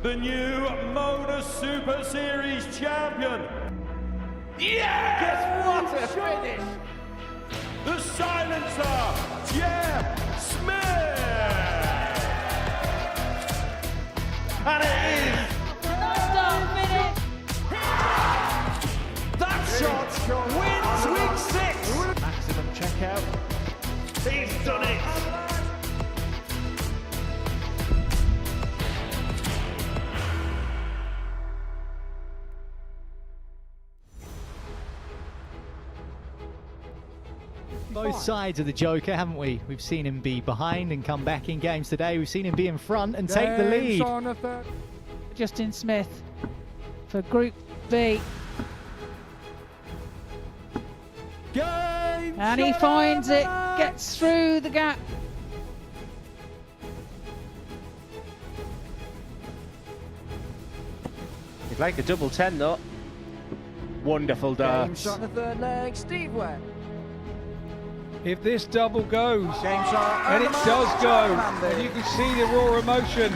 The new Modus Super Series champion. Yes! What a finish! The silencer, Jeff Smith! And it is Start minute. that shot wins week 6. Maximum checkout. He's done it. Both sides of the Joker, haven't we? We've seen him be behind and come back in games today. We've seen him be in front and take the lead. Justin Smith for Group B. And he finds it, gets through the gap. He'd like a double 10 though. Wonderful darts. Shot in the third leg, Steve Webb. If this double goes, James shot, and it does go, and you can see the raw emotion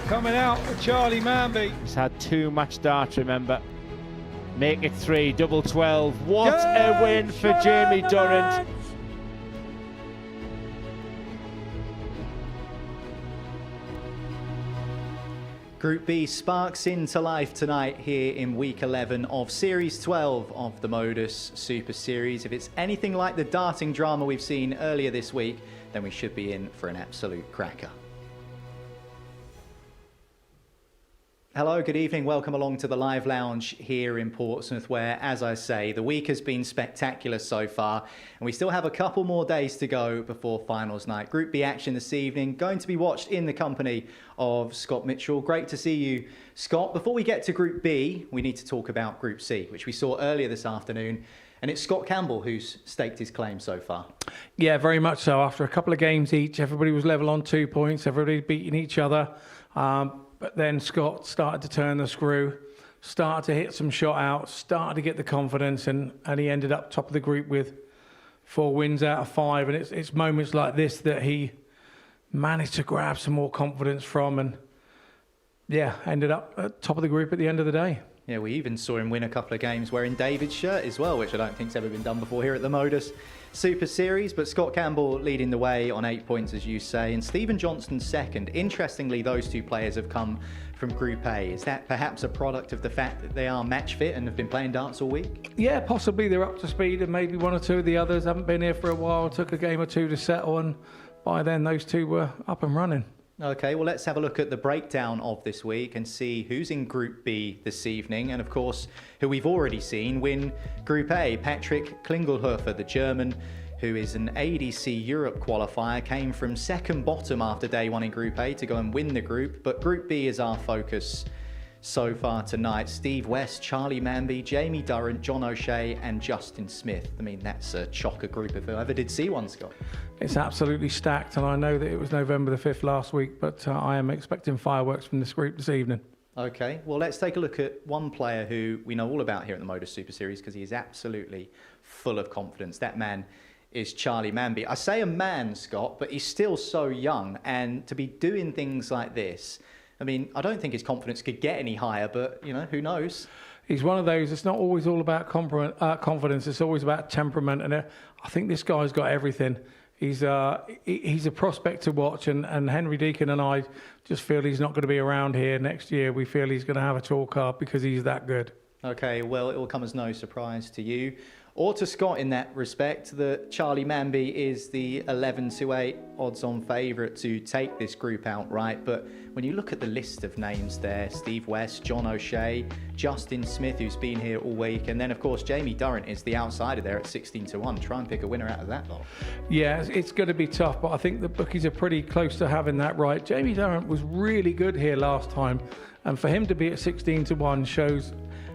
coming out of Charlie Manby. He's had 2 match darts, remember. Make it 3, double 12. What a win for Jamie Durrant. Group B sparks into life tonight here in week 11 of Series 12 of the Modus Super Series. If it's anything like the darting drama we've seen earlier this week, then we should be in for an absolute cracker. Hello, good evening. Welcome along to the live lounge here in Portsmouth, where, as I say, the week has been spectacular so far, and we still have a couple more days to go before finals night. Group B action this evening, going to be watched in the company of Scott Mitchell. Great to see you, Scott. Before we get to Group B, we need to talk about Group C, which we saw earlier this afternoon, and it's Scott Campbell who's staked his claim so far. Yeah, very much so. After a couple of games each, everybody was level on 2 points, everybody beating each other. But then Scott started to turn the screw, started to hit some shot outs, started to get the confidence, and he ended up top of the group with 4 wins out of 5. And it's moments like this that he managed to grab some more confidence from, and yeah, ended up at top of the group at the end of the day. Yeah, we even saw him win a couple of games wearing David's shirt as well, which I don't think's ever been done before here at the Modus Super Series. But Scott Campbell leading the way on 8 points, as you say, and Stephen Johnston second. Interestingly, those 2 players have come from Group A. Is that perhaps a product of the fact that they are match fit and have been playing darts all week? Yeah, possibly they're up to speed, and maybe 1 or 2 of the others haven't been here for a while, took a game or 2 to settle, and by then those 2 were up and running. Okay, well, let's have a look at the breakdown of this week and see who's in Group B this evening, and of course, who we've already seen win Group A. Patrick Klingelhofer, the German, who is an ADC Europe qualifier, came from second bottom after day 1 in Group A to go and win the group, but Group B is our focus so far tonight. Steve West, Charlie Manby, Jamie Durrant, John O'Shea and Justin Smith. I mean, that's a chocker group if I ever did see one, Scott. It's absolutely stacked, and I know that it was November the 5th last week, but I am expecting fireworks from this group this evening. Okay, well, let's take a look at one player who we know all about here at the Modus Super Series because he is absolutely full of confidence. That man is Charlie Manby. I say a man, Scott, but he's still so young, and to be doing things like this, I mean, I don't think his confidence could get any higher, but, you know, who knows? He's one of those, it's not always all about confidence, it's always about temperament, and I think this guy's got everything. He's a prospect to watch, and Henry Deacon and I just feel he's not going to be around here next year. We feel he's going to have a tour card because he's that good. Okay, well, it will come as no surprise to you or to Scott in that respect that Charlie Manby is the 11-8 odds-on favourite to take this group outright. But when you look at the list of names there, Steve West, John O'Shea, Justin Smith, who's been here all week, and then, of course, Jamie Durrant is the outsider there at 16-1. Try and pick a winner out of that lot. Yeah, it's going to be tough, but I think the bookies are pretty close to having that right. Jamie Durrant was really good here last time, and for him to be at 16-1 shows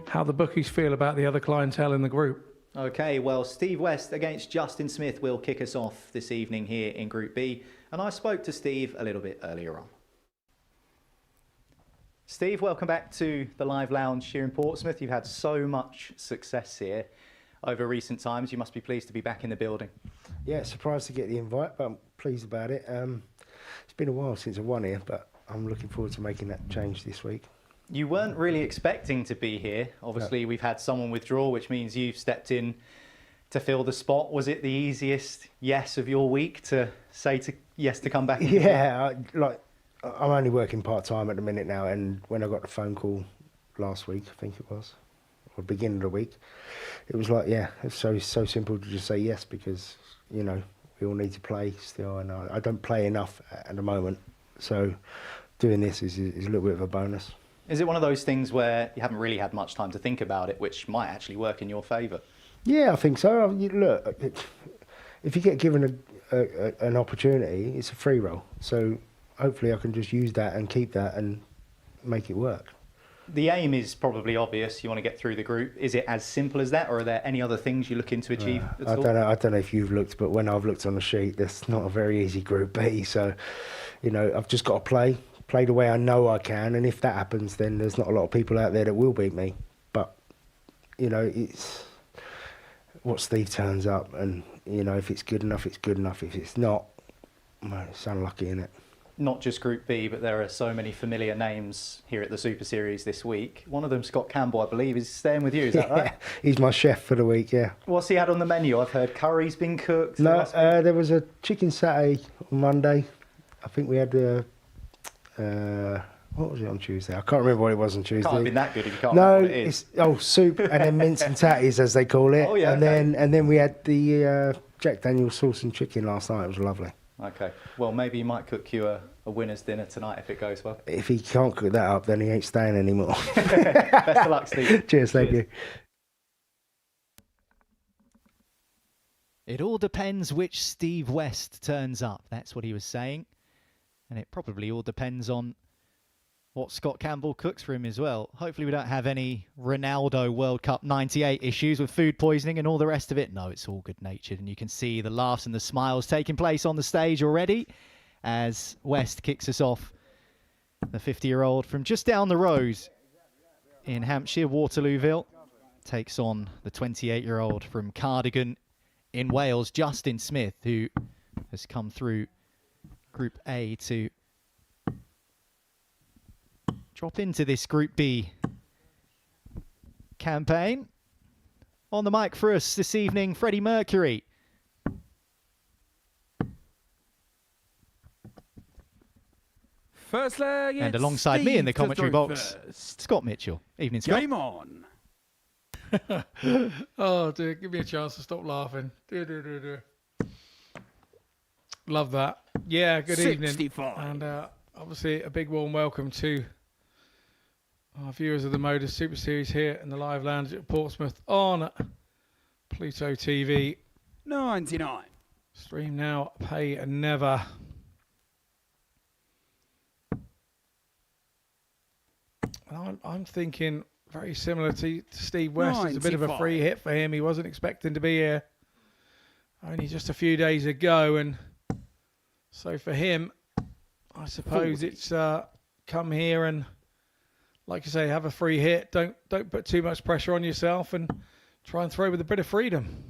how the bookies feel about the other clientele in the group. Okay, well, Steve West against Justin Smith will kick us off this evening here in Group B, and I spoke to Steve a little bit earlier on. Steve, welcome back to the live lounge here in Portsmouth. You've had so much success here over recent times. You must be pleased to be back in the building. Yeah, surprised to get the invite, but I'm pleased about it. It's been a while since I won here, but I'm looking forward to making that change this week. You weren't really expecting to be here. Obviously, we've had someone withdraw, which means you've stepped in to fill the spot. Was it the easiest yes of your week to say yes to come back? Yeah, I'm only working part-time at the minute now, and when I got the phone call last week, I think it was, or beginning of the week, it was like, yeah, it's so simple to just say yes, because, you know, we all need to play still, and I don't play enough at the moment, so doing this is a little bit of a bonus. Is it one of those things where you haven't really had much time to think about it, which might actually work in your favour? Yeah, I think so. Look, if you get given an opportunity, it's a free roll. So hopefully I can just use that and keep that and make it work. The aim is probably obvious. You want to get through the group. Is it as simple as that, or are there any other things you're looking to achieve at all? I don't know if you've looked, but when I've looked on the sheet, that's not a very easy Group B. So, you know, I've just got to play the way I know I can, and if that happens, then there's not a lot of people out there that will beat me. But, you know, it's what Steve turns up, and, you know, if it's good enough, it's good enough. If it's not, well, it's unlucky, innit? Not just Group B, but there are so many familiar names here at the Super Series this week. One of them, Scott Campbell, I believe, is staying with you, is that right? He's my chef for the week, yeah. What's he had on the menu? I've heard curry's been cooked. No, there was a chicken satay on Monday. I think we had what was it on Tuesday? I can't remember what it was on Tuesday. Can't have been that good if you can't no, remember what it is. It's soup and then mince and tatties, as they call it. Oh yeah. And then we had the Jack Daniel's sauce and chicken last night. It was lovely. Okay. Well, maybe he might cook you a winner's dinner tonight if it goes well. If he can't cook that up, then he ain't staying anymore. Best of luck, Steve. Cheers, thank you. It all depends which Steve West turns up. That's what he was saying. And it probably all depends on what Scott Campbell cooks for him as well. Hopefully we don't have any Ronaldo World Cup 98 issues with food poisoning and all the rest of it. No, it's all good-natured. And you can see the laughs and the smiles taking place on the stage already as West kicks us off. The 50-year-old from just down the road in Hampshire, Waterlooville, takes on the 28-year-old from Cardigan in Wales, Justin Smith, who has come through Group A to drop into this Group B campaign. On the mic for us this evening, Freddie Mercury. First leg, And alongside me in the commentary box, Scott Mitchell. Evening, Scott. Game on. Oh, dear, give me a chance to stop laughing. Dear. Love that. Yeah, good 65. evening. And obviously a big warm welcome to our viewers of the Modus Super Series here in the live lounge at Portsmouth on Pluto TV. 99. Stream now, pay never. And I'm thinking very similar to Steve West. It's a bit of a free hit for him. He wasn't expecting to be here only just a few days ago, and so for him, I suppose 40. it's come here and, like you say, have a free hit. Don't put too much pressure on yourself and try and throw with a bit of freedom.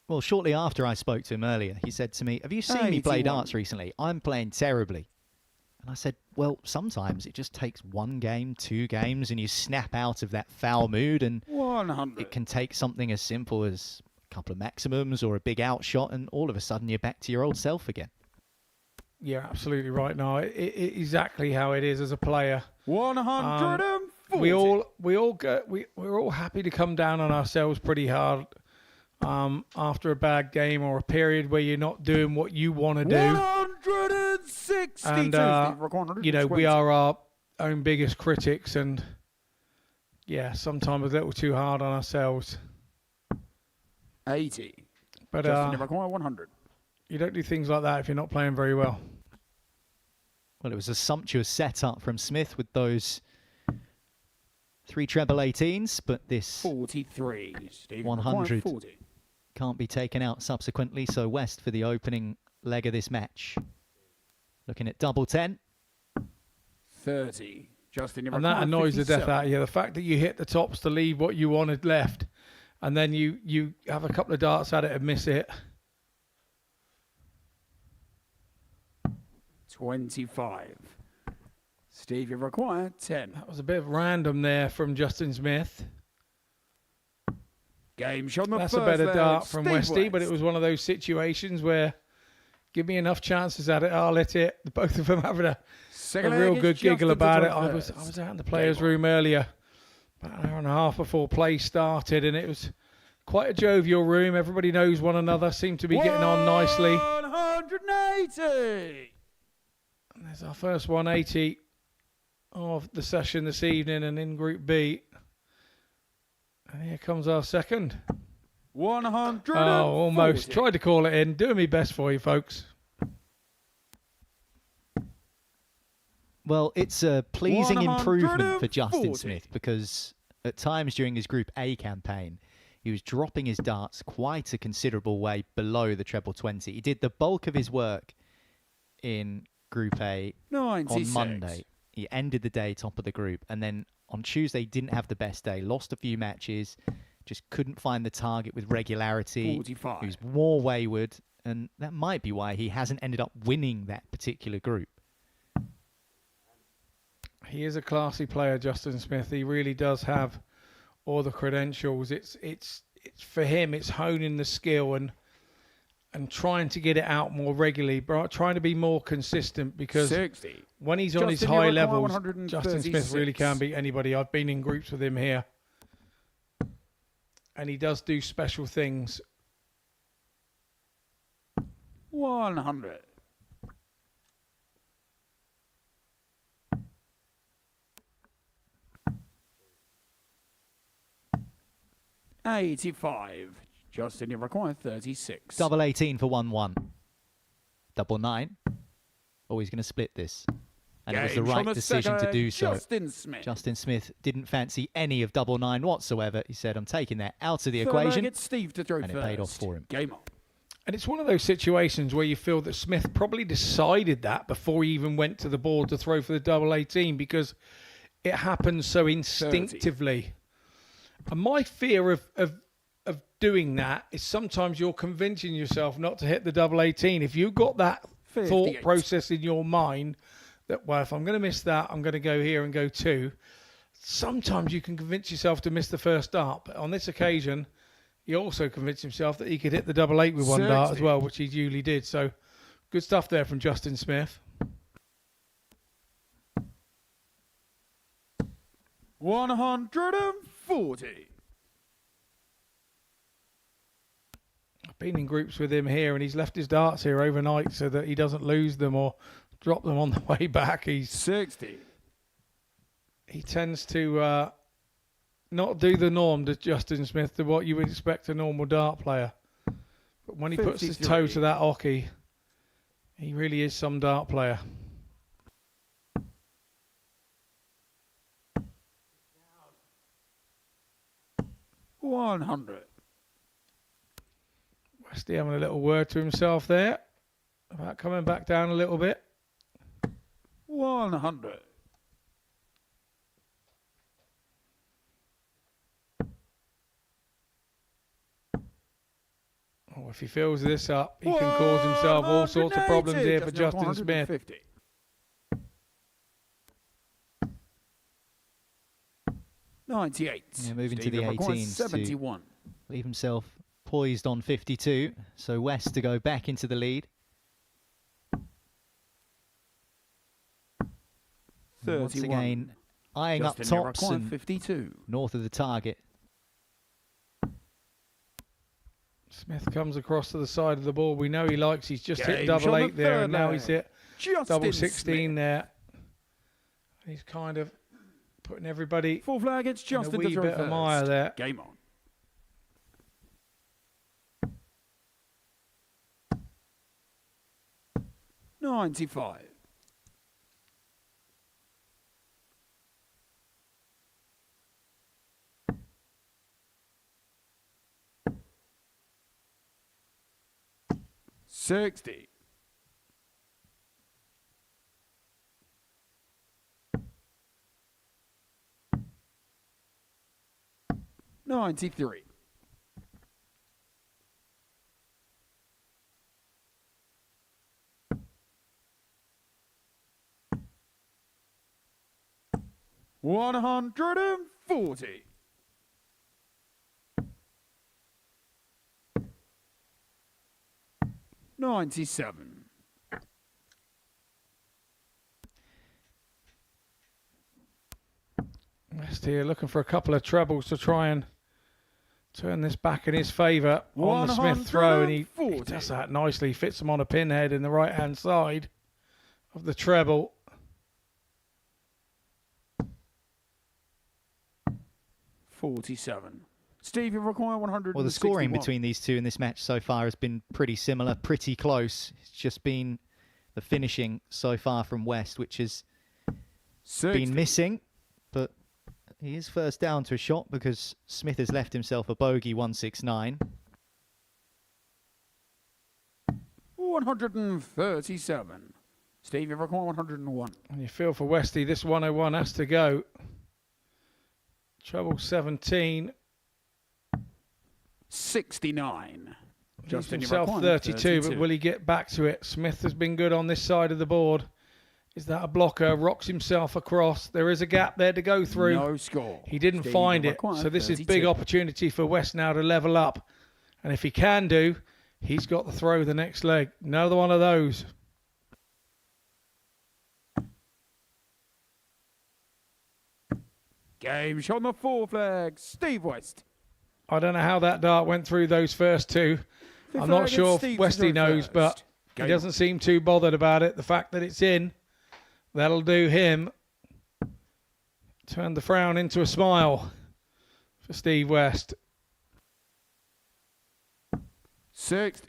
Well, shortly after I spoke to him earlier, he said to me, "Have you seen me play darts recently? I'm playing terribly." And I said, well, sometimes it just takes one game, 2 games, and you snap out of that foul mood, and 100. it can take something as simple as a couple of maximums or a big outshot, and all of a sudden you're back to your old self again. You're absolutely right. No, exactly how it is as a player. 140. We're all happy to come down on ourselves pretty hard after a bad game or a period where you're not doing what you want to do. 162. And you know, we are our own biggest critics, and yeah, sometimes a little too hard on ourselves. 80. But Justin Iroquois, 100. You don't do things like that if you're not playing very well. Well, it was a sumptuous setup from Smith with those 3 treble 18s, but this 43. 100 40. can't be taken out subsequently, so West for the opening leg of this match. Looking at double 10. 30. Justin Iroquois, And that annoys the death 57. out of you. The fact that you hit the tops to leave what you wanted left, and then you have a couple of darts at it and miss it. 25. Steve, you require 10. That was a bit of random there from Justin Smith. Game shot on the That's first a better leg, dart from Steve Westy, but it West. was one of those situations where give me enough chances at it, I'll hit it. Both of them having a Second real leg good is giggle Justin to about it. join I was first. out in the players' Game on. room earlier, about an hour and a half before play started, and it was quite a jovial room. Everybody knows one another, seemed to be getting on nicely. 180. And there's our first 180 of the session this evening, and in Group B. And here comes our second. 100. Oh, almost. Tried to call it in. Doing my best for you, folks. Well, it's a pleasing improvement for Justin 140. Smith because at times during his Group A campaign, he was dropping his darts quite a considerable way below the treble 20. He did the bulk of his work in Group A 96. on Monday. He ended the day top of the group, and then on Tuesday didn't have the best day, lost a few matches, just couldn't find the target with regularity. 45. He was more wayward, and that might be why he hasn't ended up winning that particular group. He is a classy player, Justin Smith. He really does have all the credentials. It's for him. It's honing the skill and trying to get it out more regularly, but trying to be more consistent because 60. when he's on his Justin, you high require levels, 136. Justin Smith really can beat anybody. I've been in groups with him here, and he does do special things. 100. $85. Justin, you require 36. Double 18 for 1-1. Double 9. Oh, he's going to split this. And it was the Game on right decision to second, do so. Justin Smith. Justin Smith didn't fancy any of double 9 whatsoever. He said, I'm taking that out of the Third leg, equation. it's Steve to throw And it first. paid off for him. Game on. And it's one of those situations where you feel that Smith probably decided that before he even went to the board to throw for the double 18 because it happens so instinctively. And my fear of doing that is sometimes you're convincing yourself not to hit the double 18. If you've got that 58. thought process in your mind that, well, if I'm going to miss that, I'm going to go here and go 2. Sometimes you can convince yourself to miss the first dart. But on this occasion, he also convinced himself that he could hit the double 8 with one dart as 60. well, which he duly did. So good stuff there from Justin Smith. 140. I've been in groups with him here, and he's left his darts here overnight so that he doesn't lose them or drop them on the way back. 60. He tends to not do the norm, does Justin Smith, to what you would expect a normal dart player. But when he puts his toe 53. to that hockey, he really is some dart player. $100. Westy having a little word to himself there about coming back down a little bit. 100. Oh, if he fills this up, he can cause himself all sorts of problems here for Justin Smith. 150. $98. Yeah, moving to Steve the requires 18s to 71. leave himself poised on 52. So West to go back into the lead. Once 31. again, eyeing Justin, up you tops require and 52. north of the target. Smith comes across to the side of the ball. We know he likes. He's just hit Game double shot 8 the there, third and now leg. he's hit Justin double 16 Smith. there. He's kind of putting everybody Full flag, it's in a Justin wee to throw bit of first. mire there. Game on. $95. $60. $93. 140. $97. West here looking for a couple of trebles to try and turn this back in his favour on the Smith throw, and he does that nicely. Fits him on a pinhead in the right-hand side of the treble. $47. Steve, you require 100. Well, the scoring between these two in this match so far has been pretty similar, pretty close. It's just been the finishing so far from West, which has been missing. But he is first down to a shot because Smith has left himself a bogey 169. 137. Steve, you require 101. And you feel for Westy, this 101 has to go. Treble 17. 69. Just himself 32, but will he get back to it? Smith has been good on this side of the board. Is that a blocker? Rocks himself across. There is a gap there to go through. No score. He didn't find it. So this is big opportunity for West now to level up. And if he can do, he's got to throw the next leg. Another one of those. Game shot on the 4 flag. Steve West. I don't know how that dart went through those first two. I'm not sure if Westy knows, but he doesn't seem too bothered about it. The fact that it's in, that'll do him. Turn the frown into a smile for Steve West. 6th.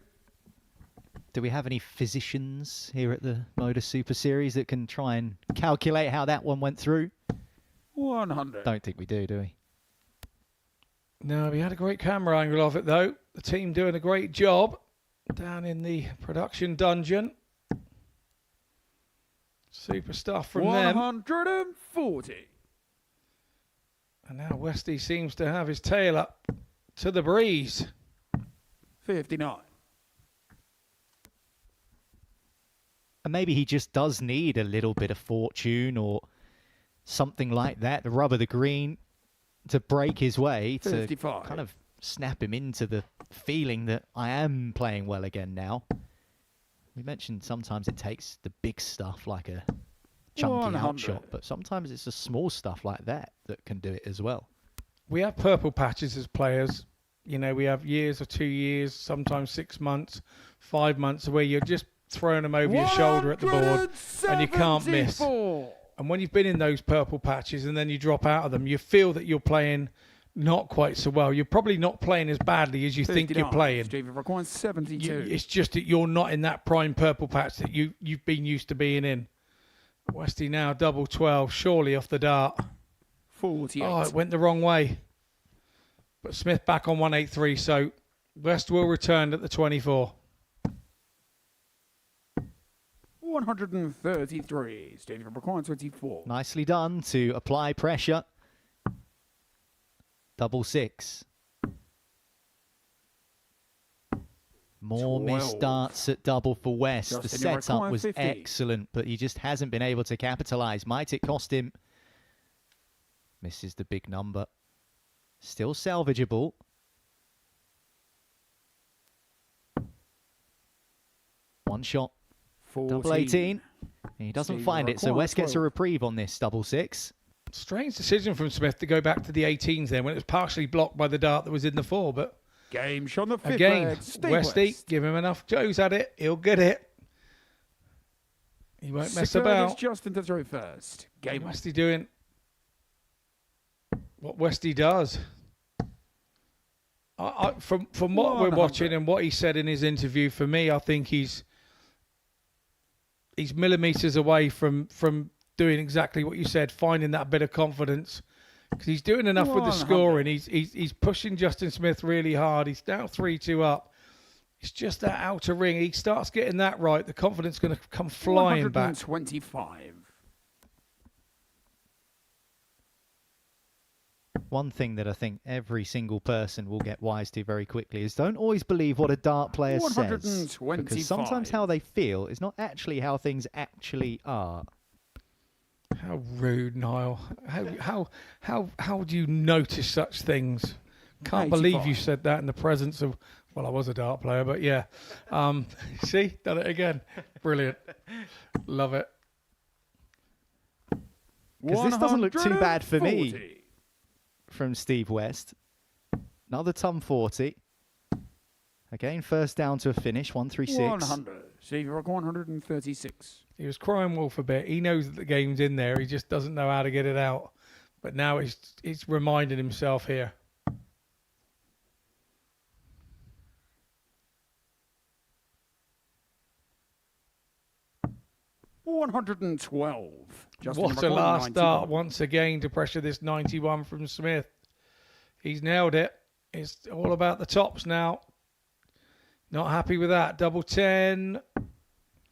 Do we have any physicians here at the Modus Super Series that can try and calculate how that one went through? 100. Don't think we do we? No, we had a great camera angle of it, though. The team doing a great job down in the production dungeon. Super stuff from them. 140. And now Westy seems to have his tail up to the breeze. 59. And maybe he just does need a little bit of fortune or something like that, the rub of the green, to break his way, to 55. kind of snap him into the feeling that I am playing well again now. We mentioned sometimes it takes the big stuff like a chunky 100. outshot, but sometimes it's the small stuff like that that can do it as well. We have purple patches as players. You know, we have years or 2 years, sometimes 6 months, 5 months, where you're just throwing them over your shoulder at the board and you can't miss. And when you've been in those purple patches and then you drop out of them, you feel that you're playing not quite so well. You're probably not playing as badly as you think you're playing. Steve, requires 72. It's just that you're not in that prime purple patch that you've been used to being in. Westy now double 12, surely off the dart. 48. Oh, it went the wrong way. But Smith back on 183, so West will return at the 24. 133. Steve, requires 24. Nicely done to apply pressure. Double 6. More 12. missed darts at double for West. Justin, the you setup require was 50. excellent, but he just hasn't been able to capitalise. Might it cost him? Misses the big number. Still salvageable. One shot. 14. Double 18. He doesn't Steve, find it, so requires West gets a 12. reprieve on this double 6. Strange decision from Smith to go back to the 18s then when it was partially blocked by the dart that was in the 4. But Game shot on the 5th again, flag. Steve Westy, West. give him enough Joes at it. He'll get it. He won't mess Sixth flag is about. Justin to throw first. Game on. Westy doing what Westy does. From what we're 100. watching and what he said in his interview, for me, I think he's millimetres away from doing exactly what you said, finding that bit of confidence. Because he's doing enough with the 100. scoring. He's pushing Justin Smith really hard. He's now 3-2 up. It's just that outer ring. He starts getting that right. The confidence is going to come flying back. 125. One thing that I think every single person will get wise to very quickly is don't always believe what a dart player says. 125. Because sometimes how they feel is not actually how things actually are. How rude, Niall. How do you notice such things? Can't believe you said that in the presence of, well, I was a dart player, but yeah. See, done it again. Brilliant. Love it. Because this doesn't look too bad for me from Steve West. Another Tom 40. Again, first down to a finish, 136. 100. Steve, you're 136. He was crying wolf a bit. He knows that the game's in there. He just doesn't know how to get it out. But now he's reminding himself here. $112. What a last dart once again to pressure this 91 from Smith. He's nailed it. It's all about the tops now. Not happy with that. Double 10.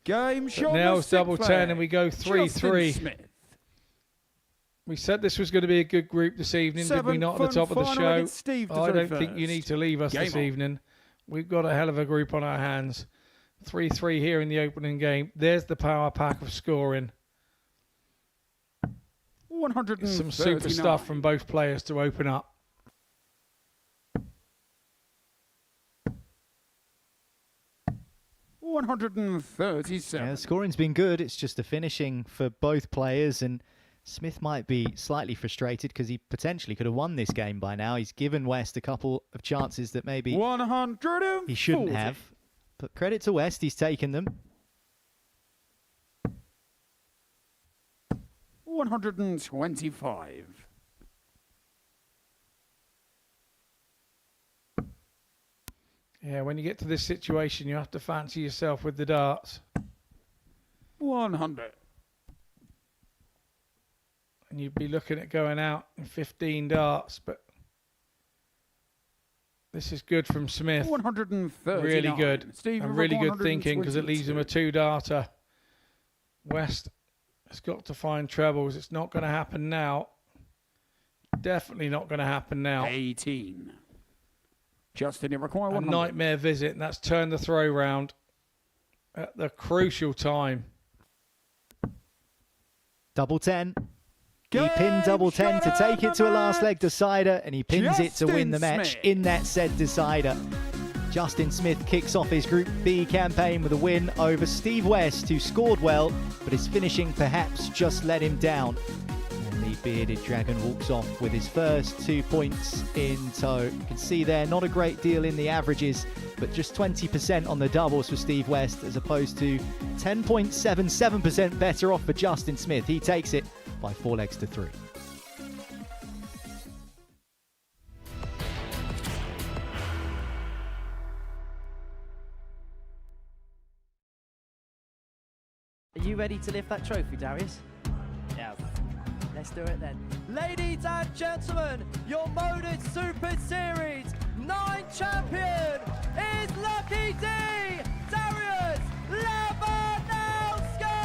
Game shot. Nails double 10 and we go 3-3. We said this was going to be a good group this evening, did we not, at the top of the show? I don't think you need to leave us this evening. We've got a hell of a group on our hands. 3-3 here in the opening game. There's the power pack of scoring. 139. Some super stuff from both players to open up. $137. Yeah, the scoring's been good. It's just the finishing for both players, and Smith might be slightly frustrated because he potentially could have won this game by now. He's given West a couple of chances that maybe he shouldn't have. But credit to West, he's taken them. 125. Yeah, when you get to this situation, you have to fancy yourself with the darts. 100. And you'd be looking at going out in 15 darts, but this is good from Smith. 139. Really good. Steve, and really good thinking because it leaves him a 2-darter. West has got to find trebles. It's not going to happen now. Definitely not going to happen now. 18. Justin, you require a 100. nightmare visit, and that's turned the throw round at the crucial time. Double 10. He pinned double 10 to take it to a last leg decider, and he pins it to win the match in that said decider. Justin Smith kicks off his Group B campaign with a win over Steve West, who scored well, but his finishing perhaps just let him down. And the bearded dragon walks off with his first 2 points in tow. You can see there, not a great deal in the averages, but just 20% on the doubles for Steve West, as opposed to 10.77% better off for Justin Smith. He takes it by 4 legs to 3. Are you ready to lift that trophy, Darius? Yes. Let's do it then. Ladies and gentlemen, your Modus Super Series 9 champion is Lucky D, Darius Labanowski!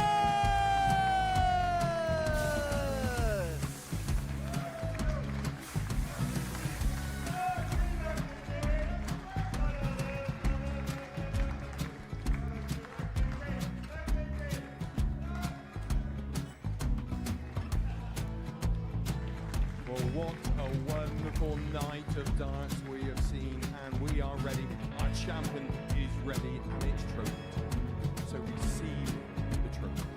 Well, what a wonderful night of darts we have seen, and we are ready. Our champion is ready, and it's trophy time. So receive the trophy.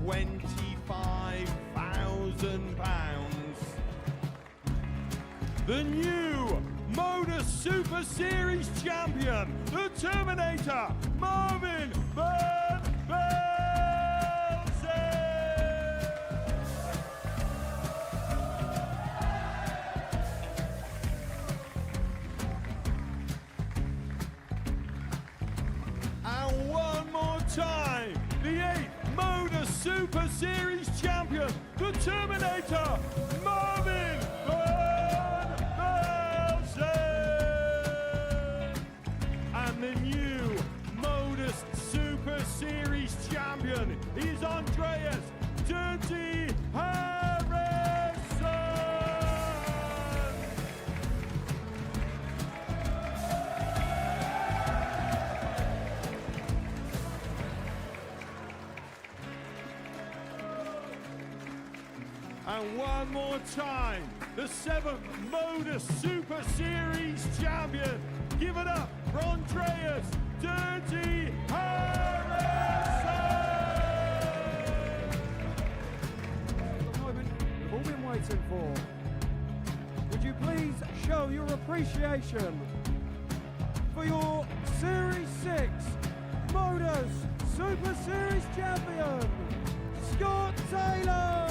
£25,000. The new Modus Super Series champion, the Terminator, Marvin Van Velzen. And one more time, the 8th Modus Super Series champion, the Terminator, Marvin Van Velzen. And the new Modus Super Series champion is Andreas Dirty Harrison. One more time, the 7th Modus Super Series champion. Give it up for Andreas Dirty Harrison! The moment we've all been waiting for. Would you please show your appreciation for your Series 6 Modus Super Series champion, Scott Taylor!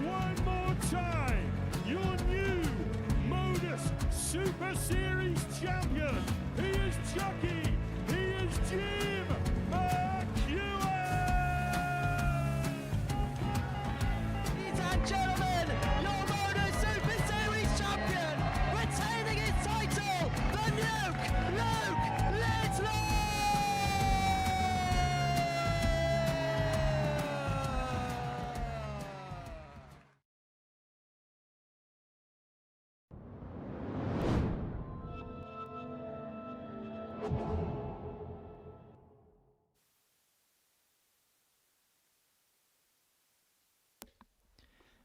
One more time, your new Modus Super Series champion. He is Chucky. He is Jim McEwen. Ladies and gentlemen, your Modus Super Series champion, retaining his title, the Luke Littler!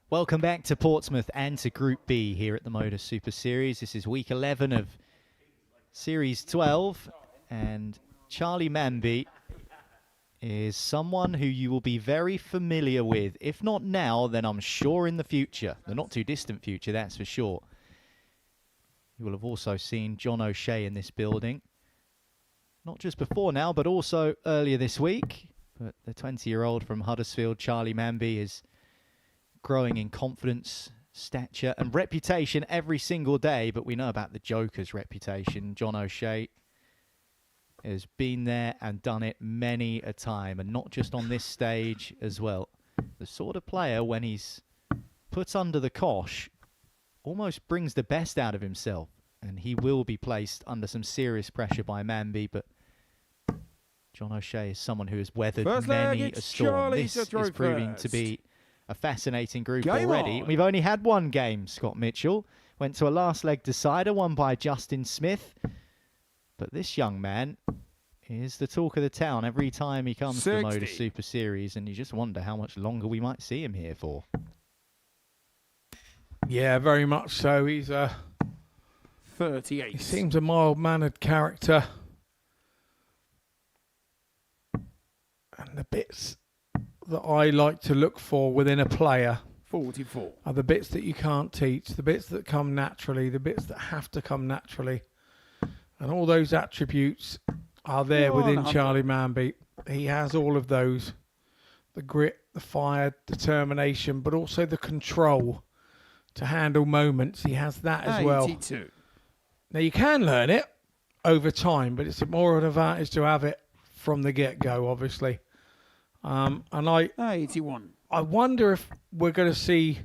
Welcome back to Portsmouth and to Group B here at the Modus Super Series. This is week 11 of Series 12, and Charlie Manby is someone who you will be very familiar with. If not now, then I'm sure in the future. The not too distant future, that's for sure. You will have also seen John O'Shea in this building. Not just before now, but also earlier this week. But the 20-year-old from Huddersfield, Charlie Manby, is growing in confidence, stature and reputation every single day. But we know about the Joker's reputation. John O'Shea has been there and done it many a time, and not just on this stage as well. The sort of player, when he's put under the cosh, almost brings the best out of himself, and he will be placed under some serious pressure by Manby. But John O'Shea is someone who has weathered many a storm. This is proving to be a fascinating group already. We've only had one game, Scott Mitchell. Went to a last leg decider, won by Justin Smith. But this young man is the talk of the town every time he comes to the Modus Super Series, and you just wonder how much longer we might see him here for. Yeah, very much so. He's 38. He seems a mild-mannered character. And the bits that I like to look for within a player 44. are the bits that you can't teach, the bits that come naturally, the bits that have to come naturally. And all those attributes are there within Charlie Manby. He has all of those. The grit, the fire, determination, but also the control to handle moments. He has that as well. 82. Now, you can learn it over time, but it's more of an advantage to have it from the get-go, obviously. And 81. I wonder if we're going to see,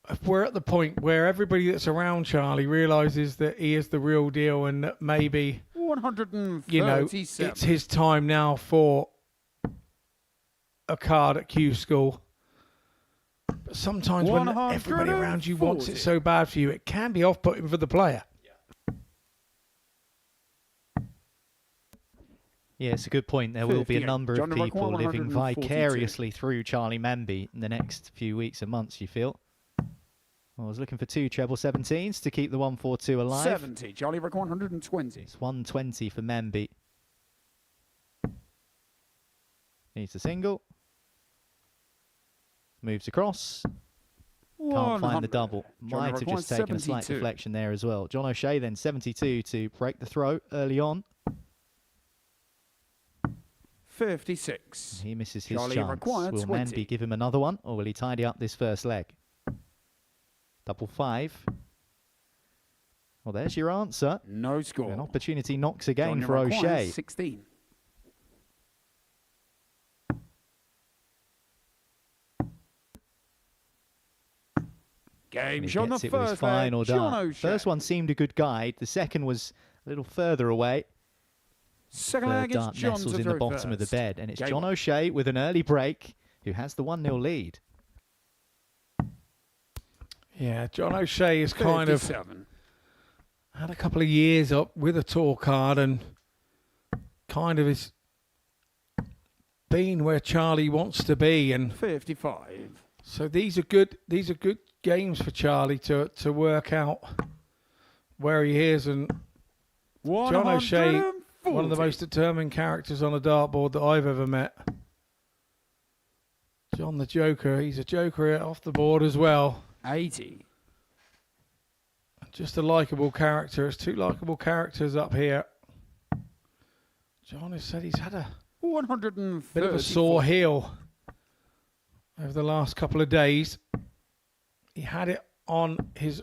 if we're at the point where everybody that's around Charlie realises that he is the real deal, and that maybe, 137. you know, it's his time now for a card at Q School. But sometimes when everybody around you wants it so bad for you, it can be off-putting for the player. Yeah, it's a good point. There will be a number of people living vicariously through Charlie Manby in the next few weeks and months, you feel? Well, I was looking for 2 treble 17s to keep the 142 alive. 70. Charlie Rick 120. It's 120 for Manby. Needs a single. Moves across. Can't find the double. Might have just taken a slight deflection there as well. John O'Shea then 72 to break the throw early on. 56. He misses his chance. Will Manby give him another one, or will he tidy up this first leg? Double 5. Well, there's your answer. No score. An opportunity knocks again for O'Shea. 16. Game shot on the first final leg. First one seemed a good guide. The second was a little further away. Second leg is John nestles in the bottom of the bed, and it's John O'Shea with an early break who has the 1-0 lead. Yeah, John O'Shea is kind of had a couple of years up with a tour card and kind of is been where Charlie wants to be. And 55. so these are good games for Charlie to work out where he is. And John O'Shea, one of the most determined characters on a dartboard that I've ever met. John the Joker, he's a joker off the board as well. 80. Just a likeable character. It's two likeable characters up here. John has said he's had a 130. bit of a sore heel over the last couple of days. He had it on his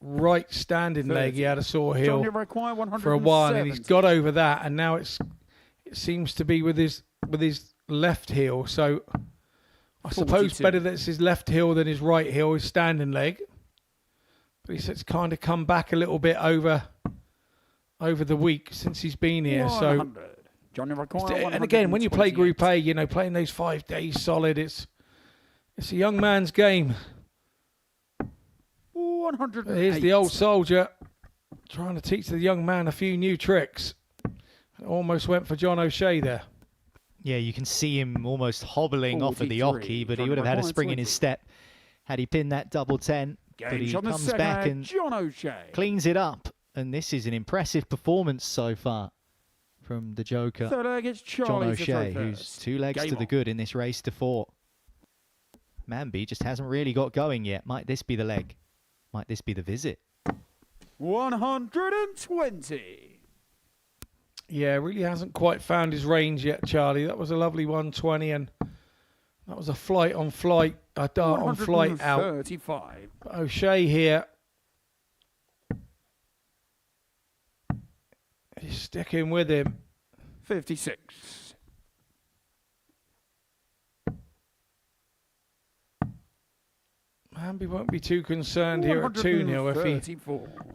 right standing leg. He had a sore heel for a while, and he's got over that, and now it seems to be with his left heel. So I suppose better that it's his left heel than his right heel, his standing leg. But he said it's kind of come back a little bit over the week since he's been here. So, and again, when you play Group A, you know, playing those 5 days solid, it's a young man's game. 108. Here's the old soldier trying to teach the young man a few new tricks. Almost went for John O'Shea there. Yeah, you can see him almost hobbling off of the oche, but he would have had a spring in his step had he pinned that double 10. But he comes back and cleans it up. And this is an impressive performance so far from the Joker, John O'Shea, who's 2 legs to the good in this race to 4. Manby just hasn't really got going yet. Might this be the leg? Might this be the visit? 120. Yeah, really hasn't quite found his range yet, Charlie. That was a lovely 120, and that was a flight on flight, a dart on flight out. 35. But O'Shea here, he's sticking with him. 56. Manby won't be too concerned here at 2-0. If he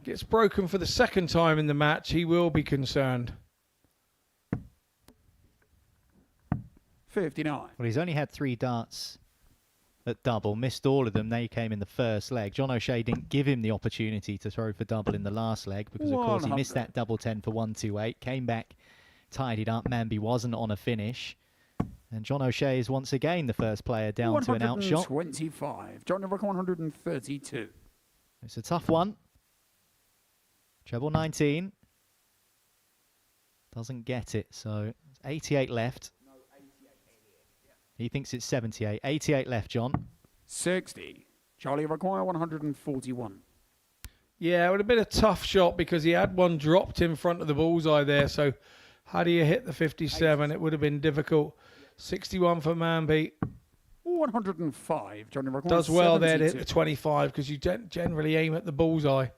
gets broken for the second time in the match, he will be concerned. 59. Well, he's only had 3 darts at double, missed all of them. They came in the first leg. John O'Shea didn't give him the opportunity to throw for double in the last leg because, of course, he missed that double 10 for 128. Came back, tied it up. Manby wasn't on a finish. And John O'Shea is once again the first player down to an outshot. 125. John O'Shea 132. It's a tough one. Treble 19. Doesn't get it, so 88 left. He thinks it's 78. 88 left, John. 60. Charlie require 141. Yeah, it would have been a tough shot because he had one dropped in front of the bullseye there. So how do you hit the 57? It would have been difficult. 61 for Manby. 105. Johnny requires does well 72. there to hit the 25 because you generally aim at the bullseye.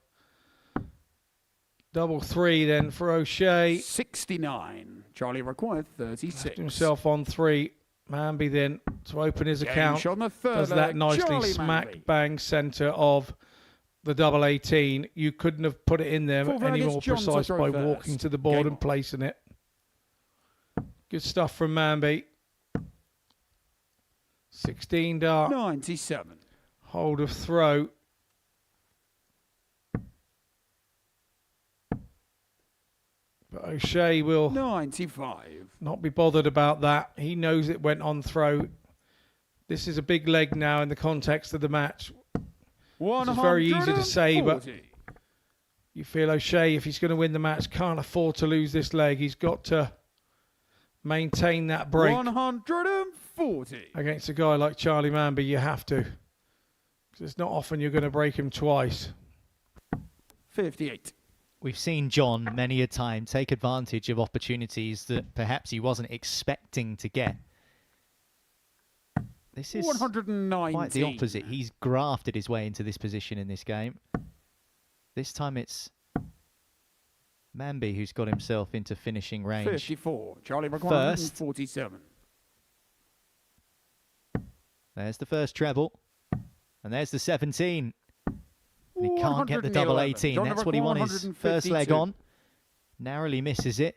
Double 3 then for O'Shea. 69. Charlie required 36. Left himself on 3. Manby then to open his account does that nicely, Charlie smack Manby. bang centre of the double 18. You couldn't have put it in there Full any Vegas more John precise to by throw walking first. to the board Game and on. placing it. Good stuff from Manby. 16 dart, 97. hold of throw. But O'Shea will 95. not be bothered about that. He knows it went on throw. This is a big leg now in the context of the match. This is very easy to say, but you feel O'Shea, if he's going to win the match, can't afford to lose this leg. He's got to maintain that break. 140. Against a guy like Charlie Manby, you have to. Because it's not often you're going to break him twice. 58. We've seen John many a time take advantage of opportunities that perhaps he wasn't expecting to get. This is 119. quite the opposite. He's grafted his way into this position in this game. This time it's Manby who's got himself into finishing range. 54. Charlie required First. 147. There's the first treble. And there's the 17. And he can't get the double 18. John That's what he wanted his first leg 152. on. Narrowly misses it.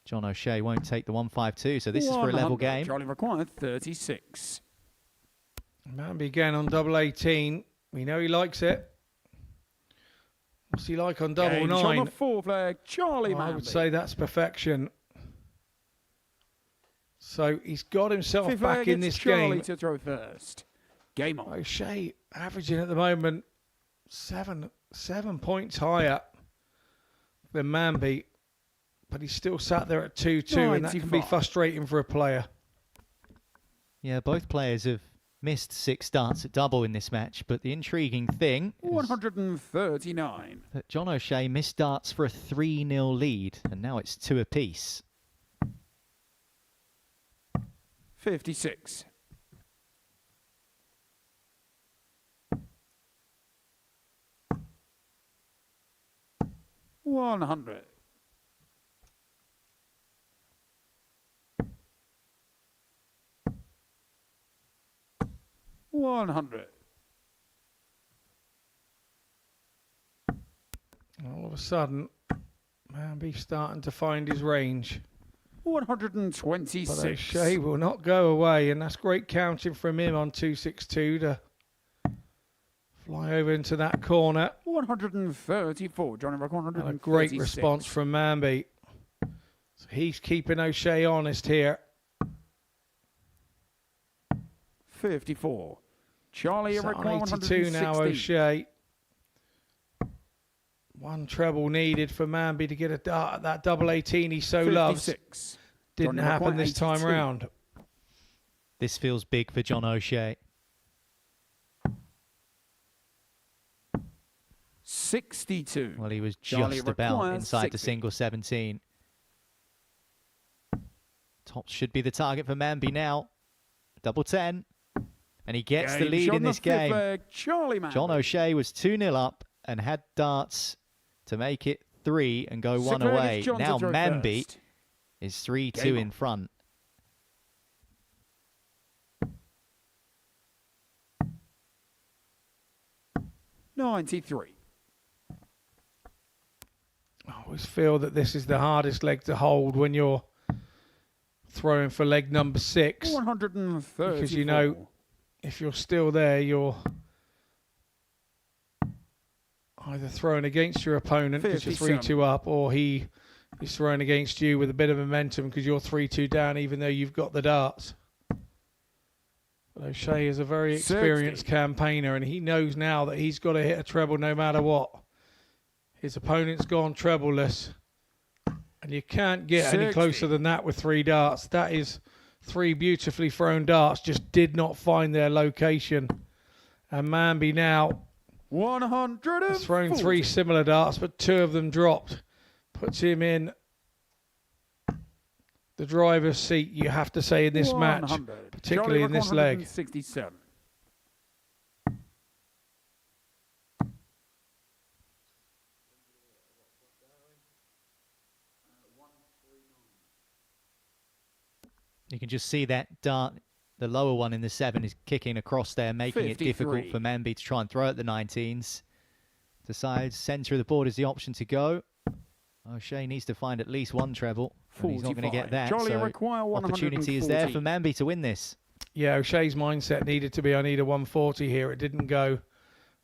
John O'Shea won't take the 152, so this is for a level 100. game. Charlie required 36. Manby again on double 18. We know he likes it. What's he like on double Gauge on nine? the fourth leg, Charlie I Manby. would say that's perfection. So he's got himself Fifth back leg, in it's this Charlie game. to throw first. Game on. O'Shea averaging at the moment 7 points higher than Manby, but he's still sat there at 2-2, and that can be 95. frustrating for a player. Yeah, both players have missed 6 darts at double in this match, but the intriguing thing is 139. that John O'Shea missed darts for a 3-0 lead, and now it's 2 apiece. 56. $100. $100. All of a sudden, Manby's starting to find his range. 126. But O'Shea will not go away, and that's great counting from him on 262 to fly over into that corner. 134. Johnny Rock, And 136. a great response from Manby. So he's keeping O'Shea honest here. 54. Charlie Sat require on 82 now, 116. O'Shea. One treble needed for Manby to get a dart at that double 18 he so loves. 56. Didn't Johnny happen Rock, this time 82. round. This feels big for John O'Shea. 62. Well, he was Charlie just about requires inside 60. the single 17. Tops should be the target for Manby now. Double 10. And he gets the Gauge lead on in the this fifth game. leg, Charlie Manby. John O'Shea was 2-0 up and had darts to make it 3 and go 1 Sixth leg is away. John to Now throw Manby first. is 3-2 Game in on. front. $93. I always feel that this is the hardest leg to hold when you're throwing for leg number 6. 134. Because you know, if you're still there, you're either throwing against your opponent because you're 57. 3-2 up, or he is throwing against you with a bit of momentum because you're 3-2 down, even though you've got the darts. But O'Shea is a very experienced 60. campaigner, and he knows now that he's got to hit a treble no matter what. His opponent's gone trebleless, and you can't get any 60. closer than that with 3 darts. That is 3 beautifully thrown darts, just did not find their location. And Manby now 140. has thrown 3 similar darts, but 2 of them dropped. Puts him in the driver's seat, you have to say, in this match, 100. particularly in this leg. 167. You can just see that dart, the lower one in the 7, is kicking across there, making it difficult 53. for Manby to try and throw at the 19s. Decides centre of the board is the option to go. O'Shea needs to find at least 1 treble. And he's not going to 45. get that. Charlie So require opportunity is there 140. for Manby to win this. Yeah, O'Shea's mindset needed to be, I need a 140 here. It didn't go.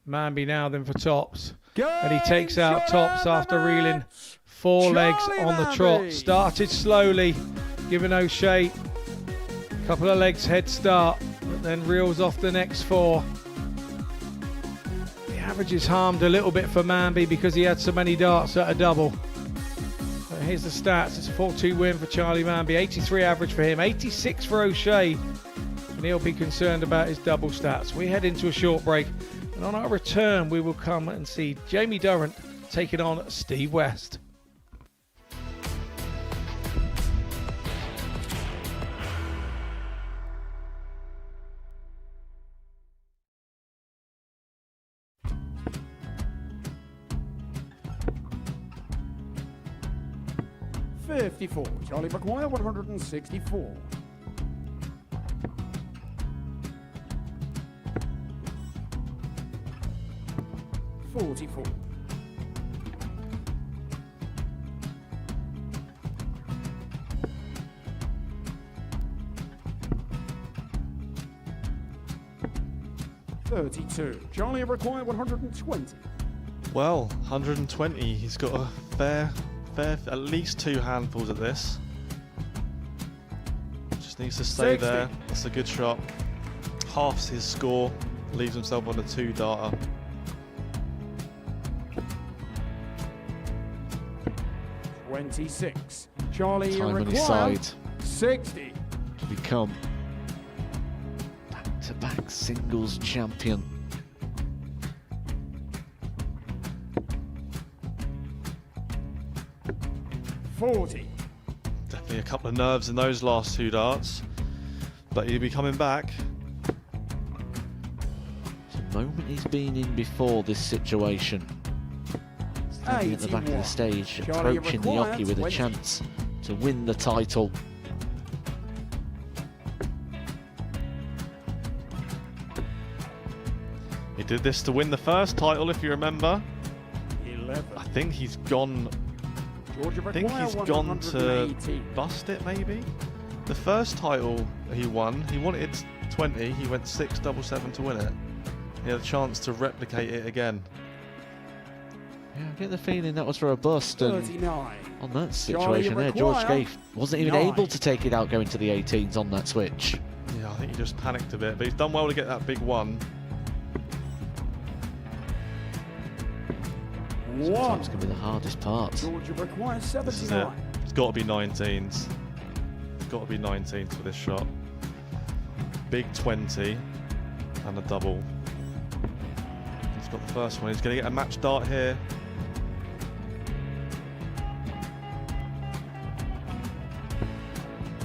Manby now then for tops. And he takes out tops after reeling 4 legs on the trot. Started slowly, giving O'Shea a couple of legs head start, but then reels off the next 4. The average is harmed a little bit for Manby because he had so many darts at a double. So here's the stats. It's a 4-2 win for Charlie Manby. 83 average for him, 86 for O'Shea. And he'll be concerned about his double stats. We head into a short break. And on our return, we will come and see Jamie Durrant taking on Steve West. $54. Charlie require 164. $44. $32. Charlie require 120. Well, 120. He's got a fair, at least 2 handfuls of this. Just needs to stay 60. there. That's a good shot. Halves his score. Leaves himself on a 2-darter. $26. Charlie, you Time on his require side 60. to become back-to-back singles champion. $40. Definitely a couple of nerves in those last 2 darts. But he'll be coming back. It's a moment he's been in before this situation. Standing at the back of the stage, Charlie, approaching the required jockey with a 20. chance to win the title. He did this to win the first title, if you remember. 11. I think he's gone. Georgia I think require he's gone to 118. bust it, maybe. The first title he won, he wanted 20. He went 6-7-7 to win it. He had a chance to replicate it again. Yeah, I get the feeling that was for a bust, and 39. on that Charlie, situation there, George require Scaife wasn't even 9. able to take it out going to the 18s on that switch. Yeah, I think he just panicked a bit, but he's done well to get that big one. Sometimes going to be the hardest part. Georgia requires This is it. 79. It's got to be 19s. It's got to be 19s for this shot. Big 20 and a double. He's got the first one. He's going to get a match dart here.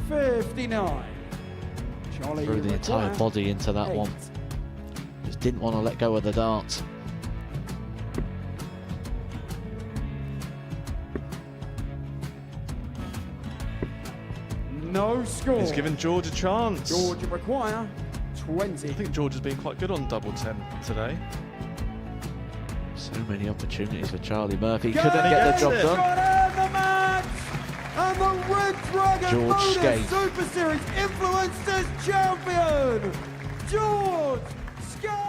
$59. Charlie, Threw you the entire require body into that 8. one. Just didn't want to let go of the dart. No score. He's given George a chance. Georgia require 20. I think George has been quite good on double 10 today. So many opportunities for Charlie Murphy. Go Couldn't on, get the gets job it. done. And the match! And the Red Dragon George Modus Scaife. Super Series Influencers Champion, George Scaife!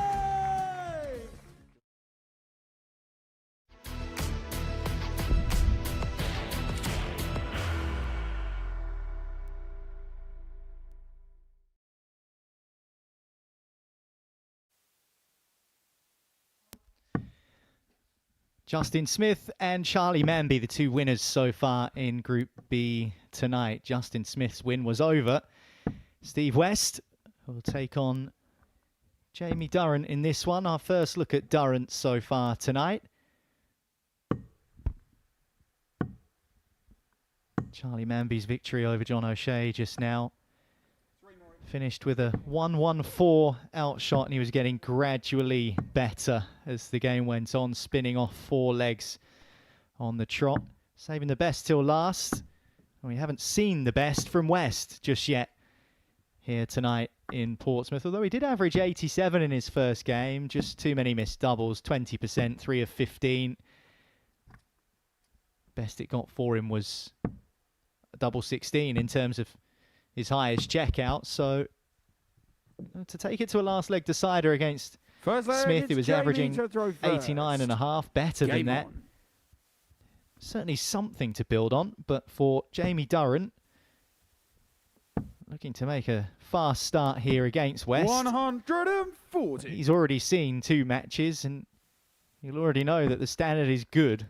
Justin Smith and Charlie Manby, the 2 winners so far in Group B tonight. Justin Smith's win was over. Steve West will take on Jamie Durrant in this one. Our first look at Durrant so far tonight. Charlie Manby's victory over John O'Shea just now. Finished with a 1-1-4 outshot, and he was getting gradually better as the game went on, spinning off 4 legs on the trot. Saving the best till last. And we haven't seen the best from West just yet here tonight in Portsmouth, although he did average 87 in his first game. Just too many missed doubles, 20%, 3 of 15. Best it got for him was a double 16 in terms of his highest checkout. So to take it to a last leg decider against Smith, he was averaging 89.5, better than that. Certainly something to build on, but for Jamie Durrant, looking to make a fast start here against West. 140. He's already seen 2 matches, and you'll already know that the standard is good.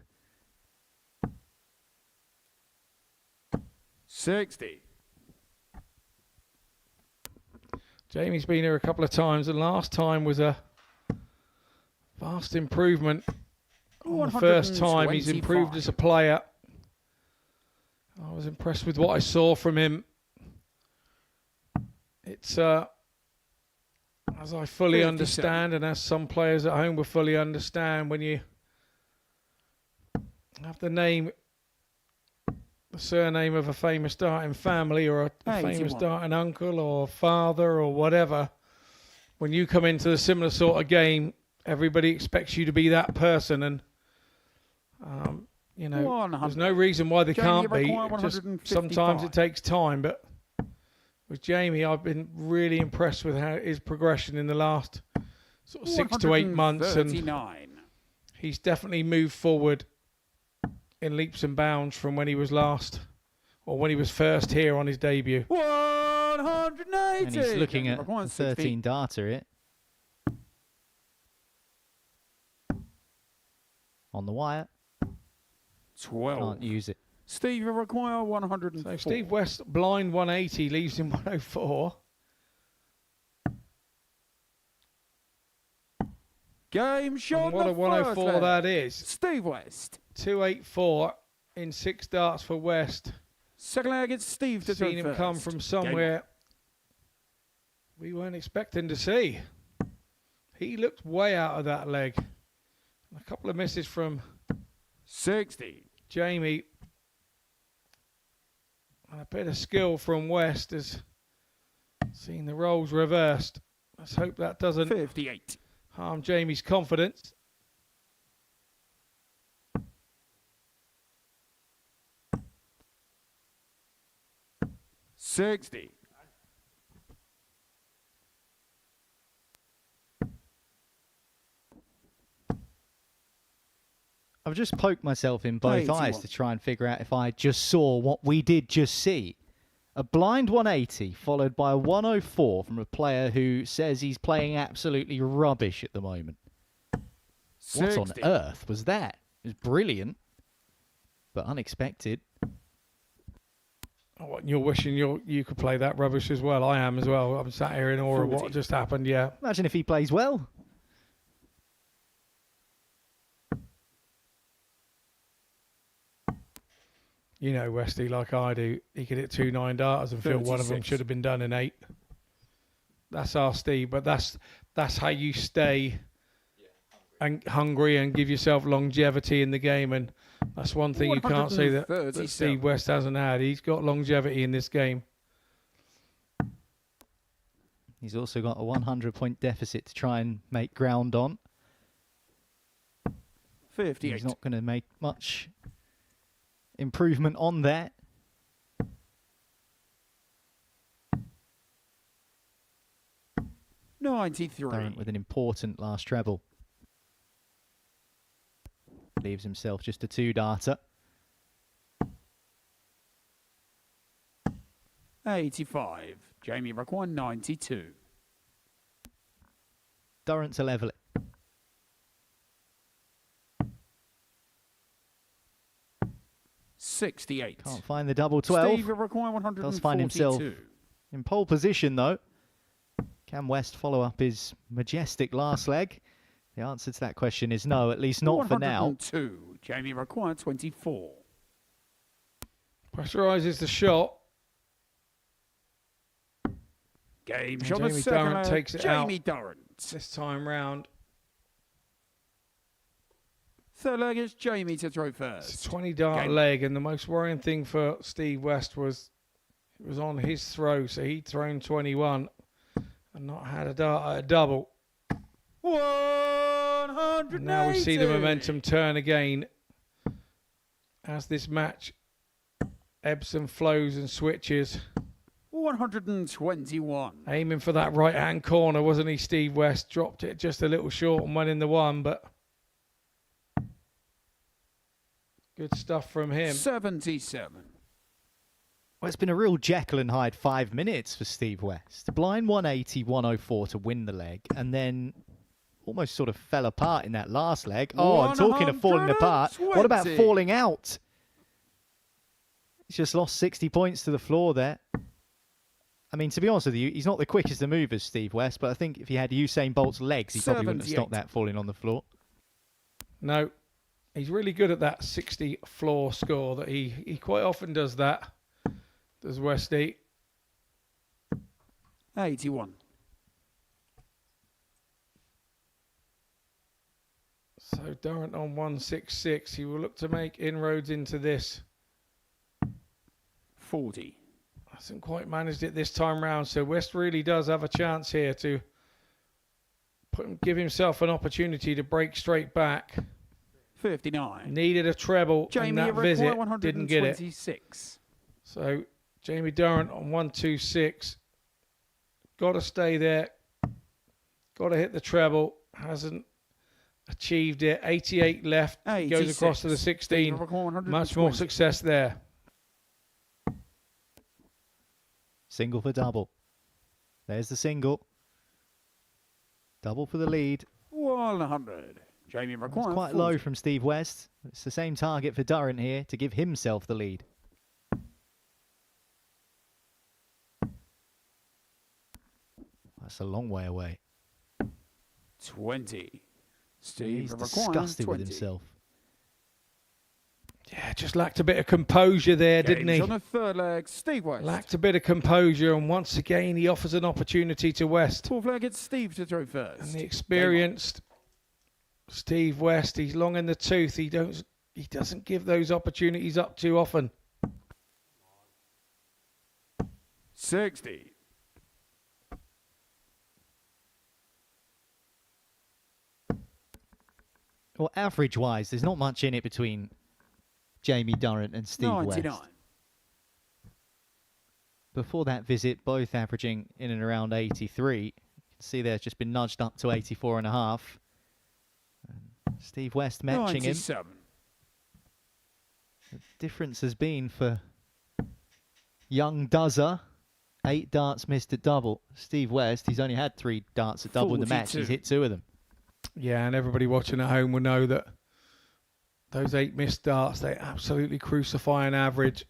60. Jamie's been here a couple of times. The last time was a vast improvement. On the first time, he's improved as a player. I was impressed with what I saw from him. It's, as I fully understand, and as some players at home will fully understand, when you have the surname of a famous darting family or a famous darting uncle or father or whatever, when you come into a similar sort of game, everybody expects you to be that person, and you know, there's no reason why they can't be. Just sometimes it takes time, but with Jamie, I've been really impressed with how his progression in the last sort of 6 to 8 months, and He's definitely moved forward in leaps and bounds from when he was last, or when he was first here on his debut. 180. And he's looking Jamie at Require the 60. 13 data here. On the wire. 12. Can't use it. Steve Require 104. So Steve West blind 180 leaves him 104. Game shot. And what a 104 that is. Steve West. 284 in 6 darts for West. Second leg, it's Steve to Seen him first. come from somewhere we weren't expecting to see. He looked way out of that leg. A couple of misses from 60. Jamie. And a bit of skill from West has seen the roles reversed. Let's hope that doesn't 58. harm Jamie's confidence. $60. I've just poked myself in both 81. eyes to try and figure out if I just saw what we did just see. A blind 180 followed by a 104 from a player who says he's playing absolutely rubbish at the moment. 60. What on earth was that? It was brilliant, but unexpected. Oh, you're wishing you could play that rubbish as well. I am as well. I'm sat here in awe of what 40. just happened, yeah. Imagine if he plays well. You know Westy, like I do, he could hit 2 9 darters and feel one of them 36. should have been done in 8. That's our Steve, but that's how you stay and hungry and give yourself longevity in the game, and that's one thing you can't say that Steve West hasn't had. He's got longevity in this game. He's also got a 100-point deficit to try and make ground on. 58. He's not going to make much improvement on that. $93. With an important last treble. Leaves himself just a 2 darter. 85. Jamie Require 92. Durrant to level it. $68. Can't find the double 12. Steve Require 142. Does find himself in pole position though. Can West follow up his majestic last leg? The answer to that question is no, at least not for now. 102. Jamie Require 24. Pressurises the shot. Game And shot. Jamie Durrant takes it out. Jamie Durrant. This time round. Third leg is Jamie to throw It's a first. 20 dart Game. leg, and the most worrying thing for Steve West was it was on his throw, so he'd thrown 21 and not had a dart at a double. 180. And now we see the momentum turn again as this match ebbs and flows and switches. 121. Aiming for that right-hand corner, wasn't he, Steve West? Dropped it just a little short and went in the one, but good stuff from him. 77. Well, it's been a real Jekyll and Hyde 5 minutes for Steve West. Blind 180, 104 to win the leg, and then almost sort of fell apart in that last leg. Oh, I'm talking of falling apart. What about 120? falling out? He's just lost 60 points to the floor there. I mean, to be honest with you, he's not the quickest of movers, Steve West, but I think if he had Usain Bolt's legs, he probably wouldn't have stopped 78. that falling on the floor. No, he's really good at that 60 floor score. That he quite often does that. Does Westy? 81. So Durrant on 166. He will look to make inroads into this. 40. Hasn't quite managed it this time round. So West really does have a chance here to give himself an opportunity to break straight back. 59. Needed a treble in Jamie that Require visit. Didn't get it. 126. So Jamie Durrant on 126. Got to stay there. Got to hit the treble. Hasn't achieved it. 88 left. He goes across to the 16. Much more success there. Single for double. There's the single. Double for the lead. 100. Jamie It's requires quite 40. low from Steve West. It's the same target for Durrant here to give himself the lead. That's a long way away. 20. Steve He's requires disgusted 20. with himself. Yeah, just lacked a bit of composure there, didn't he? On the third leg, Steve West. Lacked a bit of composure, and once again he offers an opportunity to West. Fourth leg, it's Steve to throw first. And the experienced Steve West, he's long in the tooth. He doesn't give those opportunities up too often. 60. Well, average-wise, there's not much in it between Jamie Durrant and Steve 99. West. Before that visit, both averaging in and around 83. You can see there's just been nudged up to 84.5. Steve West matching 97. him. The difference has been for young Duzzer, 8 darts missed at double. Steve West, he's only had 3 darts at double in the match. 42. He's hit 2 of them. Yeah, and everybody watching at home will know that those 8 missed darts, they absolutely crucify an average.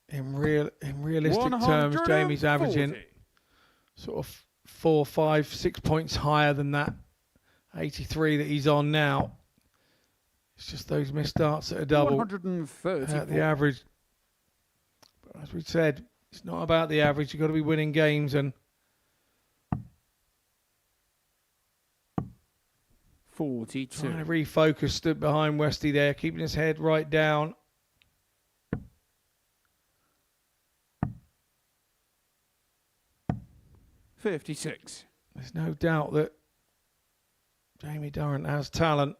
In realistic terms, Jamie's averaging sort of 4, 5, 6 points higher than that 83 that he's on now. It's just those missed darts at a double. 130. At the average. But as we said, it's not about the average. You've got to be winning games, and 42. trying to refocus, stood behind Westy there, keeping his head right down. $56. There's no doubt that Jamie Durrant has talent.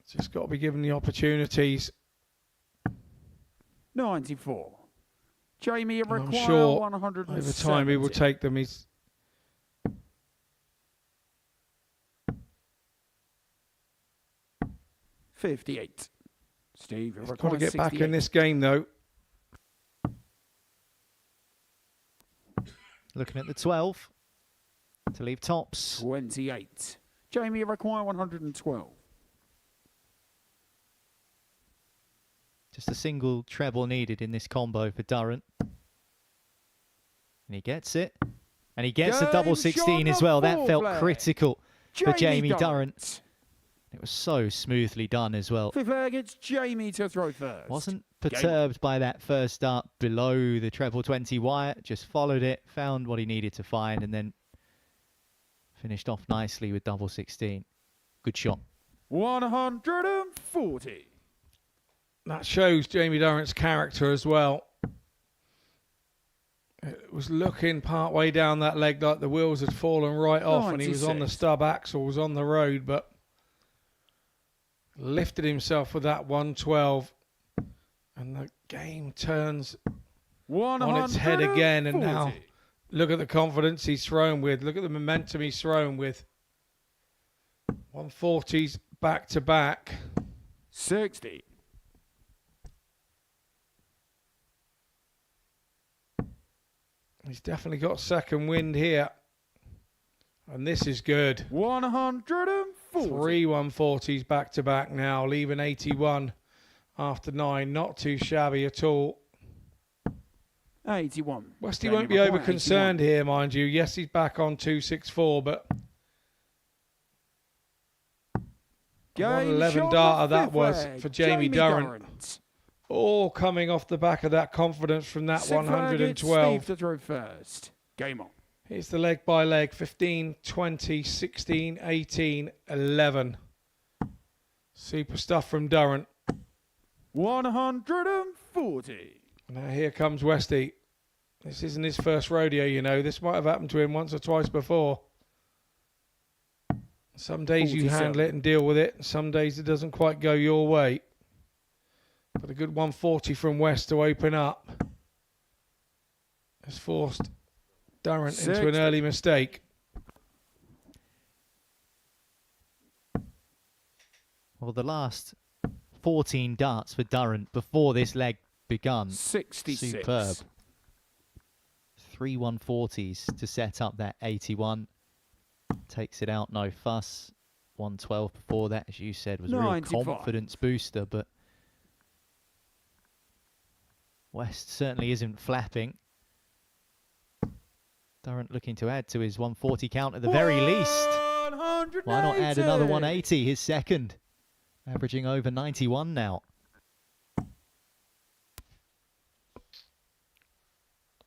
Just got to be given the opportunities. 94. Jamie And I'm requires sure 170. over time he will take them. He's $58. Steve got to requires get back 68. in this game, though. Looking at the 12 to leave tops. 28. Jamie require 112. Just a single treble needed in this combo for Durrant. And he gets it. And he gets a double 16 as well. That felt critical for Jamie Durrant. It was so smoothly done as well. Fifth leg, it's Jamie to throw first. Wasn't perturbed by that first start below the treble 20 wire. Just followed it, found what he needed to find, and then finished off nicely with double 16. Good shot. 140. That shows Jamie Durrant's character as well. It was looking part way down that leg like the wheels had fallen right off and he was on the 96. stub axle, was on the road, but lifted himself with that 112. And the game turns on its head again. And now look at the confidence he's thrown with. Look at the momentum he's thrown with. 140s back to back. 60. He's definitely got second wind here. And this is good. 140. 3 140s back to back now, leaving 81 after 9. Not too shabby at all. 81. Westy won't be over concerned here, mind you. Yes, he's back on 264, but 111 darter that was for Jamie Durrant. All coming off the back of that confidence from that 112. Steve to throw first. Game on. Here's the leg by leg. 15, 20, 16, 18, 11. Super stuff from Durrant. 140. Now here comes Westy. This isn't his first rodeo, you know. This might have happened to him once or twice before. Some days you 47. handle it and deal with it. Some days it doesn't quite go your way. But a good 140 from West to open up has forced Durrant into an early mistake. Well, the last 14 darts for Durrant before this leg begun. 66. Superb. 3 140s to set up that 81. Takes it out, no fuss. 112 before that, as you said, was a real 95. confidence booster, but West certainly isn't flapping. Durrant looking to add to his 140 count at the very least. Why not add another 180, his second? Averaging over 91 now.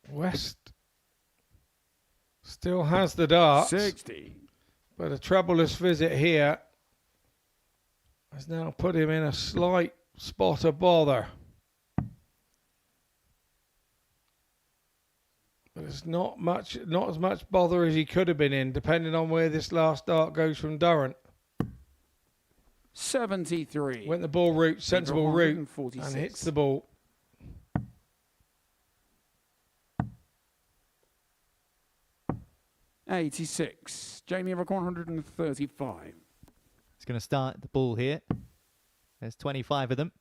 West still has the darts. 60. But a troublous visit here has now put him in a slight spot of bother. But it's not as much bother as he could have been in, depending on where this last dart goes from Durrant. 73. Went the ball route, sensible route, and hits the ball. $86. Jamie Everett 135. He's going to start the ball here. There's 25 of them.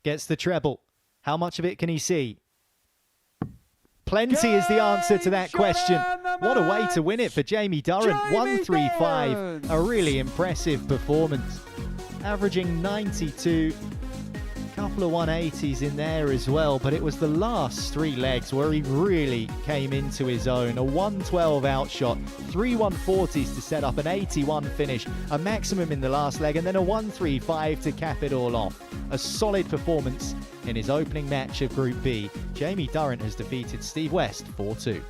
Gets the treble. How much of it can he see? Plenty is the answer to that question. What a way to win it for Jamie Durrant. 135. A really impressive performance. Averaging 92. Couple of 180s in there as well, but it was the last 3 legs where he really came into his own. A 112 outshot, 3 140s to set up an 81 finish, a maximum in the last leg, and then a 135 to cap it all off. A solid performance in his opening match of Group B. Jamie Durrant has defeated Steve West 4-2.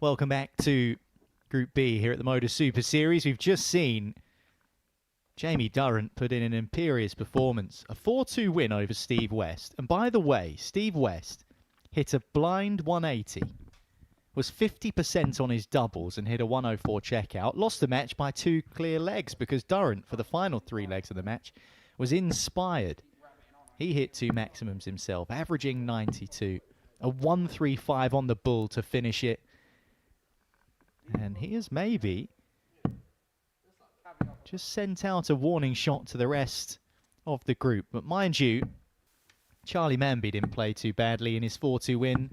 Welcome back to Group B here at the Modus Super Series. We've just seen Jamie Durrant put in an imperious performance. A 4-2 win over Steve West. And by the way, Steve West hit a blind 180, was 50% on his doubles and hit a 104 checkout. Lost the match by 2 clear legs because Durrant, for the final 3 legs of the match, was inspired. He hit 2 maximums himself, averaging 92. A 135 on the bull to finish it. And he has maybe just sent out a warning shot to the rest of the group. But mind you, Charlie Manby didn't play too badly in his 4-2 win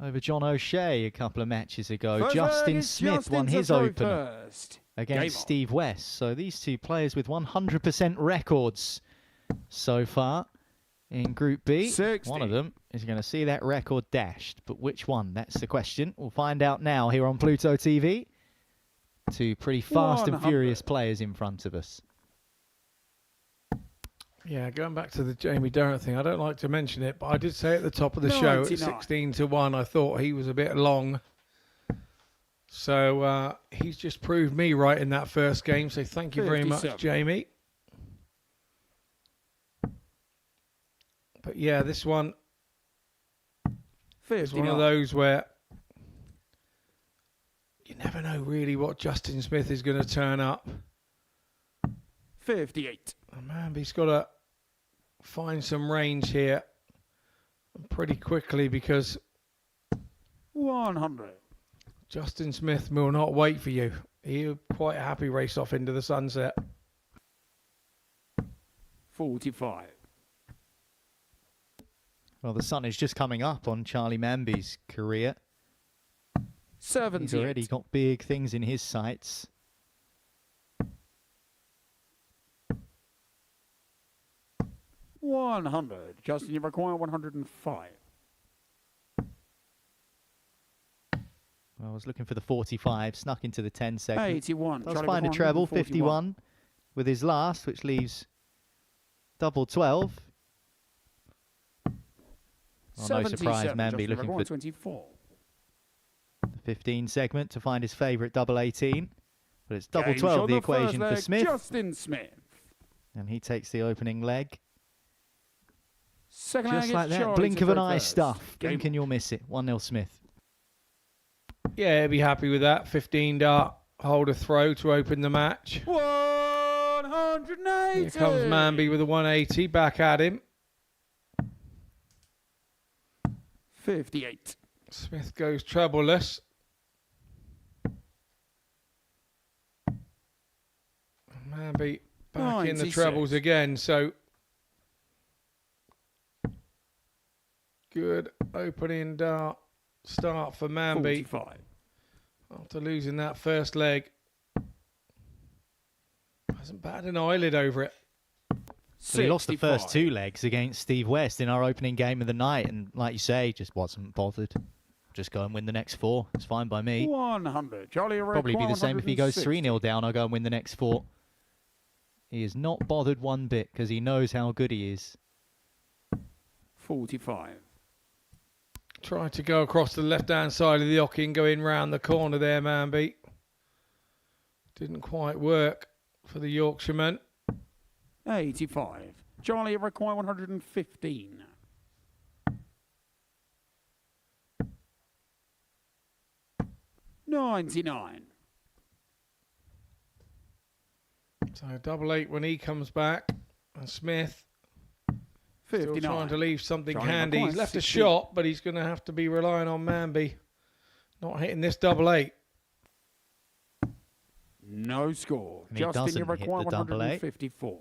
over John O'Shea a couple of matches ago. Justin Smith won his opener against Steve West. So these 2 players with 100% records so far in Group B. 60. One of them is going to see that record dashed. But which one? That's the question. We'll find out now here on Pluto TV. 2 pretty fast 100. and furious players in front of us. Yeah, going back to the Jamie Durrant thing, I don't like to mention it, but I did say at the top of the show at 16-1, I thought he was a bit long. So he's just proved me right in that first game, so thank you very much, Jamie. But yeah, this one is one of those where you never know really what Justin Smith is going to turn up. 58. Oh, man, he's got to find some range here pretty quickly because 100. Justin Smith will not wait for you. He'll quite happy race off into the sunset. 45. Well, the sun is just coming up on Charlie Manby's career. 70. He's already got big things in his sights. $100. Justin, you require 105. Well, I was looking for the 45, snuck into the 10 segment. 81. Does find a treble, 51 with his last, which leaves double 12. Well, no surprise, Manby looking for 24. The 15 segment to find his favourite double 18. But it's double 12, the equation for Smith. Justin Smith. And he takes the opening leg. Second Just like that, blink of an eye stuff. Blink and you'll miss it. 1-0 Smith. Yeah, he'll be happy with that. 15 dart, hold a throw to open the match. 180. Here comes Manby with a 180, back at him. 58. Smith goes troubleless. Manby back in the trebles again, so good opening dart start for Manby. 45. After losing that first leg. Hasn't batted an eyelid over it. So he lost the first 2 legs against Steve West in our opening game of the night, and like you say, just wasn't bothered. Just go and win the next 4. It's fine by me. 100. Charlie, probably be the same if he goes 3-0 down. I'll go and win the next 4. He is not bothered one bit because he knows how good he is. 45. Tried to go across the left-hand side of the ocky and go in round the corner there, Manby. Didn't quite work for the Yorkshireman. 85. Charlie, you require 115. $99. So double 8 when he comes back. And Smith 59. still trying to leave something Charlie handy. He's left 60. a shot, but he's going to have to be relying on Manby. Not hitting this double 8. No score. And he Justin, you doesn't hit require the double 8. 154.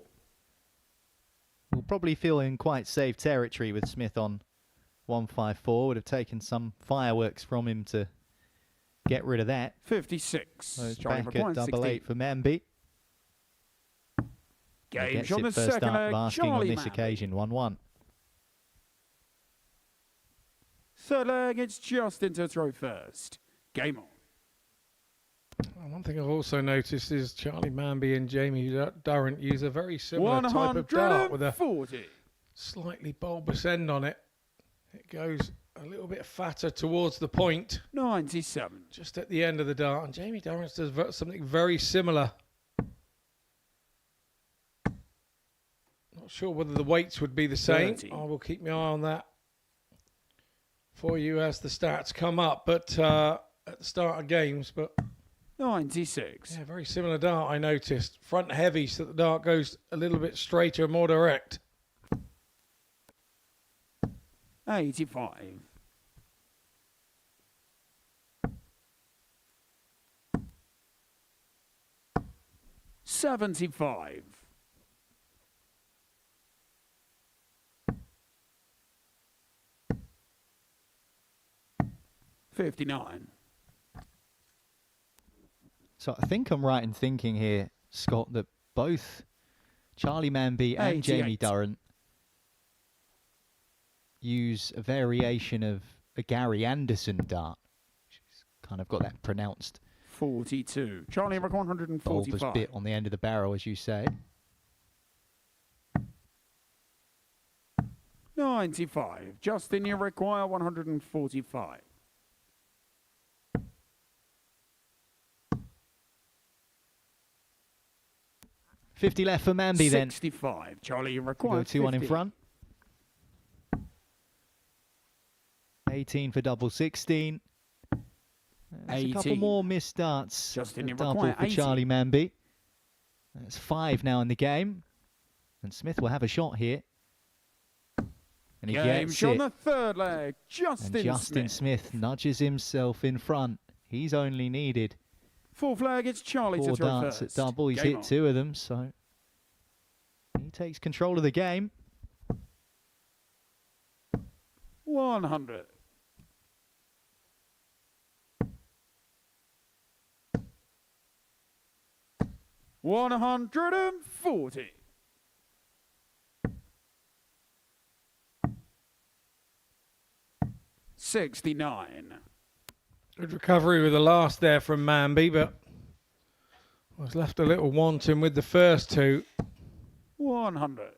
We'll probably feel in quite safe territory with Smith on 154. Would have taken some fireworks from him to get rid of that. 56. So it's Charlie back require at double 16. 8 for Manby. Game Gets on it the first second up, leg. asking on Charlie this Manby. occasion, 1-1. Third leg, it's Justin to throw first. Game on. One thing I've also noticed is Charlie Manby and Jamie Durrant use a very similar type of dart with a slightly bulbous end on it. It goes a little bit fatter towards the point. 97. Just at the end of the dart. And Jamie Durrant does something very similar. Not sure whether the weights would be the same. 30. I will keep my eye on that for you as the stats come up. But at the start of games, but 96. yeah, very similar dart. I noticed front heavy, so the dart goes a little bit straighter and more direct. 85. 75. 59. So I think I'm right in thinking here, Scott, that both Charlie Manby and Jamie 88. Durrant use a variation of a Gary Anderson dart. She's kind of got that pronounced 42. Charlie Rick bulbous 145. bit on the end of the barrel, as you say. 95. Justin, you require 145. 50 left for Manby then. 65. Charlie, you Go require 2-1 in 50. front. 18 for double 16. There's a couple 18. more missed darts. Justin, A you double require for 80. Charlie Manby. That's 5 now in the game. And Smith will have a shot here. And he Game gets shot on it. the third leg. And Justin Smith nudges himself in front. He's only needed Fourth leg, it's Charlie 4 to throw darts first. at double. He's Game hit on. 2 of them, so he takes control of the game. 100. 140. 69. Good recovery with the last there from Manby, but was left a little wanting with the first two. 100.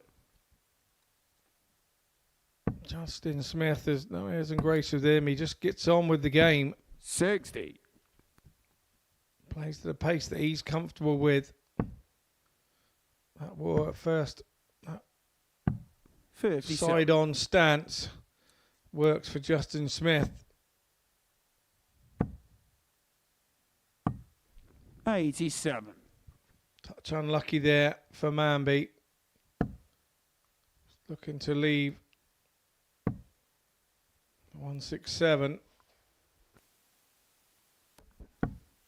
Justin Smith, there's no airs and grace with him. He just gets on with the game. 60. Plays at the pace that he's comfortable with. That war at first 57. side-on stance works for Justin Smith. 87. Touch unlucky there for Manby. Looking to leave 167.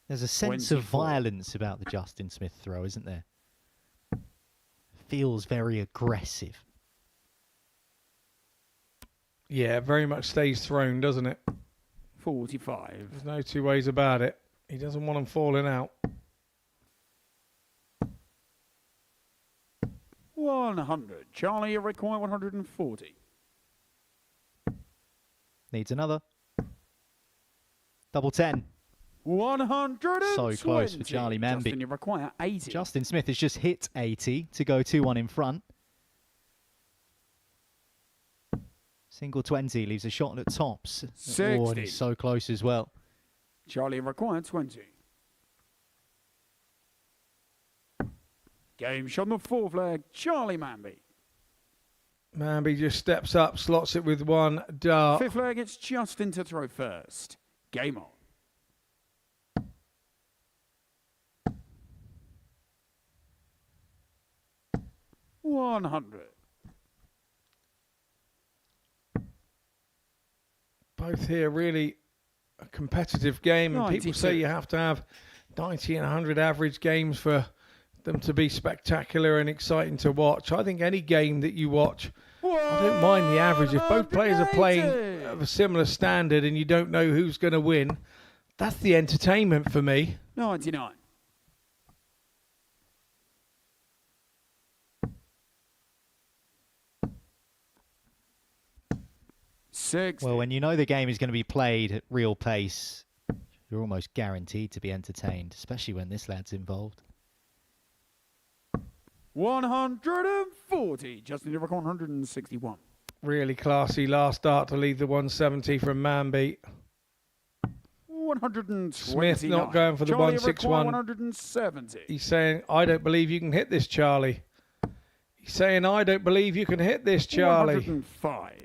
There's a sense of 24. violence about the Justin Smith throw, isn't there? Feels very aggressive. Yeah, very much stays thrown, doesn't it? 45. There's no two ways about it. He doesn't want them falling out. 100. Charlie, you require 140. Needs another. Double 10. 120. So close for Charlie Manby. Justin, you require 80. Justin Smith has just hit 80 to go 2-1 in front. Single 20 leaves a shot at tops. 60. Oh, and he's so close as well. Charlie, you require 20. Game shot on the fourth leg. Charlie Manby. Manby just steps up, slots it with one dart. Fifth leg, it's Justin to throw first. Game on. 100. Both here really a competitive game, and people 92. say you have to have 90 and 100 average games for them to be spectacular and exciting to watch. I think any game that you watch, I don't mind the average. If both players are playing of a similar standard and you don't know who's going to win, that's the entertainment for me. 99. Well, when you know the game is going to be played at real pace, you're almost guaranteed to be entertained, especially when this lad's involved. 140. Justin, you reckon 161. Really classy last start to lead the 170 from Manby. 129. Smith not going for the Charlie 161. 170. He's saying, I don't believe you can hit this, Charlie. He's saying, I don't believe you can hit this, Charlie. 105.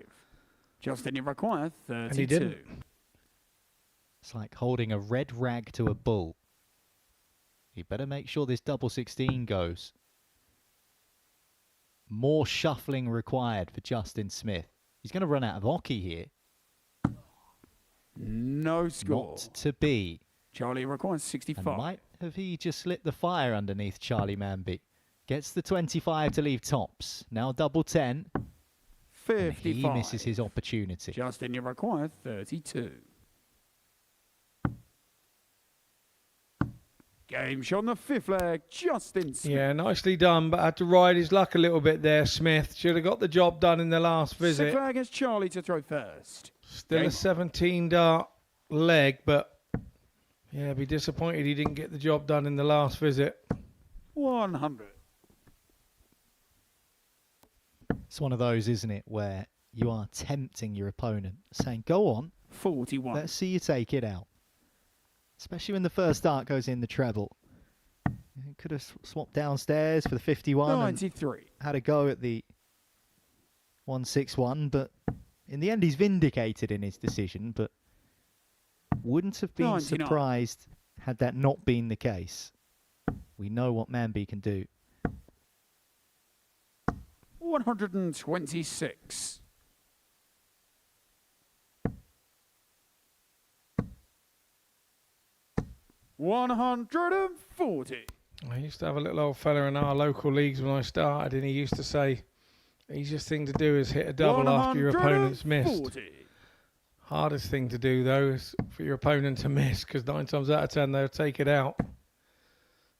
Justin, you require 32. And he didn't. It's like holding a red rag to a bull. You better make sure this double 16 goes. More shuffling required for Justin Smith. He's going to run out of hockey here. No score. Not to be. Charlie requires 65. And might have he just lit the fire underneath Charlie Manby. Gets the 25 to leave tops. Now double 10. 55. And he misses his opportunity. Justin, you require 32. Game shot on the fifth leg. Justin Smith. Yeah, nicely done, but had to ride his luck a little bit there, Smith. Should have got the job done in the last visit. Sixth leg against Charlie to throw first. Still a 17 dart leg, but yeah, be disappointed he didn't get the job done in the last visit. 100. It's one of those, isn't it, where you are tempting your opponent, saying, go on. 41. Let's see you take it out. Especially when the first dart goes in the treble. You could have swapped downstairs for the 51. 93. Had a go at the 161, but in the end he's vindicated in his decision, but wouldn't have been 99. surprised had that not been the case. We know what Manby can do. 126. $140. I used to have a little old fella in our local leagues when I started, and he used to say, easiest thing to do is hit a double after your opponent's missed. Hardest thing to do, though, is for your opponent to miss, because 9 times out of 10 they'll take it out.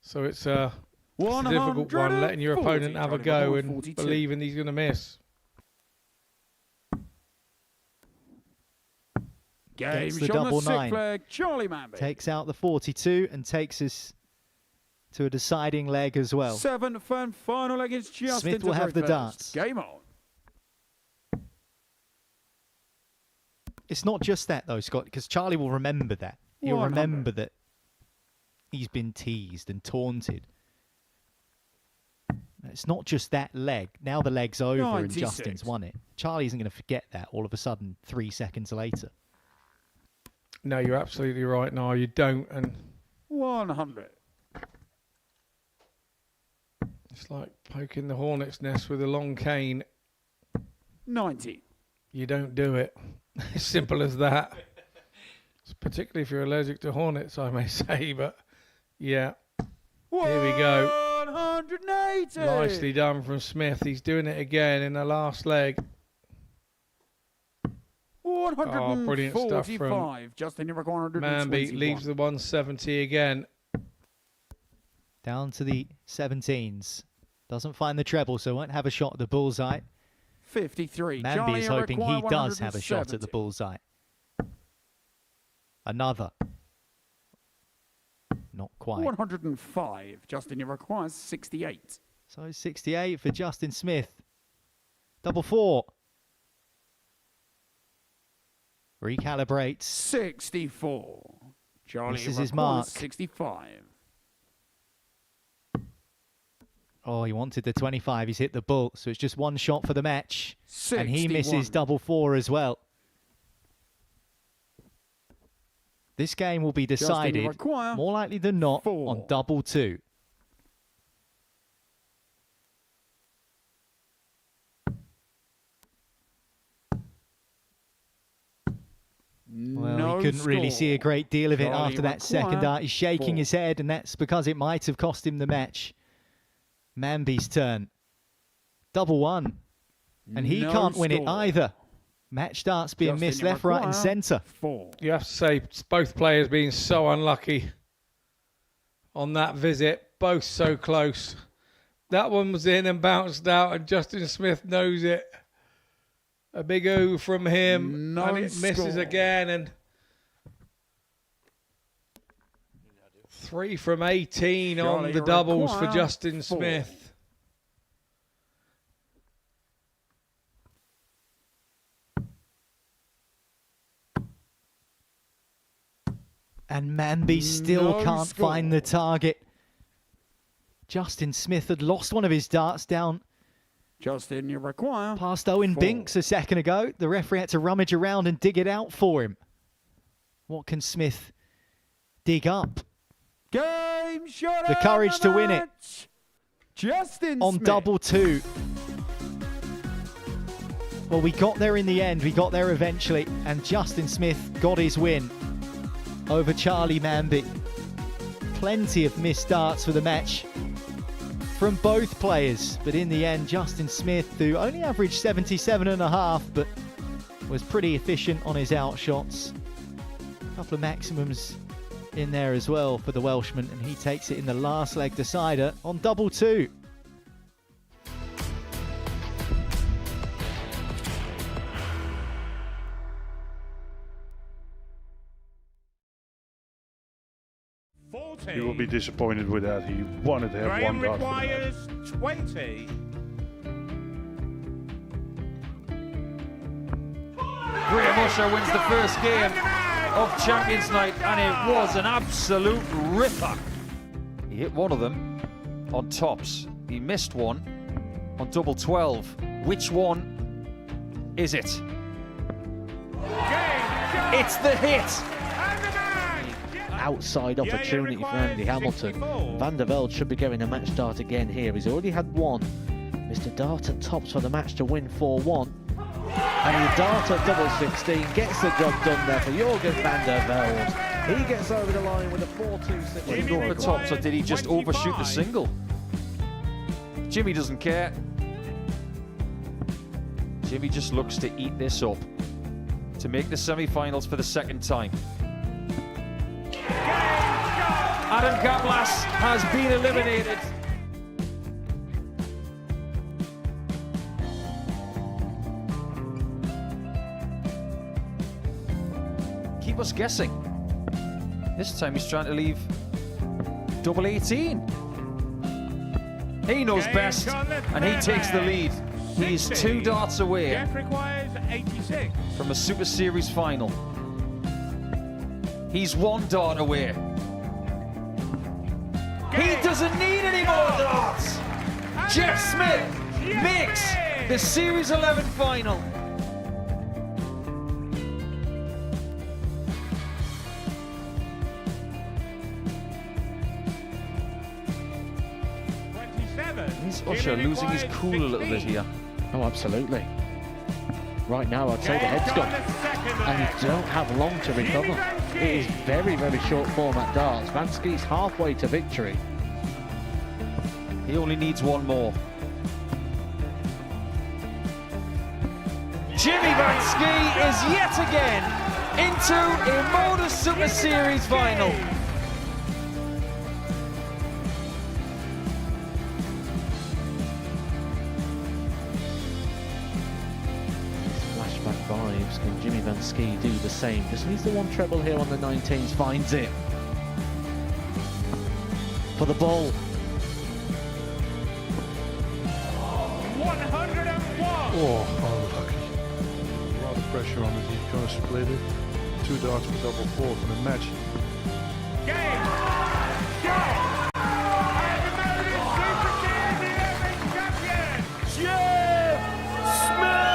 So it's a difficult one, letting your opponent have a go and believing he's going to miss. Game Gets the shot on double the sixth 9. leg. Charlie Manby. Takes out the 42 and takes us to a deciding leg as well. Seventh and final leg against Justin. Smith will have the darts. Game on. It's not just that, though, Scott, because Charlie will remember that. He'll 100. remember that he's been teased and taunted. It's not just that leg. Now the leg's over 96. and Justin's won it. Charlie isn't going to forget that all of a sudden 3 seconds later. No, you're absolutely right. No, you don't. And 100. it's like poking the hornet's nest with a long cane. 90. You don't do it. As simple as that. Particularly if you're allergic to hornets, I may say. But yeah, here we go. 180. Nicely done from Smith. He's doing it again in the last leg. 145. Brilliant stuff from Justin, you require Manby. Leaves the 170 again. Down to the 17s. Doesn't find the treble, so won't have a shot at the bullseye. 53. Manby is hoping he does have a shot at the bullseye. Another. Not quite. 105. Justin, you requires 68. So 68 for Justin Smith. Double 4. Recalibrates. 64. Charlie Misses his requires mark. 65. Oh, he wanted the 25. He's hit the bull, so it's just one shot for the match. 61. And he misses double 4 as well. This game will be decided, more likely than not, 4. on double 2. Well, No he couldn't really score. see a great deal of it Charlie after that second dart. He's shaking 4. his head, and that's because it might have cost him the match. Manby's turn. Double 1. And he No can't win it score. either. Match darts being Justin, missed you left, right, and require centre. 4. You have to say it's both players being so unlucky on that visit. Both so close. That one was in and bounced out, and Justin Smith knows it. A big ooh from him, No and it misses score. again. And 3 from 18 on Charlie the doubles for require Justin 4. Smith. And Manby still can't find the target. Justin Smith had lost one of his darts down. Justin, you require. Past Owen 4. Binks a second ago. The referee had to rummage around and dig it out for him. What can Smith dig up? Game shot. The courage to win it. Justin on Smith. double 2. Well, we got there in the end. We got there eventually. And Justin Smith got his win over Charlie Manby. Plenty of missed darts for the match from both players. But in the end, Justin Smith, who only averaged 77.5, but was pretty efficient on his out shots. A couple of maximums in there as well for the Welshman, and he takes it in the last leg decider on double 2. He will be disappointed with that. He wanted to have one dart. Requires 20. Graham Usher wins the first game of Champions Night, and it was an absolute ripper. He hit one of them on tops. He missed one on double 12. Which one is it? It's the hit. Outside opportunity for Andy Hamilton. Van der Velde should be getting a match start again here. He's already had one. Mr. Dart at tops for the match to win 4-1. And the Dart at double 16 gets the job done there for Jurgen van der Velde. He gets over the line with a 4-2-6. Did he go for tops, or did he just overshoot the single? Jimmy doesn't care. Jimmy just looks to eat this up to make the semi-finals for the second time. Adam Gablas has been eliminated. Keep us guessing. This time he's trying to leave double 18. He knows best, and he takes the lead. He's 2 darts away from a Super Series final. He's 1 dart away. He doesn't need any more darts. Jeff Smith makes the Series 11 final. Is Usher losing his cool a little bit here? Oh, absolutely. Right now, I'd say the head's gone. And you don't have long to recover. It is very, very short format darts. Vansky's halfway to victory. He only needs 1 more. Jimmy Vansky is yet again into a Modus Super Series final. Flashback vibes. Can Jimmy Vansky do the same? Just needs the 1 treble here on the 19s. Finds it. For the ball. 101. Oh, unlucky. A lot of pressure on it. He's going to split it. 2 darts for double 4 for the match. Game. Shot. And the Modus Super Series 11 champion, Jeff Smith.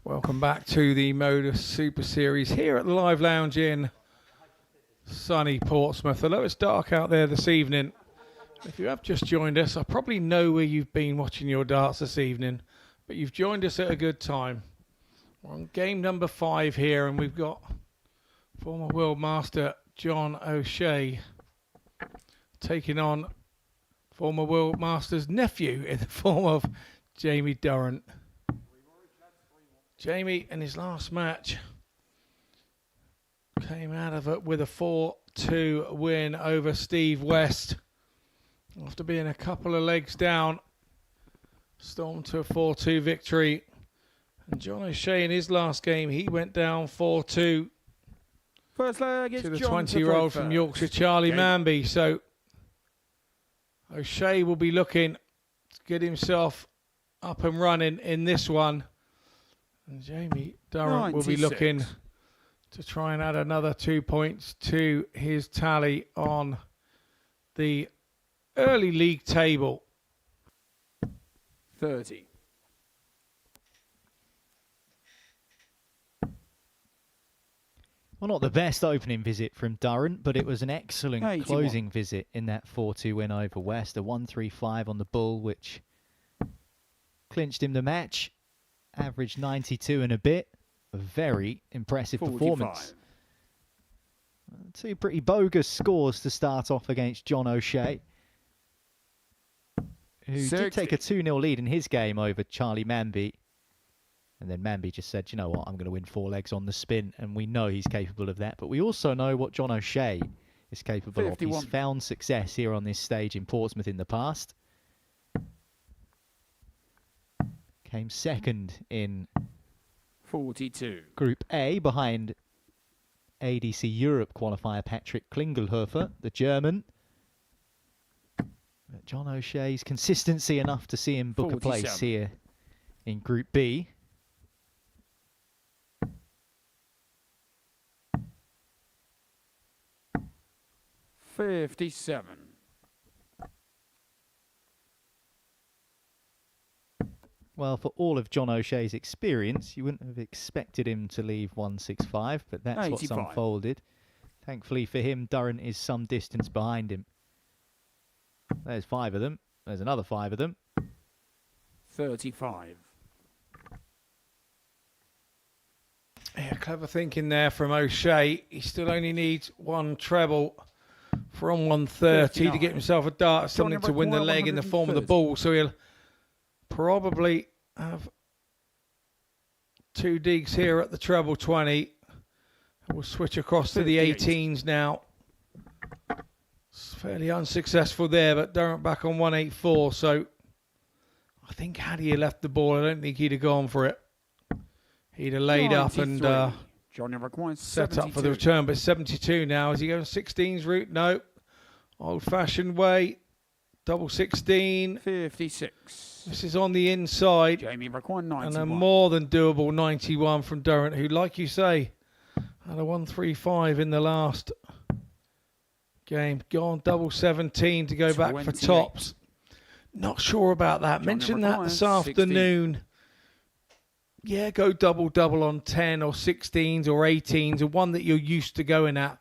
Welcome back to the Modus Super Series here at the Live Lounge in sunny Portsmouth. Although it's dark out there this evening, if you have just joined us, I probably know where you've been watching your darts this evening, but you've joined us at a good time. We're on game number 5 here, and we've got former World Master John O'Shea taking on former World Master's nephew in the form of Jamie Durrant. Jamie, in his last match, came out of it with a 4-2 win over Steve West. After being a couple of legs down, Storm to a 4-2 victory. And John O'Shea in his last game, he went down 4-2 First leg is to the John 20-year-old from Yorkshire, Charlie Manby. So O'Shea will be looking to get himself up and running in this one. And Jamie Durrant will be looking to try and add another 2 points to his tally on the early league table. 30. Well, not the best opening visit from Durrant, but it was an excellent 81. closing visit in that 4-2 win over West. A 1-3-5 on the bull, which clinched him the match. Averaged 92 and a bit. A very impressive 45. performance. Two pretty bogus scores to start off against John O'Shea, who 60. did take a 2-0 lead in his game over Charlie Manby. And then Manby just said, you know what, I'm going to win 4 legs on the spin. And we know he's capable of that. But we also know what John O'Shea is capable 51. of. He's found success here on this stage in Portsmouth in the past. Came second in 42. Group A behind ADC Europe qualifier Patrick Klingelhofer, the German. But John O'Shea's consistency enough to see him book a place 47. here in Group B. $57. Well, for all of John O'Shea's experience, you wouldn't have expected him to leave 165, but that's what's 85. unfolded. Thankfully for him, Durrant is some distance behind him. There's 5 of them. There's another 5 of them. 35. Yeah, clever thinking there from O'Shea. He still only needs 1 treble from 130 to get himself a dart, something to win the leg in the form of the ball. So he'll probably have 2 digs here at the treble 20. We'll switch across to the 18s now. It's fairly unsuccessful there, but Durrant back on 184. So I think had he left the ball, I don't think he'd have gone for it. He'd have laid up and set up for the return. But 72 now. Is he going 16s route? No. Old-fashioned way. Double 16. 56. This is on the inside. Jamie Raquan, 91. And a more than doable 91 from Durrant, who, like you say, had a 135 in the last game. Gone double 17 to go back 28. for tops. Not sure about that. Mentioned that this afternoon. Yeah, go double on 10 or 16s or 18s, or one that you're used to going at.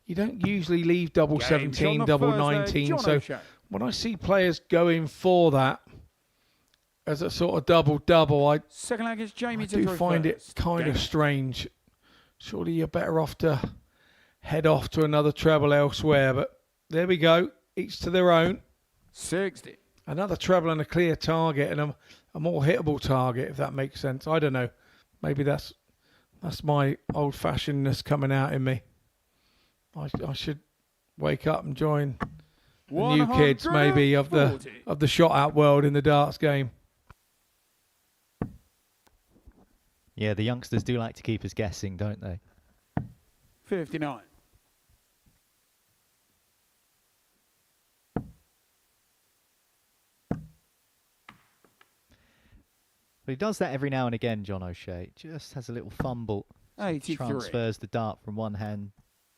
You don't usually leave double 17, double 19. So when I see players going for that as a sort of double, I do find it kind of strange. Surely you're better off to head off to another treble elsewhere. But there we go. Each to their own. 60. Another treble and a clear target, and a more hittable target, if that makes sense. I don't know. Maybe that's my old-fashionedness coming out in me. I should wake up and join the new kids, maybe, of the shot-out world in the darts game. Yeah, the youngsters do like to keep us guessing, don't they? 59. But he does that every now and again, John O'Shea. Just has a little fumble. 83. Transfers the dart from one hand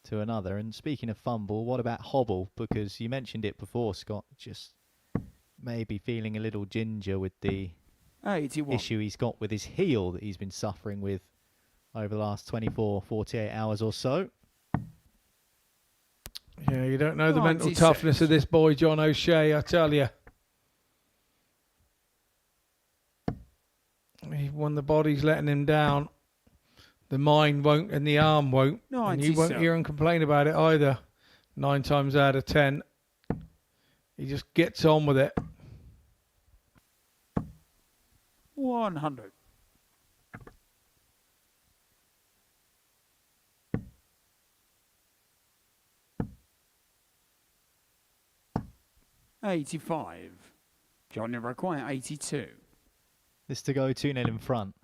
to another. And speaking of fumble, what about hobble? Because you mentioned it before, Scott. Just maybe feeling a little ginger with the 81. issue he's got with his heel that he's been suffering with over the last 24, 48 hours or so. Yeah, you don't know the mental 96. toughness of this boy, John O'Shea, I tell you. When the body's letting him down, the mind won't and the arm won't. And you won't hear him complain about it either. 9 times out of 10. He just gets on with it. 100. $85. Johnny Raquan, 82. This to go 2-0 in front.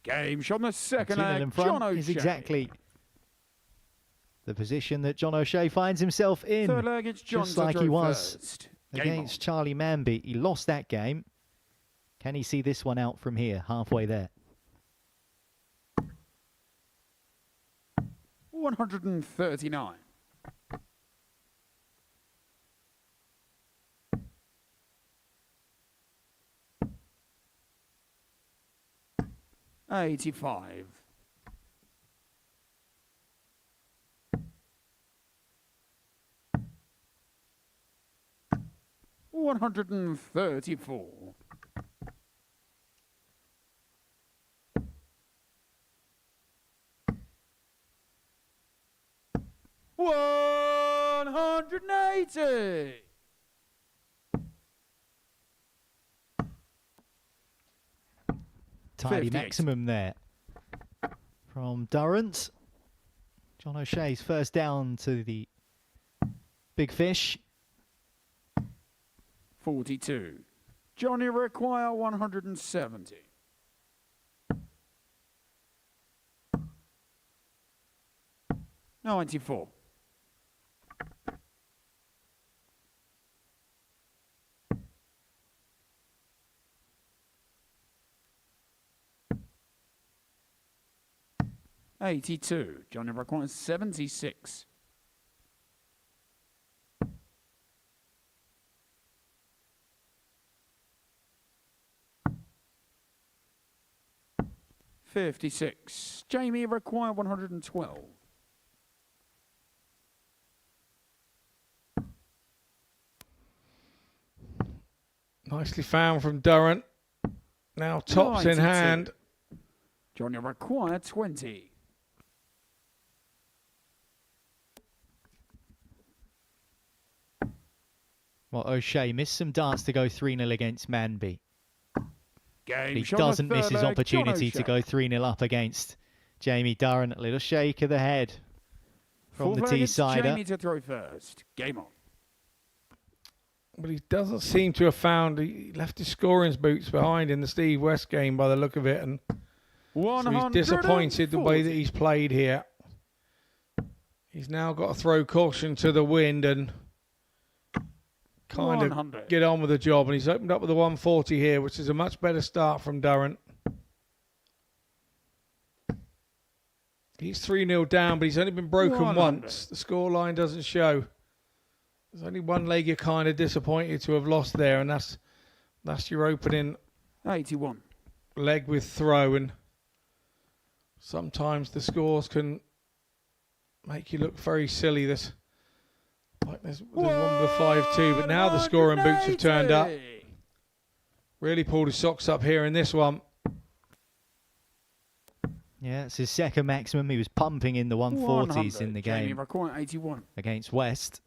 Game shot on the second 2-0 leg. in front John O'Shea. is exactly the position that John O'Shea finds himself in. Third leg, it's John just to like he throw was first. against Charlie Manby. He lost that game. Can he see this one out from here, halfway there? 139. $85. $134. $180. Tidy 58. maximum there from Durrant. John O'Shea's first down to the big fish. 42. Johnny require 170. $94. $82. Johnny requires 76. $56. Jamie require 112. Nicely found from Durrant. Now tops in 92. hand. Johnny require 20. Well, O'Shea missed some darts to go 3-0 against Manby. Game He shot on the doesn't miss third his leg, opportunity John to go 3-0 up against Jamie Durrant. A little shake of the head from the Fourth leg, it's T-sider. Jamie to throw first. Game on. But he doesn't seem to have found. He left his scoring boots behind in the Steve West game by the look of it, and so he's disappointed the way that he's played here. He's now got to throw caution to the wind and kind 100. of get on with the job. And he's opened up with a 140 here, which is a much better start from Durrant. He's 3-0 down, but he's only been broken 100. once. The scoreline doesn't show. There's only one leg you're kind of disappointed to have lost there, and that's your opening 81. leg with throw. And sometimes the scores can make you look very silly. There's one with a 5-2, but now the scoring boots have turned up. Really pulled his socks up here in this one. Yeah, it's his second maximum. He was pumping in the 140s in the Jamie game require 81. against West.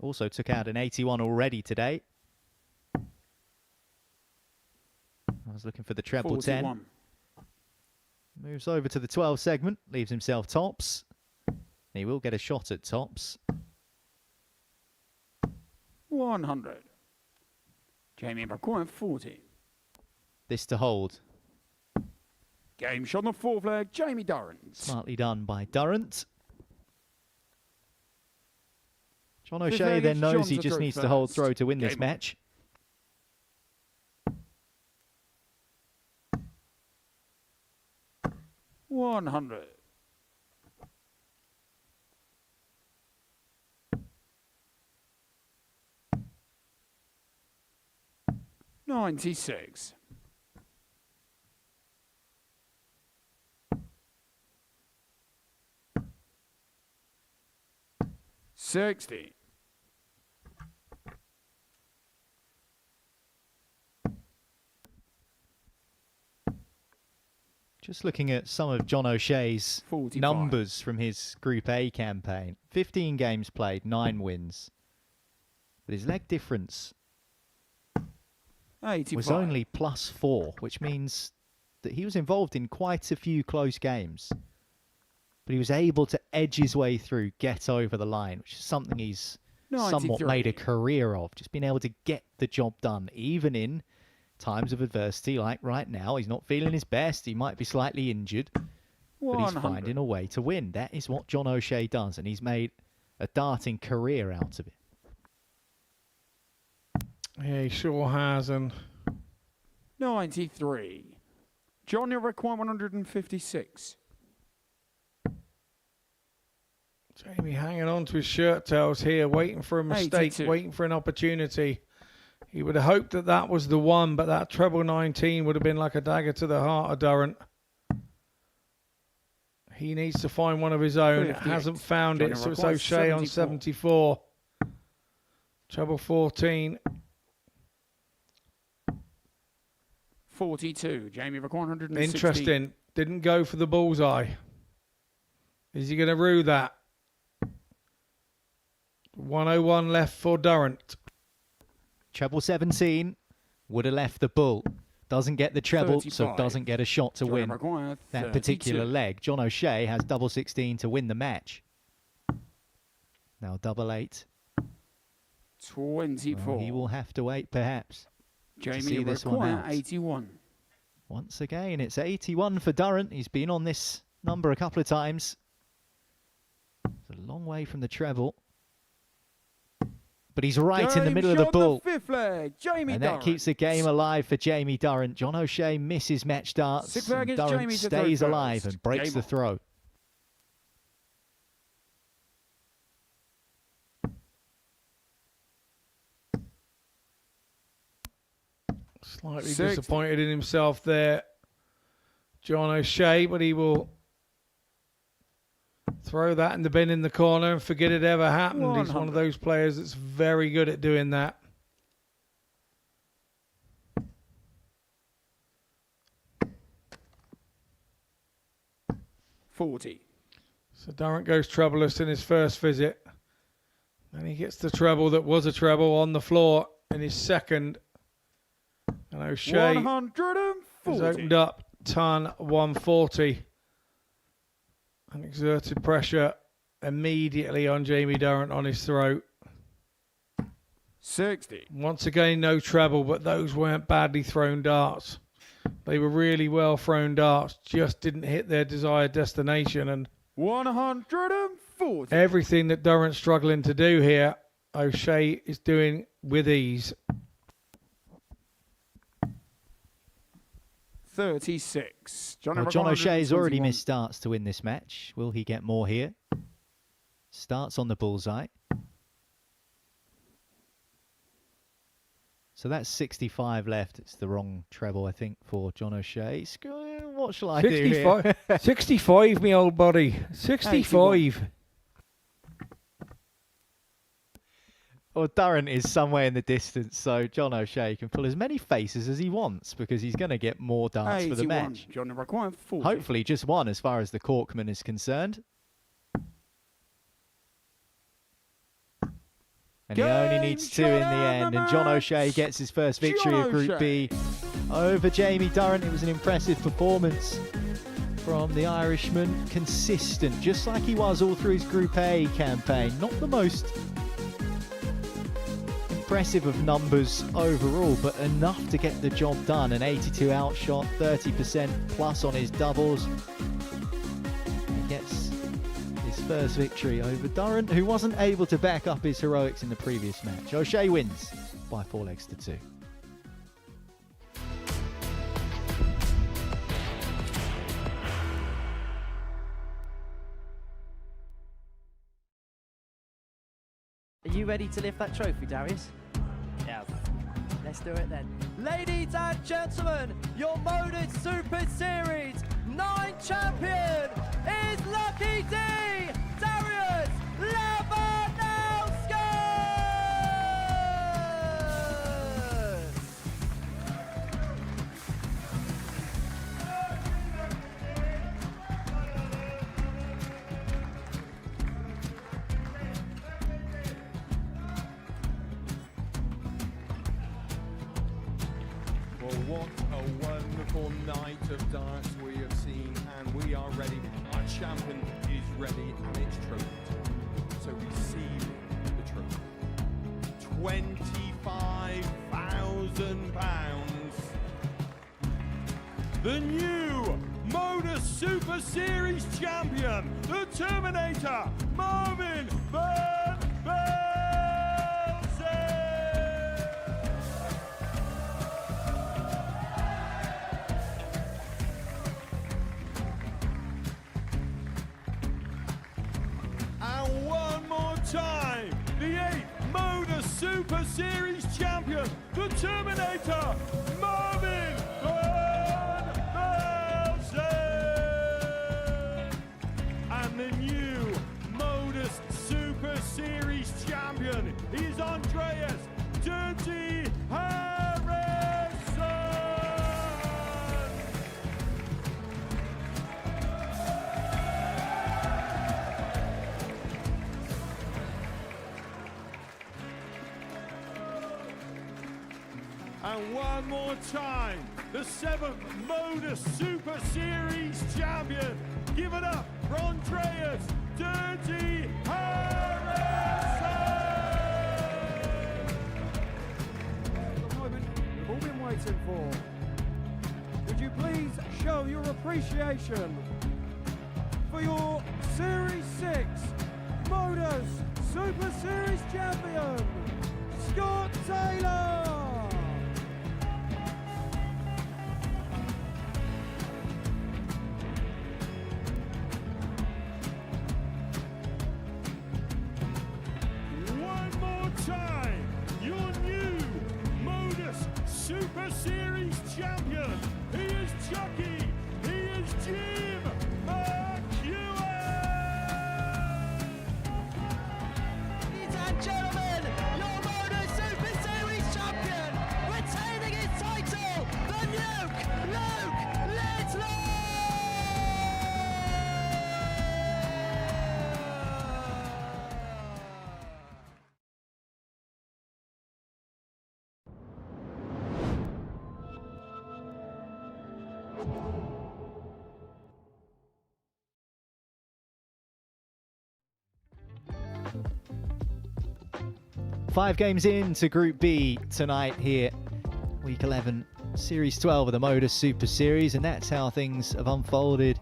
Also took out an 81 already today. I was looking for the treble 41. 10. Moves over to the 12 segment, leaves himself tops. He will get a shot at tops. 100. Jamie require 40. This to hold. Game shot on the fourth leg, Jamie Durrant. Smartly done by Durrant. John Fifth O'Shea leg, then it's knows John he to just throw needs to hold first. throw to win this Game on. match. $100. $96. $60. Just looking at some of John O'Shea's 45. numbers from his Group A campaign. 15 games played, 9 wins. But his leg difference 85. was only +4, which means that he was involved in quite a few close games. But he was able to edge his way through, get over the line, which is something he's somewhat made a career of, just being able to get the job done, even in times of adversity like right now. He's not feeling his best. He might be slightly injured, but he's finding a way to win. That is what John O'Shea does, and he's made a darting career out of it. Yeah, he sure has. And 93. John, you require 156. Jamie hanging on to his shirt tails here, waiting for a mistake, 82. waiting for an opportunity. He would have hoped that that was the one, but that treble 19 would have been like a dagger to the heart of Durrant. He needs to find one of his own. Hasn't found it, so it's O'Shea on 74. Treble 14. 42. Jamie require 160. Interesting. Didn't go for the bullseye. Is he going to rue that? 101 left for Durrant. Treble 17 would have left the bull. Doesn't get the treble, 35. so doesn't get a shot to win that particular leg. John O'Shea has double 16 to win the match. Now double 8. 24. Well, he will have to wait, perhaps. Jamie require 81. Once again, it's 81 for Durrant. He's been on this number a couple of times. It's a long way from the treble. But he's right in the middle of the bull. Fifth leg, Jamie and Durrant. that keeps the game alive for Jamie Durrant. John O'Shea misses match darts. And Durrant Jamie to stays throw alive first. and breaks Game the on. throw. Slightly disappointed in himself there, John O'Shea, but he will throw that in the bin in the corner and forget it ever happened. 100. He's one of those players that's very good at doing that. $40. So Durrant goes trebleless in his first visit. Then he gets the treble that was a treble on the floor in his second. And O'Shea 140. has opened up ton 140 and exerted pressure immediately on Jamie Durrant on his throat. 60. Once again, no treble, but those weren't badly thrown darts. They were really well thrown darts, just didn't hit their desired destination. And 140. everything that Durrant's struggling to do here, O'Shea is doing with ease. 36. Well, John O'Shea's already missed starts to win this match. Will he get more here? Starts on the bullseye. So that's 65 left. It's the wrong treble, I think, for John O'Shea. What shall I do here? 65, me old buddy. 65. Well, Durrant is somewhere in the distance, so John O'Shea can pull as many faces as he wants because he's going to get more darts for the match. John require 40. Hopefully just one as far as the Corkman is concerned. And he only needs 2 in the end, and John O'Shea gets his first victory of Group B over Jamie Durrant. It was an impressive performance from the Irishman. Consistent, just like he was all through his Group A campaign. Not the most impressive of numbers overall, but enough to get the job done. An 82 outshot, 30% plus on his doubles. He gets his first victory over Durrant, who wasn't able to back up his heroics in the previous match. O'Shea wins by 4 legs to 2. Are you ready to lift that trophy, Darius? Yes. Let's do it then. Ladies and gentlemen, your Modus Super Series 9 champion is Lucky D, Darius Labanowski! Well, what a wonderful night of darts we have seen, and we are ready. Our champion is ready, and it's trophy. So receive the trophy. £25,000. The new Modus Super Series champion, the Terminator, Marvin Van Velzen. And one more time, the 8th Modus Super Series champion, the Terminator, Marvin Van Velzen. And the new Modus Super Series champion is Andreas Dirty Harrison. And one more time, the 7th Modus Super Series champion. Give it up for Andreas Dirty Harrison. The moment we've all been waiting for. Would you please show your appreciation for your Series 6 Modus Super Series champion, Scott Taylor. One more time, your new Modus Super Series champion. He is Chucky. He is Jim McEwen. Ladies and gentlemen, your Modus Super Series champion, retaining his title, the Nuke, Luke Littler! Five games into Group B tonight here, Week 11, Series 12 of the Modus Super Series, and that's how things have unfolded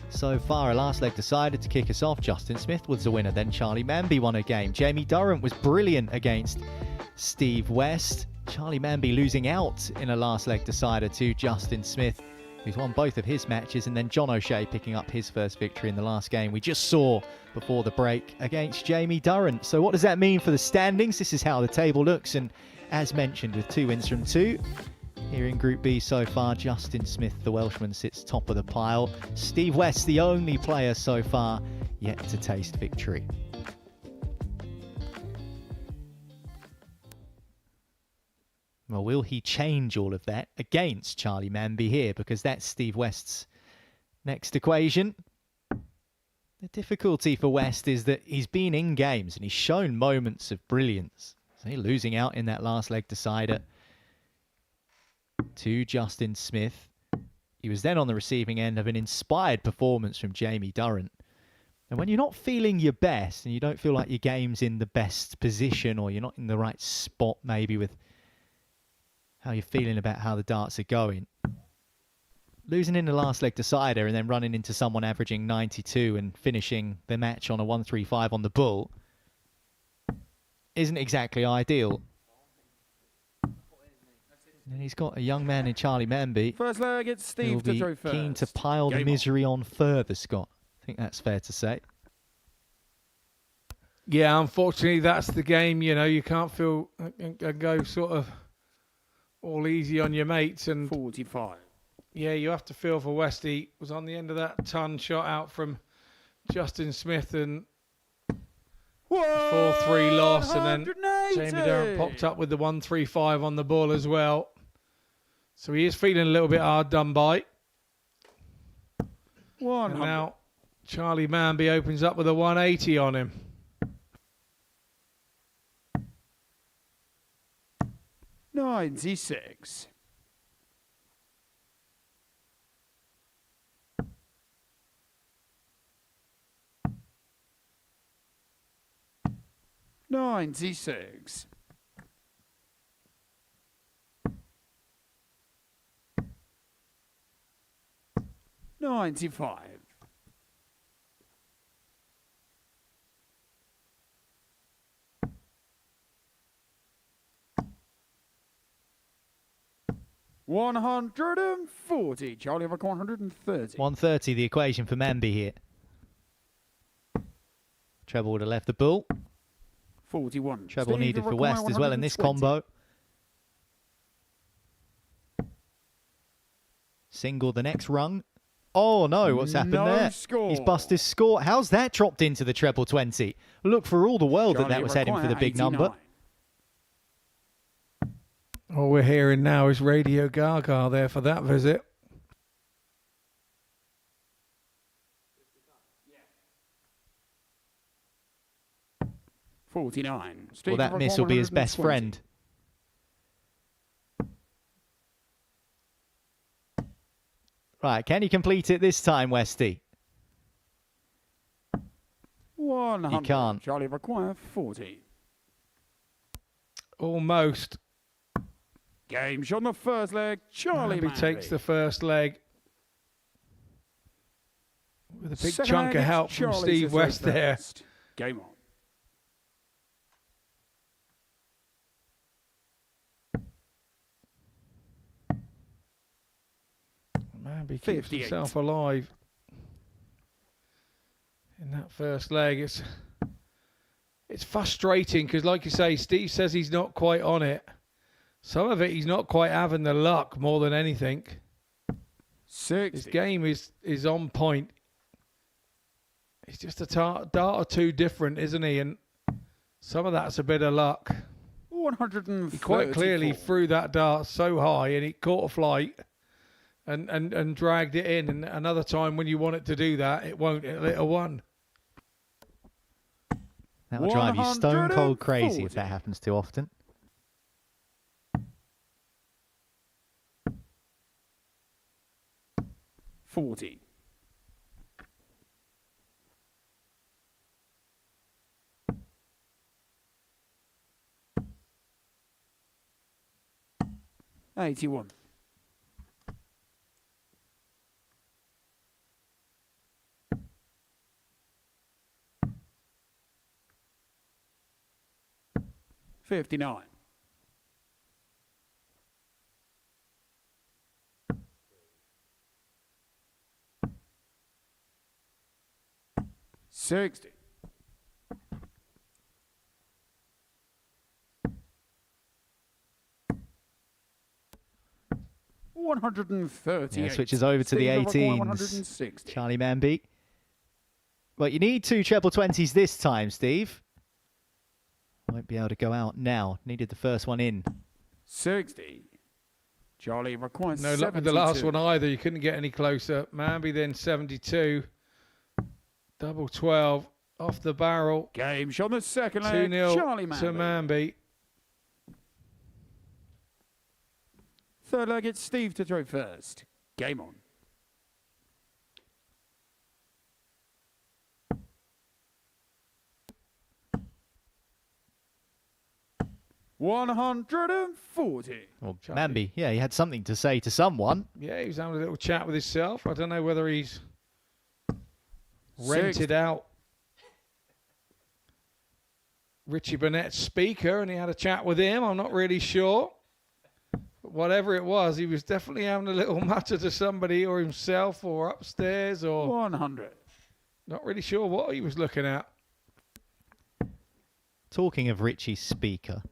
so far. A last leg decided to kick us off. Justin Smith was the winner, then Charlie Manby won a game. Jamie Durrant was brilliant against Steve West. Charlie Manby losing out in a last leg decider to Justin Smith, who's won both of his matches, and then John O'Shea picking up his first victory in the last game we just saw before the break against Jamie Durrant. So what does that mean for the standings? This is how the table looks, and as mentioned, with 2 wins from 2 here in Group B so far, Justin Smith, the Welshman, sits top of the pile. Steve West, the only player so far yet to taste victory. Well, will he change all of that against Charlie Manby here? Because that's Steve West's next equation. The difficulty for West is that he's been in games and he's shown moments of brilliance. So losing out in that last leg decider to Justin Smith. He was then on the receiving end of an inspired performance from Jamie Durrant. And when you're not feeling your best and you don't feel like your game's in the best position, or you're not in the right spot maybe with how you're feeling about how the darts are going, losing in the last leg decider and then running into someone averaging 92 and finishing the match on a 135 on the bull isn't exactly ideal. And he's got a young man in Charlie Manby. First leg, it's Steve to throw first. Keen to pile the misery on further, Scott. I think that's fair to say. Yeah, unfortunately, that's the game. You know, you can't feel go sort of all easy on your mates. And 45. Yeah, you have to feel for Westy. Was on the end of that ton shot out from Justin Smith, and 4-3 loss, and then Jamie Durrant popped up with the 135 on the ball as well. So he is feeling a little bit hard done by. And now Charlie Manby opens up with a 180 on him. $96. $96. 95. $140. Charlie over 130. 130 the equation for Manby here. Treble would have left the bull. 41. Treble Steve needed for over West as well in this 120. combo. Single the next rung. Oh no, what's happened No there? score. He's bust his score. How's that dropped into the treble 20? Look for all the world Charlie that was heading for the big 89. number. All we're hearing now is Radio Gaga there for that visit. $49. Well, Steve that over miss will be his best 120. friend. Right, can he complete it this time, Westy? 100. He can't. Charlie require 40. Almost. Game shot on the first leg. Charlie Manby Manby takes the first leg. With a big Second chunk leg, of it's help from Charlie Steve to West throw there. first. Game on. Manby keeps 58. himself alive in that first leg. It's frustrating because, like you say, Steve says he's not quite on it. Some of it he's not quite having the luck more than anything. 60. His game is on point. He's just a dart or two different, isn't he? And some of that's a bit of luck. 134. He quite clearly threw that dart so high and it caught a flight and dragged it in. And another time when you want it to do that, it won't. It'll hit a one. That'll drive you stone cold crazy if that happens too often. $40. $81. $59. $60. $138. Yeah, switches over to the Steve over 18s. 160. Charlie Manby. Well, you need two treble 20s this time, Steve. Won't be able to go out now. Needed the first one in. 60. Charlie requires No luck with the last one either. You couldn't get any closer. Manby then 72. Double 12 off the barrel. Game shot on the second leg. 2-0 Charlie to Manby. Manby. Third leg, it's Steve to throw first. Game on. $140. Well, Manby, yeah, he had something to say to someone. Yeah, he was having a little chat with himself. I don't know whether he's rented out Richie Burnett's speaker and he had a chat with him. I'm not really sure. But whatever it was, he was definitely having a little mutter to somebody or himself or upstairs or... 100. Not really sure what he was looking at. Talking of Richie's speaker.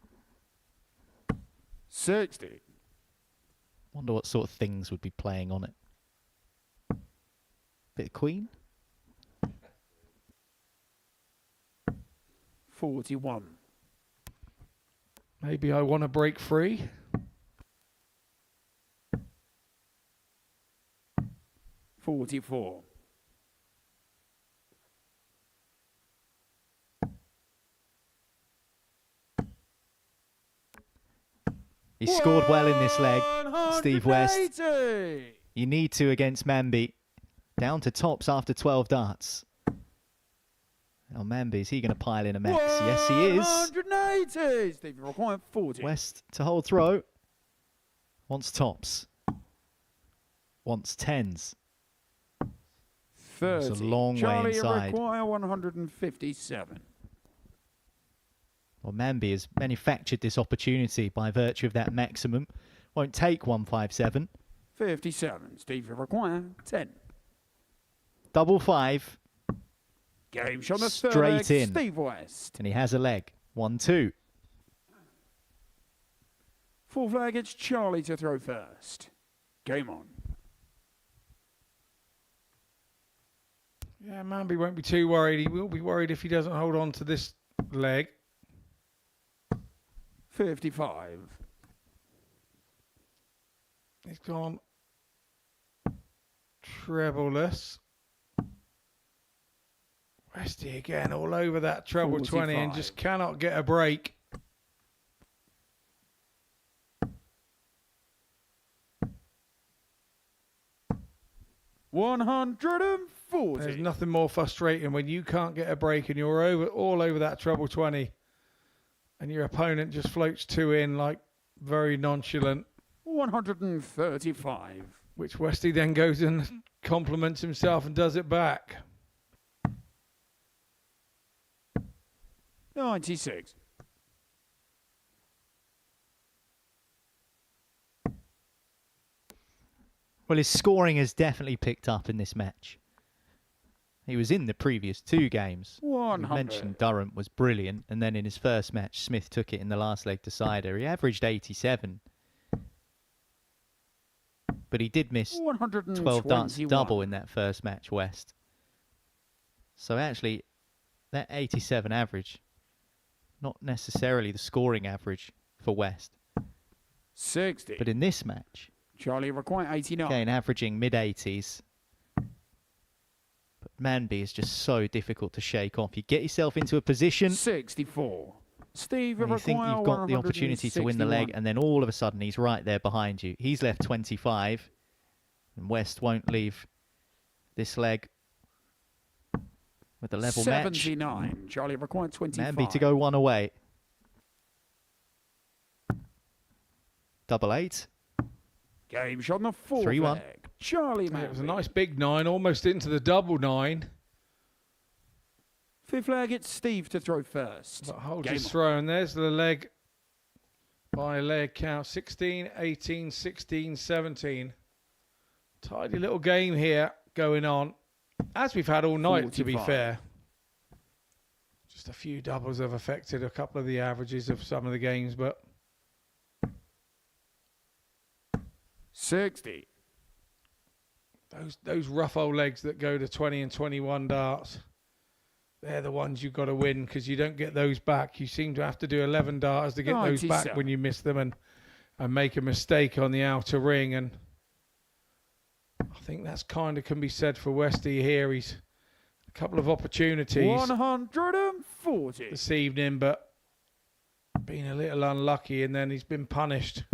60. Wonder what sort of things would be playing on it. Bit of Queen? 41. Maybe I want to break free. $44. He scored well in this leg, Steve West. 180. You need to against Manby. Down to tops after 12 darts. Now Manby, is he going to pile in a max? Yes, he is. 180. Steve, you require 40. West to hold throw. Wants tops. Wants tens. 30. It's a long Charlie way inside. require 157. Well, Manby has manufactured this opportunity by virtue of that maximum. Won't take 157. 57. Steve require 10. Double 5. Game shot on the third Straight leg, in. Steve West. And he has a leg. 1-2. Fourth leg, it's Charlie to throw first. Game on. Yeah, Manby won't be too worried. He will be worried if he doesn't hold on to this leg. 55. He's gone trebleless. Westy again, all over that treble 20 and just cannot get a break. $140. There's nothing more frustrating when you can't get a break and you're all over that treble 20 and your opponent just floats 2 in like very nonchalant. 135. Which Westy then goes and compliments himself and does it back. 96. Well, his scoring has definitely picked up in this match. He was in the previous 2 games. 100. You mentioned Durrant was brilliant, and then in his first match, Smith took it in the last leg decider. He averaged 87. But he did miss 12 darts double in that first match, West. So actually, that 87 average, not necessarily the scoring average for West. 60. But in this match, Charlie require 89. again, averaging mid-80s. But Manby is just so difficult to shake off. You get yourself into a position. 64. Steve, And you think you've got the opportunity to win the leg, and then all of a sudden he's right there behind you. He's left 25, and West won't leave this leg with a level 79. match. Charlie required 25. Manby to go 1 away. Double 8. Game shot on the fourth 3-1. leg. Charlie Yeah, Manby. it was a nice big 9, almost into the double 9. Fifth leg, it's Steve to throw first. But holds Game his on. throw, and there's the leg by leg count. 16, 18, 16, 17. Tidy little game here going on, as we've had all night, to be 45. fair. Just a few doubles have affected a couple of the averages of some of the games, but 60. those rough old legs that go to 20 and 21 darts, they're the ones you've got to win, because you don't get those back. You seem to have to do 11 darts to get those back 97. when you miss them and make a mistake on the outer ring. And I think that's kind of can be said for Westy here. He's a couple of opportunities 140. this evening, but been a little unlucky, and then he's been punished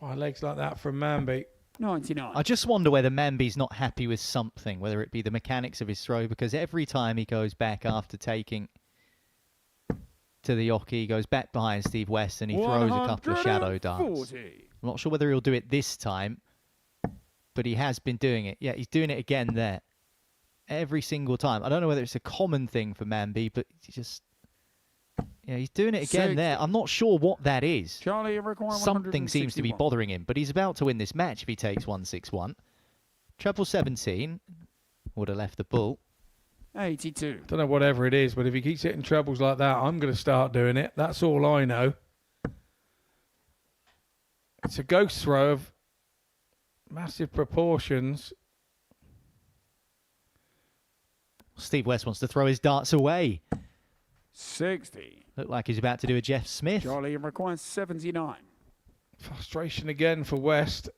by legs like that from Manby. 99. I just wonder whether Manby's not happy with something, whether it be the mechanics of his throw, because every time he goes back after taking to the Yoki, he goes back behind Steve West and he throws a couple of shadow darts. 140. I'm not sure whether he'll do it this time, but he has been doing it. Yeah, he's doing it again there. Every single time. I don't know whether it's a common thing for Manby, but he just... Yeah, he's doing it again 60. there. I'm not sure what that is. Charlie require Something seems to be 161. bothering him, but he's about to win this match if he takes 161. Treble 17 would have left the bull. 82. Don't know whatever it is, but if he keeps hitting trebles like that, I'm going to start doing it. That's all I know. It's a ghost throw of massive proportions. Steve West wants to throw his darts away. 60. Looked like he's about to do a Jeff Smith. Charlie requires 79. Frustration again for West.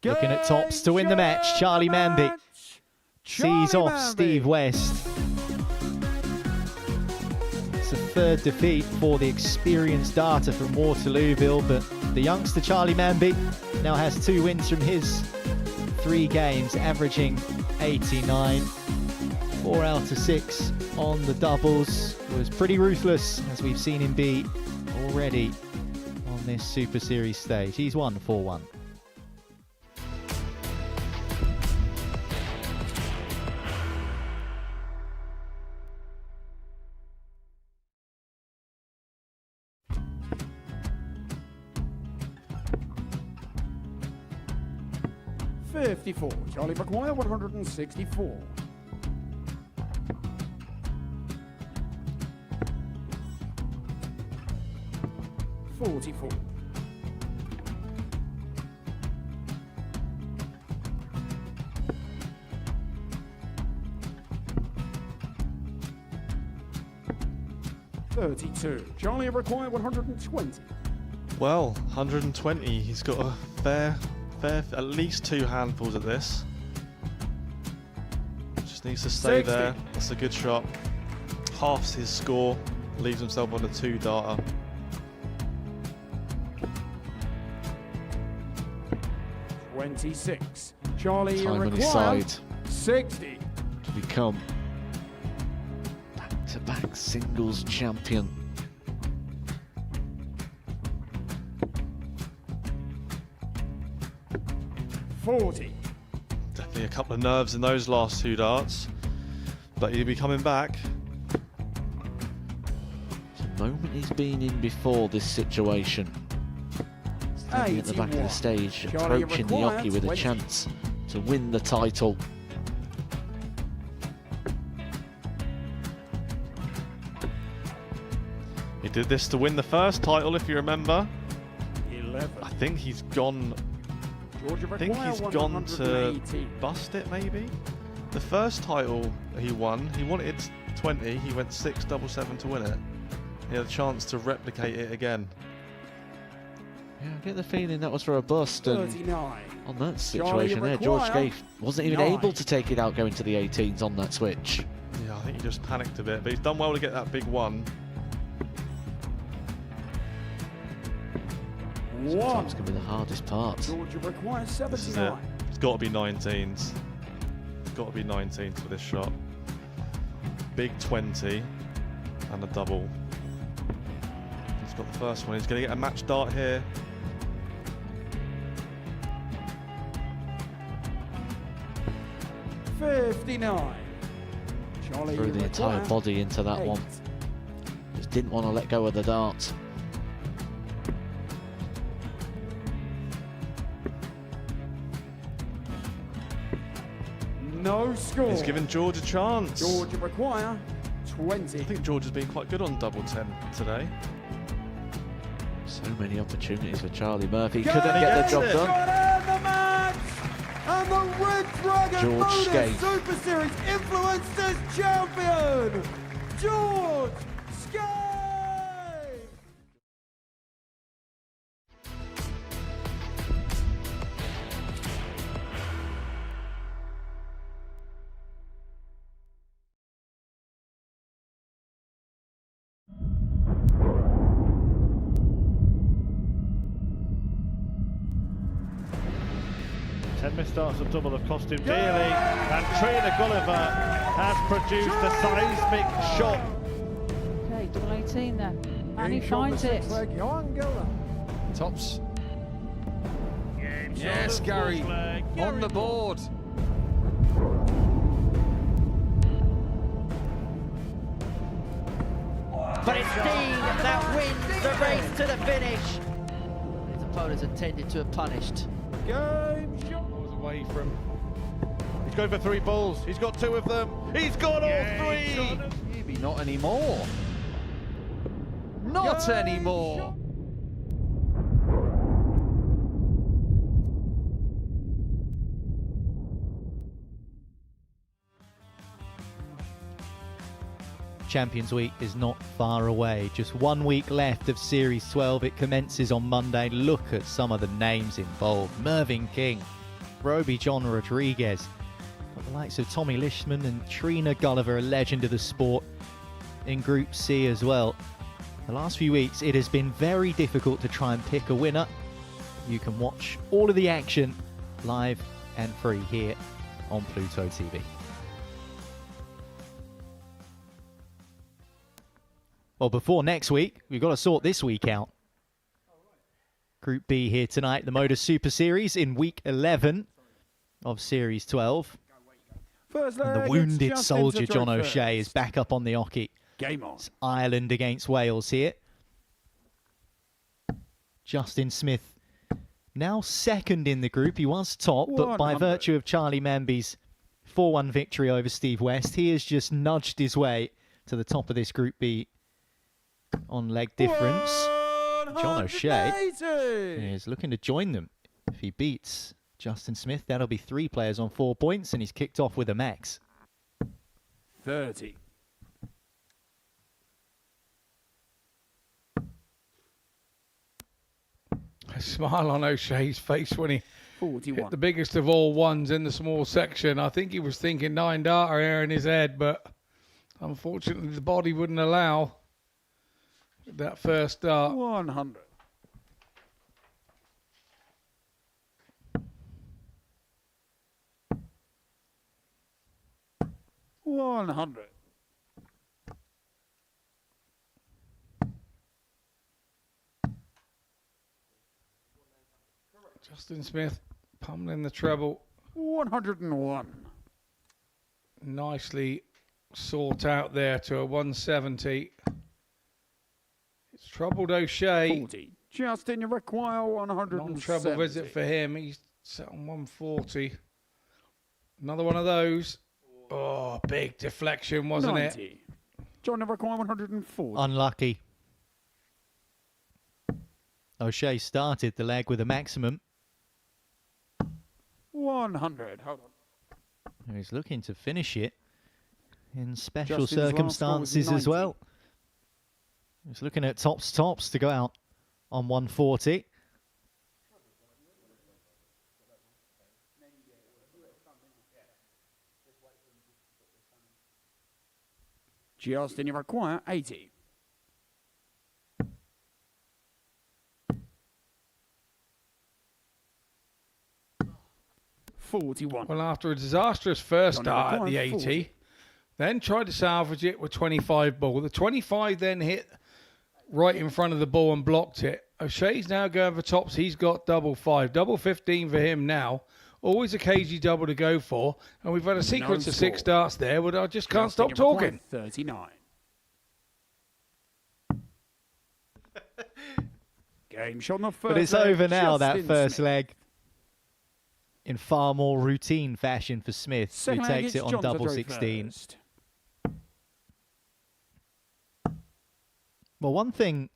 Looking at tops to win the match. Charlie Manby sees off Steve West. It's a third defeat for the experienced darter from Waterlooville, but the youngster Charlie Manby now has 2 wins from his 3 games, averaging 89. 4 out of 6 on the doubles. Was pretty ruthless, as we've seen him be already on this Super Series stage. He's won 4-1. Charlie McGuire, 164. 44. 32. Charlie required 120. Well, 120. He's got a fair, at least 2 handfuls at this. Just needs to stay 60. there. That's a good shot. Halves his score. Leaves himself on a 2-darter. $26. Charlie Time on his required side 60. to become back-to-back singles champion. $40. Definitely a couple of nerves in those last 2 darts. But he'll be coming back. It's a moment he's been in before this situation. Standing at the back of the stage, Charlie approaching the required hockey with a 20. chance to win the title. He did this to win the first title, if you remember. 11. I think he's gone. Georgia I think he's require gone to 180. bust it, maybe. The first title he wanted 20. He went 6-7-7 to win it. He had a chance to replicate it again. Yeah, I get the feeling that was for a bust, and 39. on that situation there, George Scaife wasn't even 9. able to take it out going to the 18s on that switch. Yeah, I think he just panicked a bit, but he's done well to get that big one. Sometimes can be the hardest part. Georgia requires This is it. 79. It's got to be 19s. It's got to be 19s for this shot. Big 20 and a double. He's got the first one. He's going to get a match dart here. $59. Charlie Threw the entire require body into that 8. one. Just didn't want to let go of the dart. No score. He's given George a chance. Georgia require 20. I think George has been quite good on double 10 today. So many opportunities for Charlie Murphy. Go Couldn't get the job it. done. Got in the match. And the Red Dragon George Modus Scaife. Super Series Influencers Champion, George Scaife. Missed starts of double have cost him dearly, and Trina Gulliver has produced a seismic shot. Okay, double 18 there. And he finds it. Tops. Yes, Gary. On the board. But it's Dean that wins the race to the finish. His opponents intended to have punished. Away from. He's going for 3 balls. He's got 2 of them. He's got all 3. Maybe not anymore. Not anymore. Champions Week is not far away. Just 1 week left of Series 12. It commences on Monday. Look at some of the names involved. Mervyn King, Roby John Rodriguez, got the likes of Tommy Lishman and Trina Gulliver, a legend of the sport, in Group C as well. The last few weeks, it has been very difficult to try and pick a winner. You can watch all of the action live and free here on Pluto TV. Well, before next week, we've got to sort this week out. Group B here tonight, the Modus Super Series in week 11 of Series 12. First And the leg, wounded it's soldier Justin John to throw O'Shea is first. back up on the oche. Game on. It's Ireland against Wales here. Justin Smith now second in the group. He was top, but by 100. virtue of Charlie Manby's 4-1 victory over Steve West, he has just nudged his way to the top of this Group B on leg difference. John O'Shea is looking to join them. If he beats Justin Smith, that'll be 3 players on 4 points, and he's kicked off with a max. 30. A smile on O'Shea's face when he 41. hit the biggest of all ones in the small section. I think he was thinking 9 darter here in his head, but unfortunately the body wouldn't allow that first dart. 100. Justin Smith pummeling the treble. 101. Nicely sought out there to a 170. It's troubled O'Shea. 40. Justin, you require 170. Non-treble visit for him. He's set on 140. Another one of those. Oh, big deflection, wasn't 90. it? John, you require 140. Unlucky. O'Shea started the leg with a maximum. 100. Hold on. He's looking to finish it in special Justin's last score was circumstances as 90. well. He's looking at tops to go out on 140. Justin, you require 80. Well, after a disastrous first John, start at require the 80, 40. then tried to salvage it with 25 ball. The 25 then hit right in front of the ball and blocked it. O'Shea's now going for tops. He's got double 5. Double 15 for him now. Always a cagey double to go for. And we've had a sequence of 6 darts there, but I just can't stop Justin, you require talking. 39. Game shot on the first But it's leg, over now, that Justin first Smith. leg. In far more routine fashion for Smith, Second who leg, takes it's it on John to double throw 16. first. Well, one thing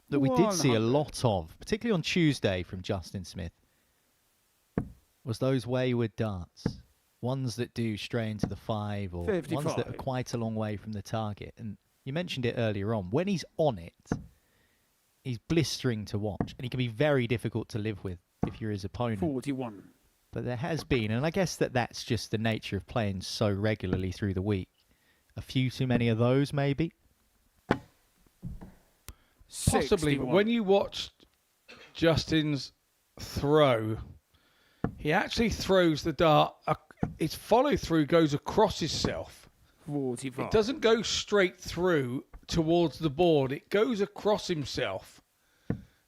that we did see a 100. lot of, particularly on Tuesday from Justin Smith, was those wayward darts. Ones that do stray into the 5 or ones that are 55. quite a long way from the target. And you mentioned it earlier on. When he's on it, he's blistering to watch. And he can be very difficult to live with if you're his opponent. 41. But there has been, and I guess that's just the nature of playing so regularly through the week. A few too many of those, maybe. Possibly, but when you watched Justin's throw, he actually throws the dart. Its follow through goes across himself. 45. It doesn't go straight through towards the board. It goes across himself.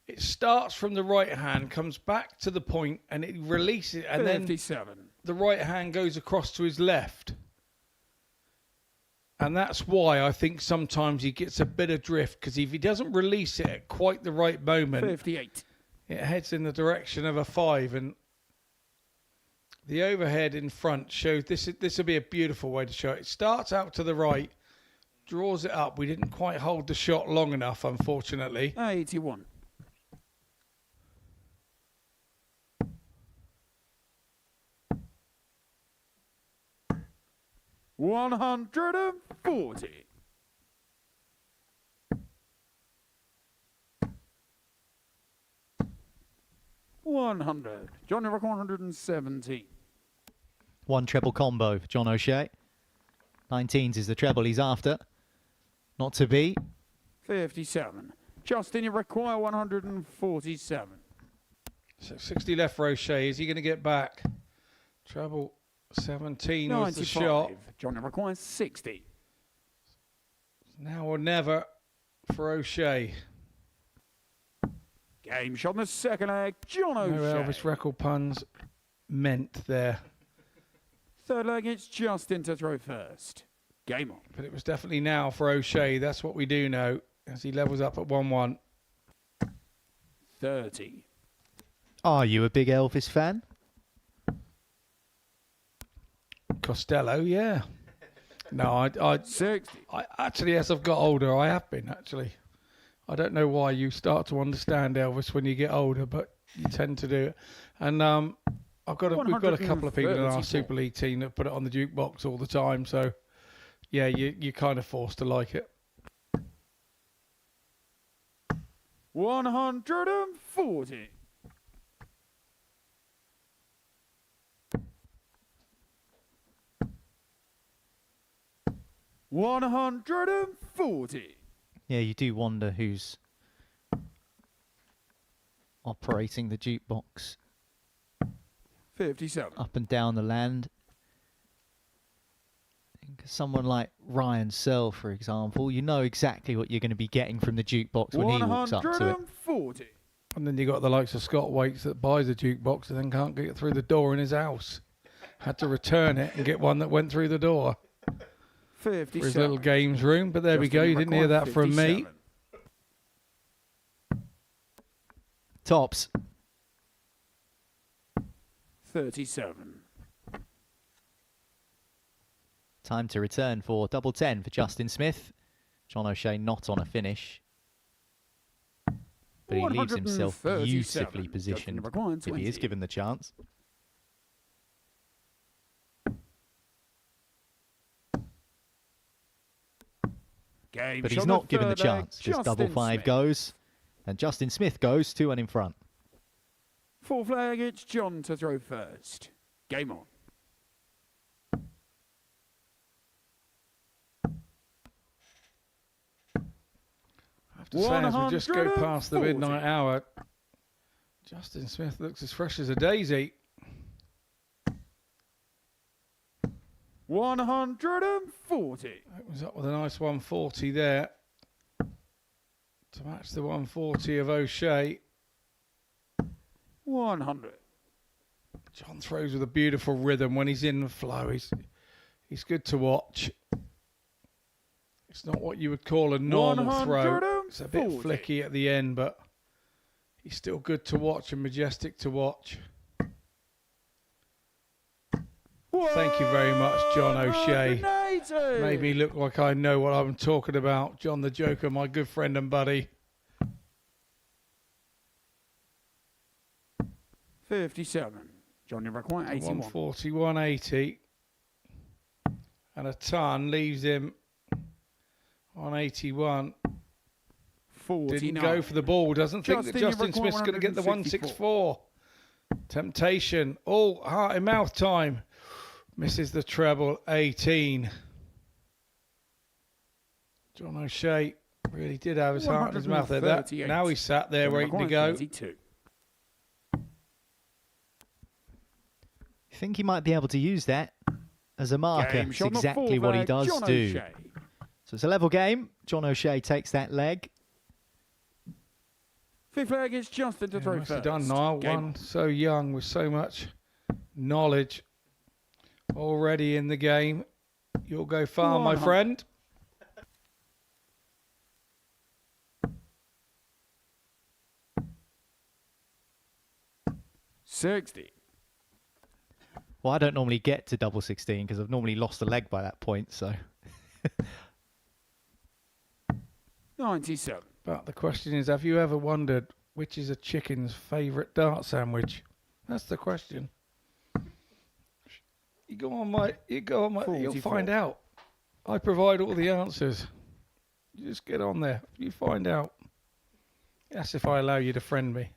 It starts from the right hand, comes back to the point, and it releases it, and 57. then the right hand goes across to his left. And that's why I think sometimes he gets a bit of drift, because if he doesn't release it at quite the right moment, 58. it heads in the direction of a 5. And the overhead in front shows this will be a beautiful way to show it. It starts out to the right, draws it up. We didn't quite hold the shot long enough, unfortunately. 81. $140. $100. John, you reckon 117. One treble combo for John O'Shea. 19s is the treble he's after. Not to be. 57. Justin, you require 147. So 60 left for O'Shea. Is he going to get back? Treble 17 was the 95. shot. John, you require 60. Now or never. for O'Shea. Game shot in the second leg, John O'Shea. No Elvis record puns meant there. Third leg, it's Justin to throw first. Game on. But it was definitely now for O'Shea. That's what we do know as he levels up at 1-1. 30. Are you a big Elvis fan? Costello, yeah. No, I 60. Actually, as I've got older, I have been, actually. I don't know why you start to understand Elvis when you get older, but you tend to do it. And we've got a couple of people in our Super League team that put it on the jukebox all the time. So, yeah, you're kind of forced to like it. 140. $140. Yeah, you do wonder who's operating the jukebox 57. up and down the land. I think someone like Ryan Searle, for example, you know exactly what you're going to be getting from the jukebox when he walks up to it. 140. And then you got the likes of Scott Waits that buys a jukebox and then can't get it through the door in his house. Had to return it and get one that went through the door. 57. For his little games room, but there we go. You didn't hear that from me. Tops. 37. Time to return for double 10 for Justin Smith. John O'Shea not on a finish. But he leaves himself beautifully positioned if he is given the chance. But he's not given the chance. Just double 5 goes. And Justin Smith goes 2-1 in front. Fourth leg, it's John to throw first. Game on. I have to say, as we just go past the midnight hour, Justin Smith looks as fresh as a daisy. 140. Opens up with a nice 140 there to match the 140 of O'Shea. 100. John throws with a beautiful rhythm when he's in the flow. He's good to watch. It's not what you would call a normal throw. It's a bit flicky at the end, but he's still good to watch and majestic to watch. Thank you very much, John O'Shea. Made me look like I know what I'm talking about. John the Joker, my good friend and buddy. 57. John, you're quite 81. 140, 180. And a ton leaves him on 81. 49. Didn't go for the ball. Doesn't think that Justin Smith's going to get the 164. Temptation. Oh, heart and mouth time. Misses the treble. 18. John O'Shea really did have his heart in his mouth at that. Now he's sat there waiting to go. 32. I think he might be able to use that as a marker. It's exactly what he does do. So it's a level game. John O'Shea takes that leg. Fifth leg is Justin to throw first. Done, Niall. One so young with so much knowledge already in the game. You'll go far, my friend. $60. Well, I don't normally get to double 16 because I've normally lost a leg by that point, so... 97. But the question is, have you ever wondered which is a chicken's favourite dart sandwich? That's the question. You go on, mate. You'll find out. I provide all the answers. You just get on there. You find out. That's if I allow you to friend me.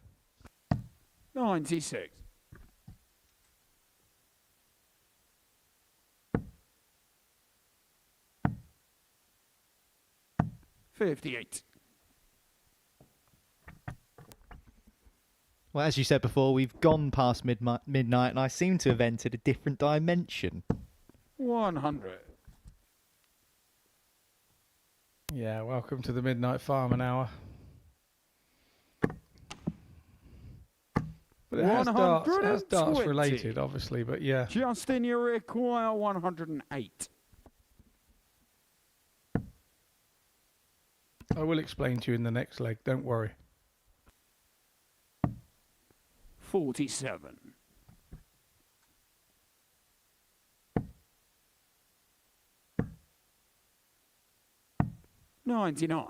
96. $58. Well, as you said before, we've gone past midnight, and I seem to have entered a different dimension. 100. Yeah, welcome to the Midnight Farming Hour. But it has darts related, obviously, but yeah. Justin, you require 108. I will explain to you in the next leg, don't worry. 47. $99.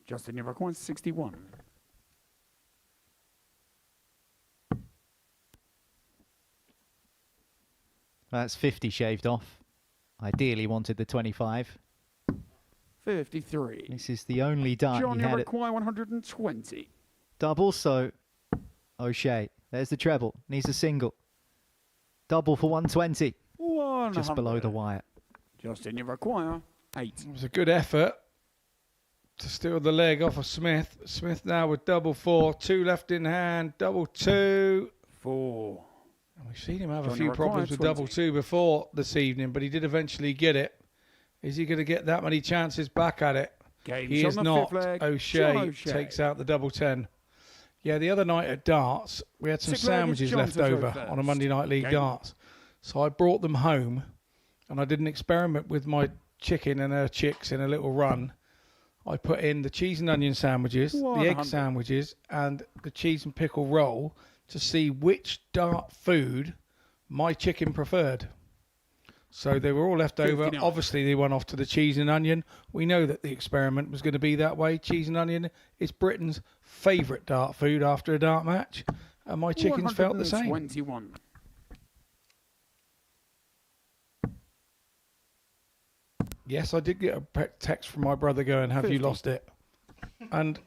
Justin, you require 61. That's 50 shaved off. Ideally wanted the 25. 53. This is the only dart John, he you had. require 120. Double, so O'Shea. There's the treble. Needs a single. Double for 120. 100. Just below the wire. Justin, you require 8. It was a good effort to steal the leg off of Smith. Smith now with double 4. 2 left in hand. Double 2. 4. And we've seen him have John, a few you problems require with double 2 before this evening, but he did eventually get it. Is he going to get that many chances back at it? Game's He on is the not. fifth leg. O'Shea John O'Shea. takes out the double 10. Yeah, the other night at darts, we had some Sixth leg is sandwiches John left to throw over first. on a Monday Night League Game. darts. So I brought them home, and I did an experiment with my chicken and her chicks in a little run. I put in the cheese and onion sandwiches, the egg 100. sandwiches, and the cheese and pickle roll to see which dart food my chicken preferred. So they were all left over. 59. Obviously, they went off to the cheese and onion. We know that the experiment was going to be that way. Cheese and onion is Britain's favourite dart food after a dart match. And my chickens felt the same. 121. Yes, I did get a text from my brother going, have you 50. lost it? And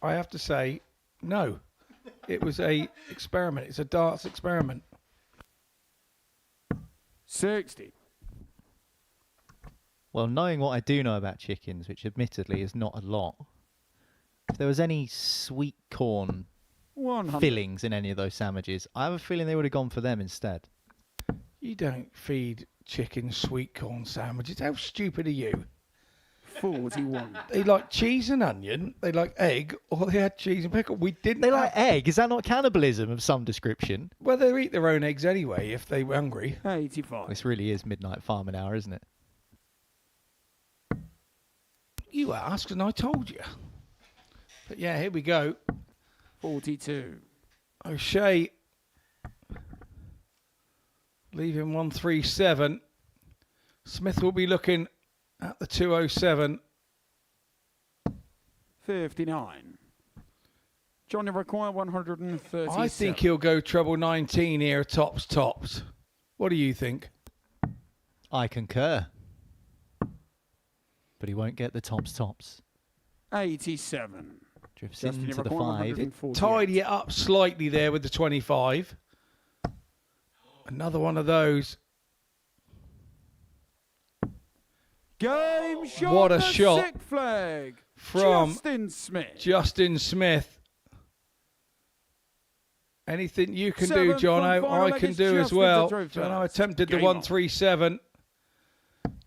I have to say, no. It was a experiment. It's a darts experiment. 60. Well, knowing what I do know about chickens, which admittedly is not a lot, if there was any sweet corn 100. fillings in any of those sandwiches, I have a feeling they would have gone for them instead. You don't feed chicken sweet corn sandwiches. How stupid are you? 41. They like cheese and onion, they like egg, or they had cheese and pickle. We didn't. They like egg. Is that not cannibalism of some description? Well, they eat their own eggs anyway if they were hungry. 85. This really is Midnight Farming Hour, isn't it? You asked and I told you. But yeah, here we go. 42. O'Shea leaving 137. Smith will be looking at the 207. 59. John, you require 137. I think he'll go treble 19 here, tops. What do you think? I concur. But he won't get the tops. 87. Drifts Justin, you into the require 5. 148. Tidy it up slightly there with the 25. Another one of those. Game shot. What a the shot sick flag from Justin Smith. Anything you can do, 7th Jono, and final I leg can is do as Justin well. to throw Jono first. attempted the Game on. 137.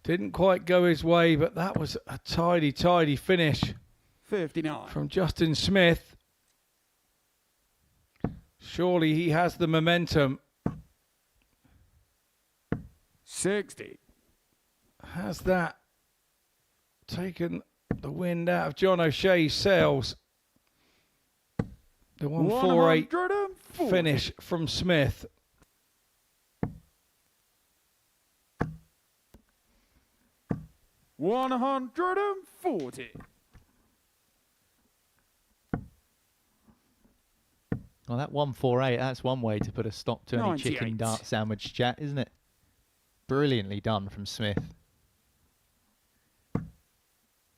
Didn't quite go his way, but that was a tidy finish 59. from Justin Smith. Surely he has the momentum. 60. Has that taken the wind out of John O'Shea's sails? The 148 140. finish from Smith. $140. Well, that 148, that's one way to put a stop to any 98. chicken dart sandwich chat, isn't it? Brilliantly done from Smith.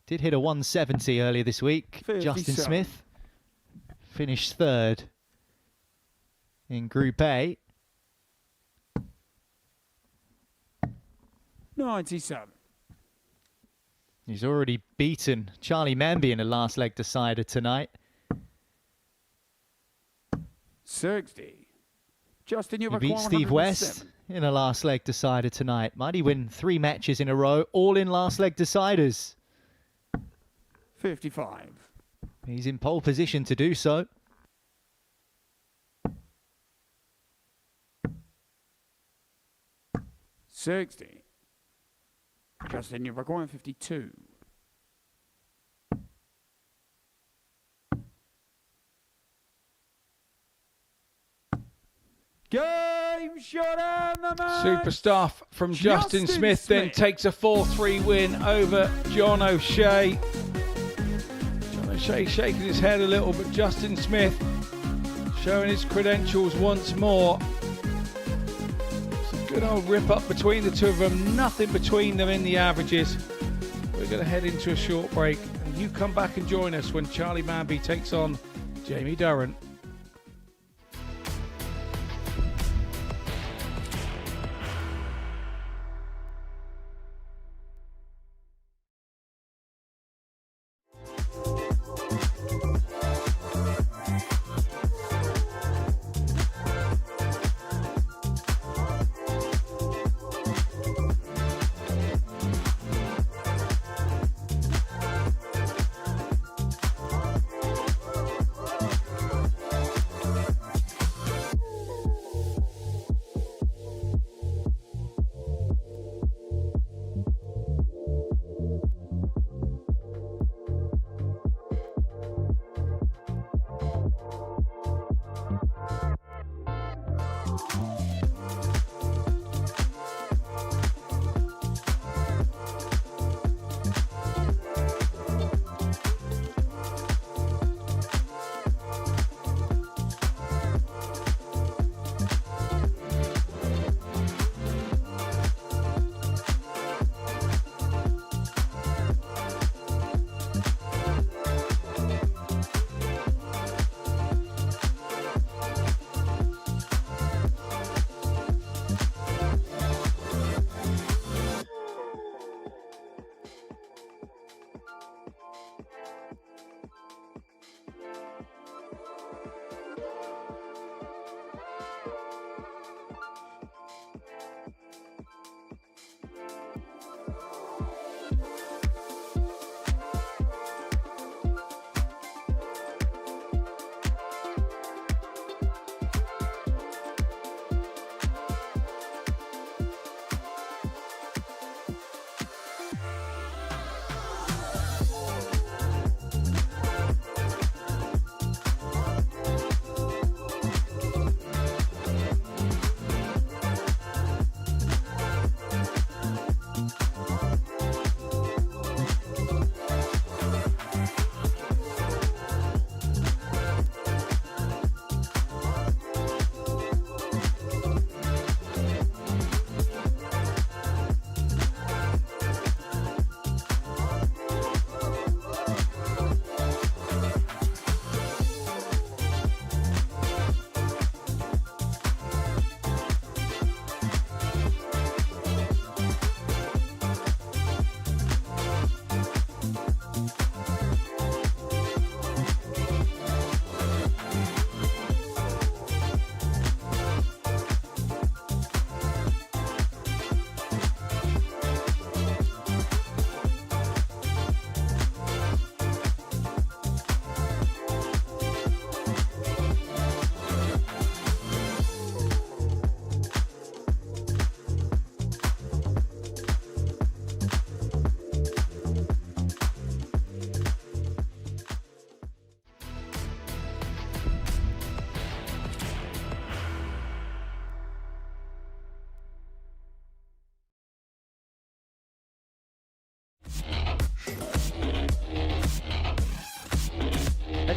Did hit a 170 earlier this week. 57. Justin Smith finished third in Group A. 97. He's already beaten Charlie Manby in a last leg decider tonight. 60. Justin, you He require beat Steve 107. West in a last leg decider tonight. Might he win 3 matches in a row, all in last leg deciders? 55. He's in pole position to do so. $60. Justin, you're requiring 52. Game shot and the match. Super stuff from Justin Smith, then takes a 4-3 win over John O'Shea. John O'Shea shaking his head a little, but Justin Smith showing his credentials once more. It's a good old rip up between the two of them, nothing between them in the averages. We're going to head into a short break, and you come back and join us when Charlie Manby takes on Jamie Durrant.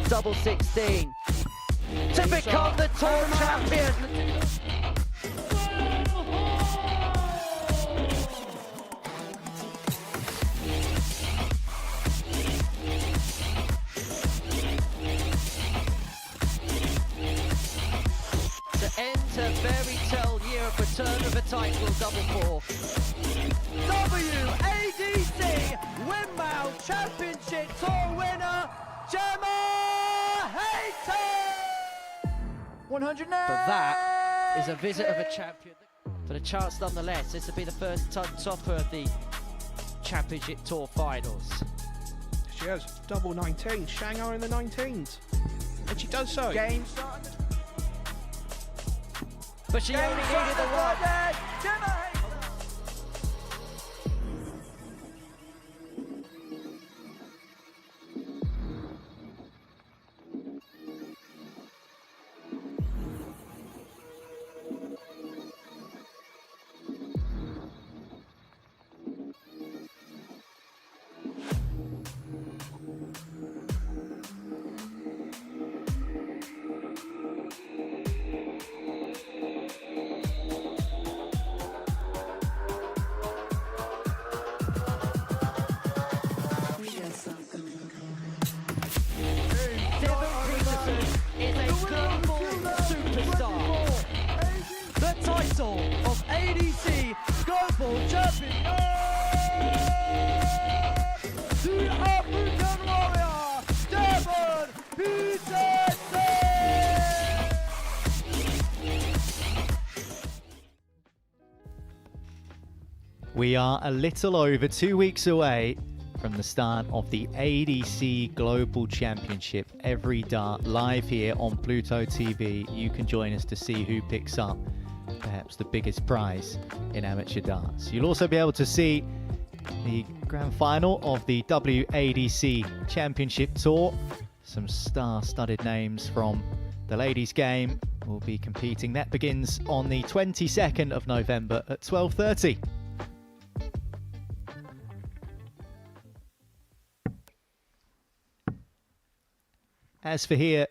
Double 16 to become the tour champion. To enter fairy tale year of return of a title, double 4. WADC Windmill Championship Tour winner, Gemma 100 now. But that is a visit of a champion. For the chance nonetheless, this will be the first topper of the Championship Tour finals. She has double 19. Shanghai in the 19s. And she does so. Game. But she only needed the one. Of ADC Global Champion, the African Warrior, Devon Peterson! We are a little over 2 weeks away from the start of the ADC Global Championship. Every dart live here on Pluto TV. You can join us to see who picks up perhaps the biggest prize in amateur darts. You'll also be able to see the grand final of the WADC Championship Tour. Some star-studded names from the ladies' game will be competing. That begins on the 22nd of November at 12:30. As for here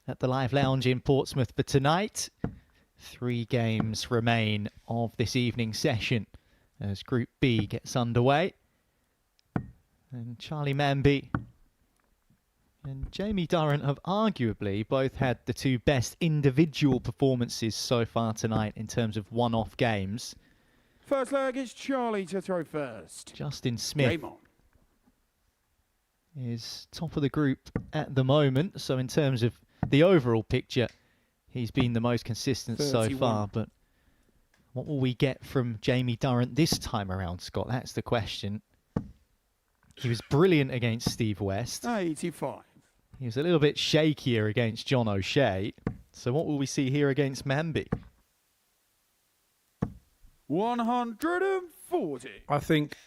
at the Live Lounge in Portsmouth for tonight, 3 games remain of this evening's session as Group B gets underway. And Charlie Manby and Jamie Durrant have arguably both had the 2 best individual performances so far tonight in terms of one-off games. First leg is Charlie to throw first. Justin Smith Game on. is top of the group at the moment, so in terms of the overall picture, he's been the most consistent 31. so far, but what will we get from Jamie Durrant this time around, Scott? That's the question. He was brilliant against Steve West. 85. He was a little bit shakier against John O'Shea. So what will we see here against Manby? 140. I think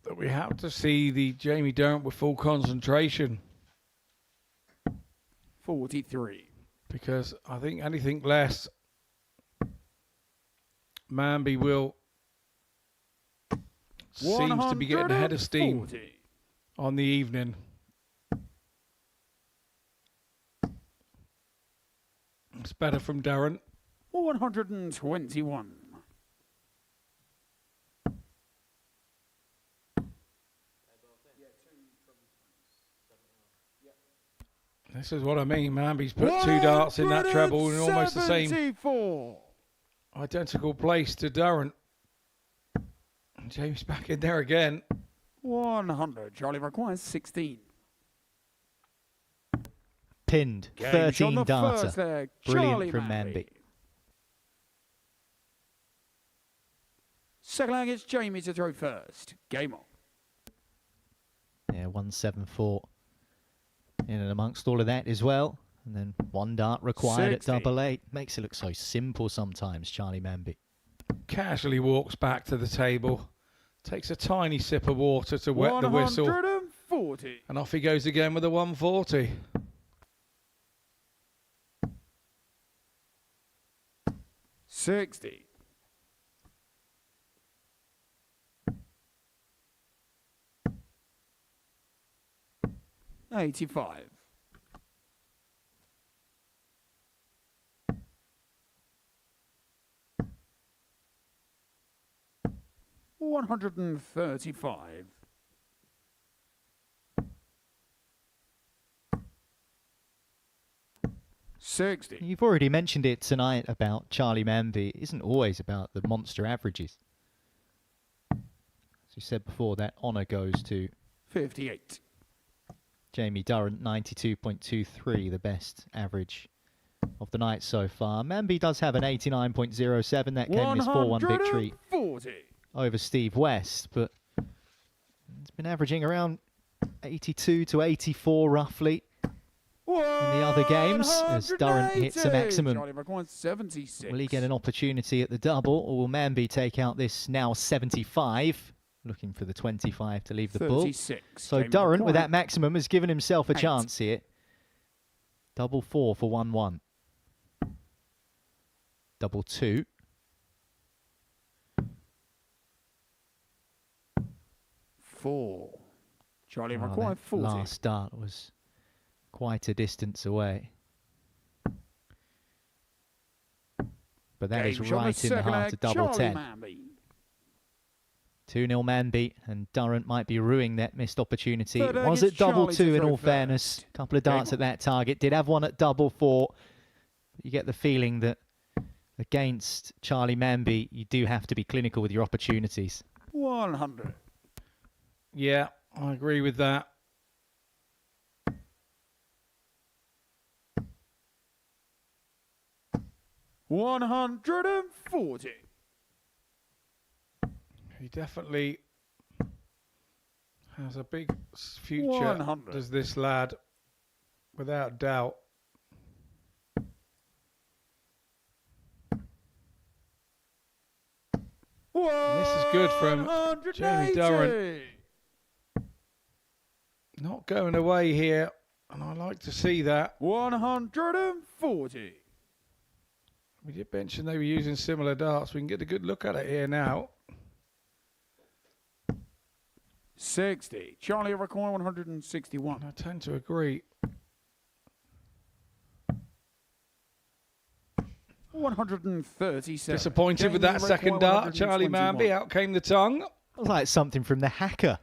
that we have to see the Jamie Durrant with full concentration. 43. Because I think anything less, Manby will seems to be getting ahead of steam on the evening. It's better from Durrant. 121. This is what I mean. Manby's put 2 darts in that treble in almost the same identical place to Durrant. And James back in there again. 100. Charlie requires 16. Pinned. Game 13 on the darter. first leg, Brilliant Charlie from Manby. Manby. Second leg is Jamie to throw first. Game on. Yeah, 174 in and amongst all of that as well. And then 1 dart required 60. at double 8. Makes it look so simple sometimes, Charlie Manby. Casually walks back to the table. Takes a tiny sip of water to wet the whistle. 140. And off he goes again with a 140. $60. 85. 135. 60. You've already mentioned it tonight about Charlie Manby. It isn't always about the monster averages. As you said before, that honour goes to 58. Jamie Durrant, 92.23, the best average of the night so far. Manby does have an 89.07. That came in his 4-1 victory 140. over Steve West, but it's been averaging around 82 to 84 roughly in the other games as Durrant hits a maximum. Charlie McCoy 76. Will he get an opportunity at the double, or will Manby take out this now 75? Looking for the 25 to leave the bull. 36. So Jamie Durrant, with McCoy. that maximum, has given himself a 8. chance here. Double 4 for 1-1. Double 2. 4. Charlie Oh, McCoy that 40. last start was quite a distance away. But that is Games on right in the second heart leg, of double Charlie 10. Manby. 2-0 Manby, and Durrant might be ruining that missed opportunity. Third It leg was is at double Charlie 2 to in throw all fairness. first. Couple of darts at that target. Did have one at double 4. You get the feeling that against Charlie Manby, you do have to be clinical with your opportunities. 100. Yeah, I agree with that. $140. He definitely has a big future, 100. does this lad, without doubt. This is good from Jamie Durrant. Not going away here, and I like to see that. 140. We did mention they were using similar darts. We can get a good look at it here now. 60. Charlie McCoy 161. I tend to agree. 137. Disappointed with that Jamie second McCoy, dart. Charlie 121. Manby, out came the tongue. It was like something from the hacker.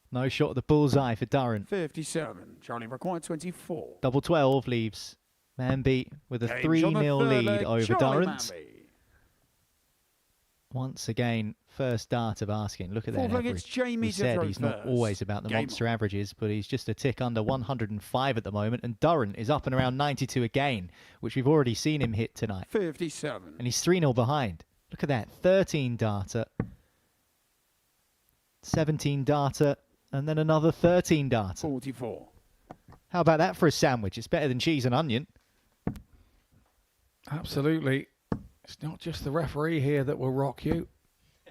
No shot at the bullseye for Durrant. 57. Charlie McCoy 24. Double 12 leaves Manby with a Games 3-0 on the third lead leg, over Charlie Durrant. Manby. Once again, first dart of asking. Look at that Fourth leg, average. it's Jamie We to said throw he's not first. always about the Game monster averages, but he's just a tick under 105 at the moment. And Durrant is up and around 92 again, which we've already seen him hit tonight. 57. And he's 3-0 behind. Look at that. 13 darter. 17 darter. And then another 13 darter. 44. How about that for a sandwich? It's better than cheese and onion. Absolutely. It's not just the referee here that will rock you.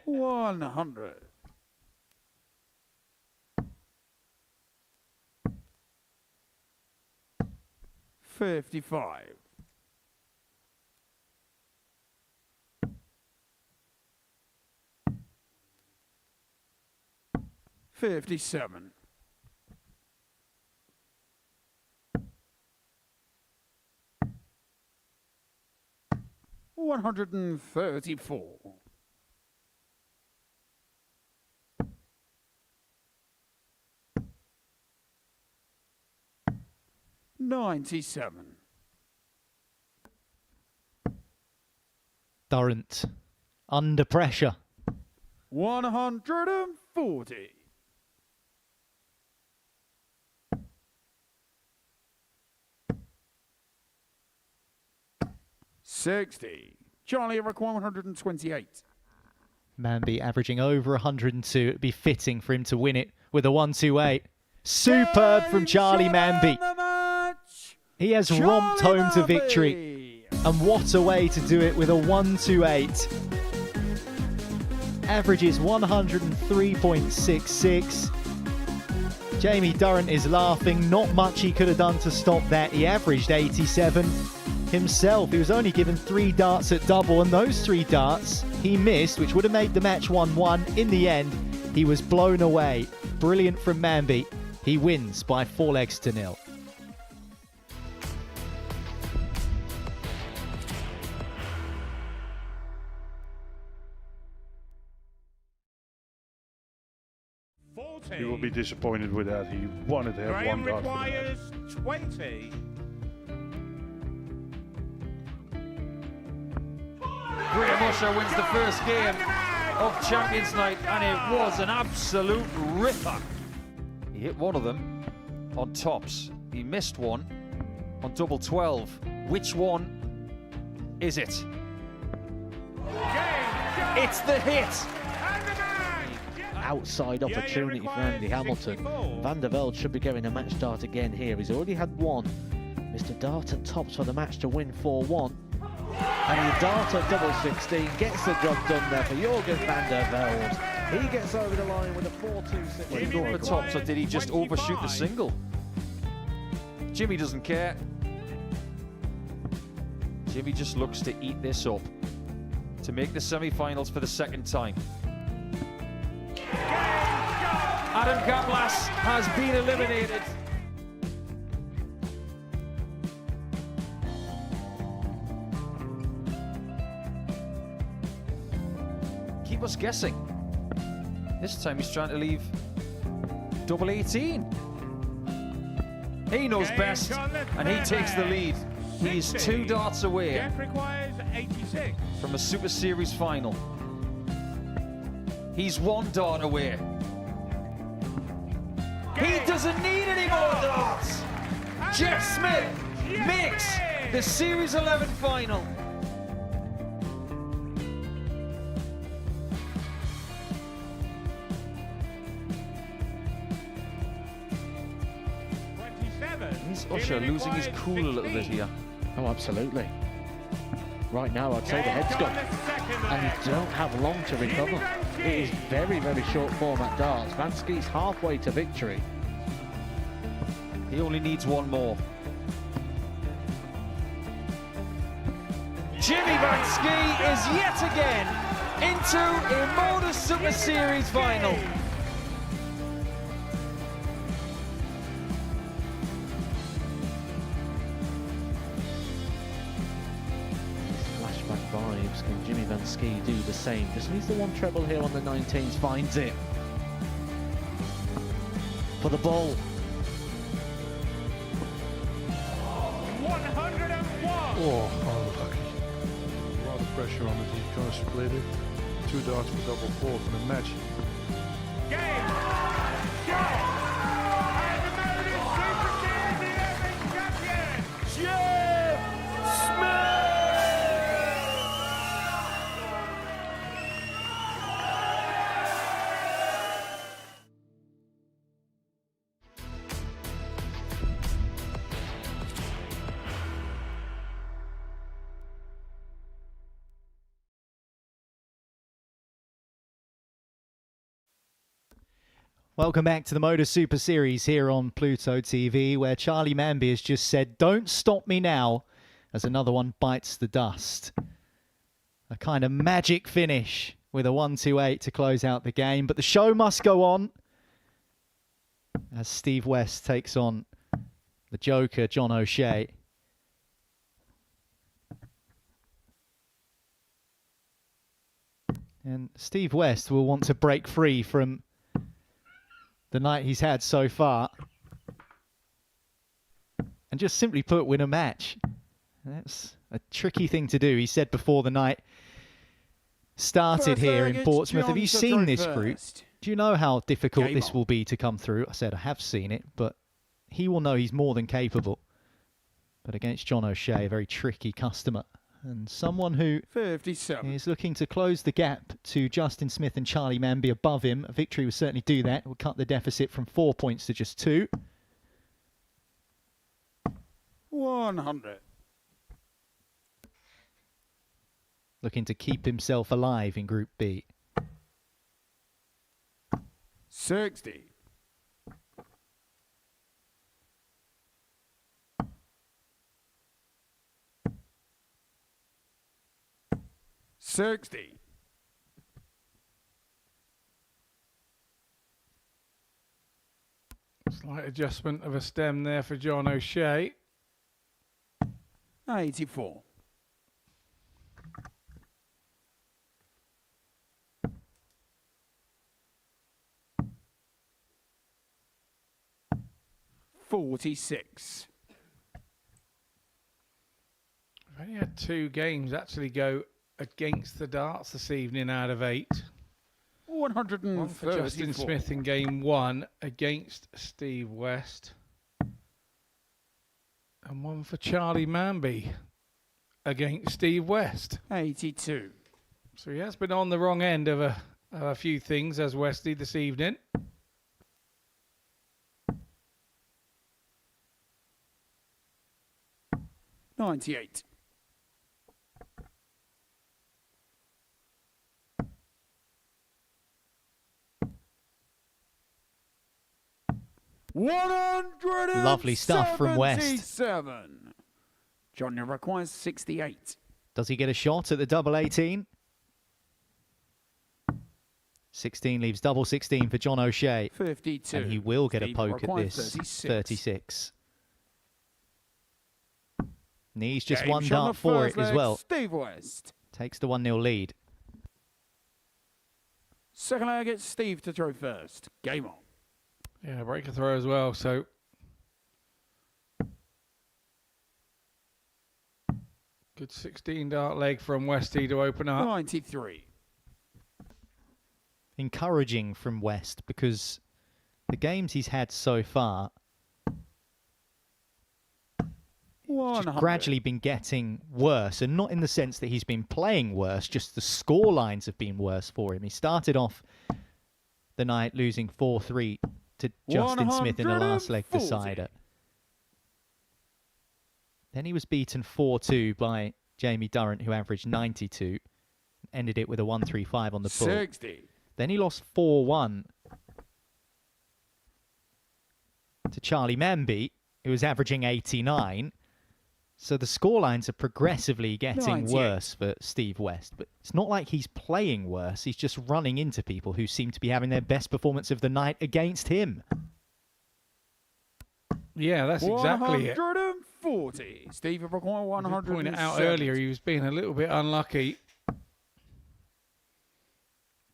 100. $55. $57. $134. $97. Durrant under pressure. 140. $60. Charlie McCoy 128. Manby averaging over 102. It'd be fitting for him to win it with a 128. Superb from Charlie Manby. He has romped home to victory. And what a way to do it with a 128. Averages 103.66. Jamie Durrant is laughing. Not much he could have done to stop that. He averaged 87 himself. He was only given 3 darts at double, and those 3 darts he missed, which would have made the match 1-1. In the end, he was blown away. Brilliant from Manby. He wins by 4 legs to 0. You will be disappointed with that. He wanted to have Graham one dart for the match. requires 20. Graham Usher wins the first game of Champions Night, and it was an absolute ripper. He hit one of them on tops. He missed one on double 12. Which one is it? It's the hit. outside opportunity for Andy Hamilton. Van der Velde should be getting a match start again here. He's already had one. Mr. Dart tops for the match to win 4-1. And the Dart at double 16 gets the job done there for Jurgen van der Velde. He gets over the line with a 4-2-6. Did he go for tops or did he just overshoot the single? Jimmy doesn't care. Jimmy just looks to eat this up to make the semi-finals for the second time. Adam Kaplas has been eliminated. Keep us guessing. This time he's trying to leave double 18. He knows best, and he takes the lead. He's 2 darts away Jeff requires 86. from a Super Series final. He's 1 dart away. He doesn't need any more darts. Jeff Smith makes the Series 11 final. Is Usher losing his cool a little bit here? Oh, absolutely. Right now, I'd say the head's gone. And you don't have long to recover. It is very, very short form at darts. Van Skee's halfway to victory. He only needs 1 more. Jimmy Van Schie is yet again into a Modus Super Series final. Flashback vibes. Can Jimmy Van Schie do the same? Just needs the 1 treble here on the 19s. Finds it. For the ball. 101. Oh, unlucky. A lot of pressure on it. He's going to split it. 2 darts for double 4 for the match. Game. Go. And the Modus Super Series 11 champion, Jeff Smith. Welcome back to the Modus Super Series here on Pluto TV, where Charlie Manby has just said, "Don't stop me now," as another one bites the dust. A kind of magic finish with a 1-2-8 to close out the game, but the show must go on as Steve West takes on the Joker, John O'Shea. And Steve West will want to break free from the night he's had so far and just simply put, win a match. That's a tricky thing to do. He said before the night started here in Portsmouth, have you seen this group? Do you know how difficult this will be to come through? I said I have seen it, but he will know he's more than capable. But against John O'Shea, a very tricky customer and someone who 57 is looking to close the gap to Justin Smith and Charlie Manby above him. A victory will certainly do that. It will cut the deficit from 4 points to just 2. 100. Looking to keep himself alive in Group B. 60. 60. Slight adjustment of a stem there for John O'Shea. 84. 46. We've only had 2 games actually go against the darts this evening out of 8. 134. One for Justin Smith in game 1 against Steve West. And one for Charlie Manby against Steve West. 82. So he has been on the wrong end of A few things as Westy this evening. $98. Lovely stuff from West. John requires 68. Does he get a shot at the double 18? 16 leaves double 16 for John O'Shea. 52. And he will get a Steve poke at requires this. 36. 36. Needs just Game one shot on dart the for first it as leg, well. Steve West. Takes the 1-0 lead. Second leg, it's Steve to throw first. Game on. Yeah, break a throw as well, so... Good 16 dart leg from Westy to open up. 93. Encouraging from West because the games he's had so far just gradually been getting worse, and not in the sense that he's been playing worse, just the score lines have been worse for him. He started off the night losing 4-3 to Justin Smith in the last leg decider. Then he was beaten 4-2 by Jamie Durrant, who averaged 92. Ended it with a 135 on the bull. 60. Then he lost 4-1 to Charlie Manby, who was averaging 89. So the scorelines are progressively getting worse for Steve West. But it's not like he's playing worse. He's just running into people who seem to be having their best performance of the night against him. Yeah, that's exactly it. 140. Steve require 100. Pointed out earlier, he was being a little bit unlucky.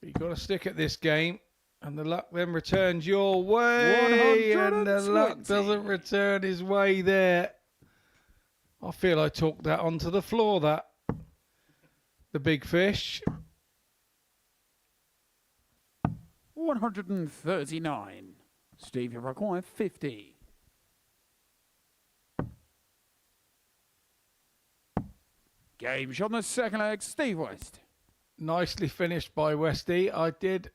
But you've got to stick at this game, and the luck then returns your way, and the luck doesn't return his way there. I feel I talked that onto the floor, that. The big fish. 139. Steve require 50. Game shot on the second leg, Steve West. Nicely finished by Westy. I did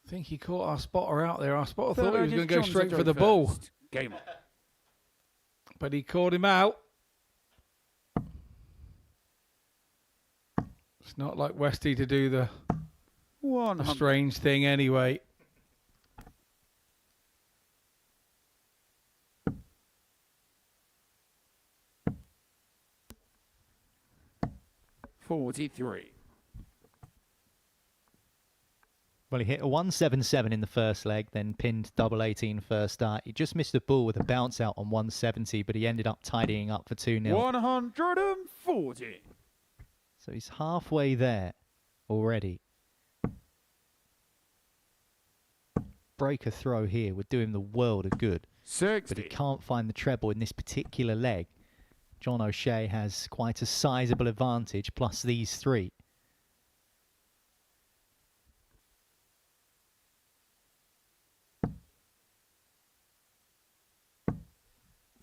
think he caught our spotter out there. Our spotter thought he was going to go straight for the ball. Game on. But he caught him out. It's not like Westy to do the strange thing anyway. $43. Well, he hit a 177 in the first leg, then pinned double 18 first start. He just missed a ball with a bounce out on 170, but he ended up tidying up for 2-0. 140. So he's halfway there already. Break a throw here would do him the world of good. 60. But he can't find the treble in this particular leg. John O'Shea has quite a sizable advantage, plus these three.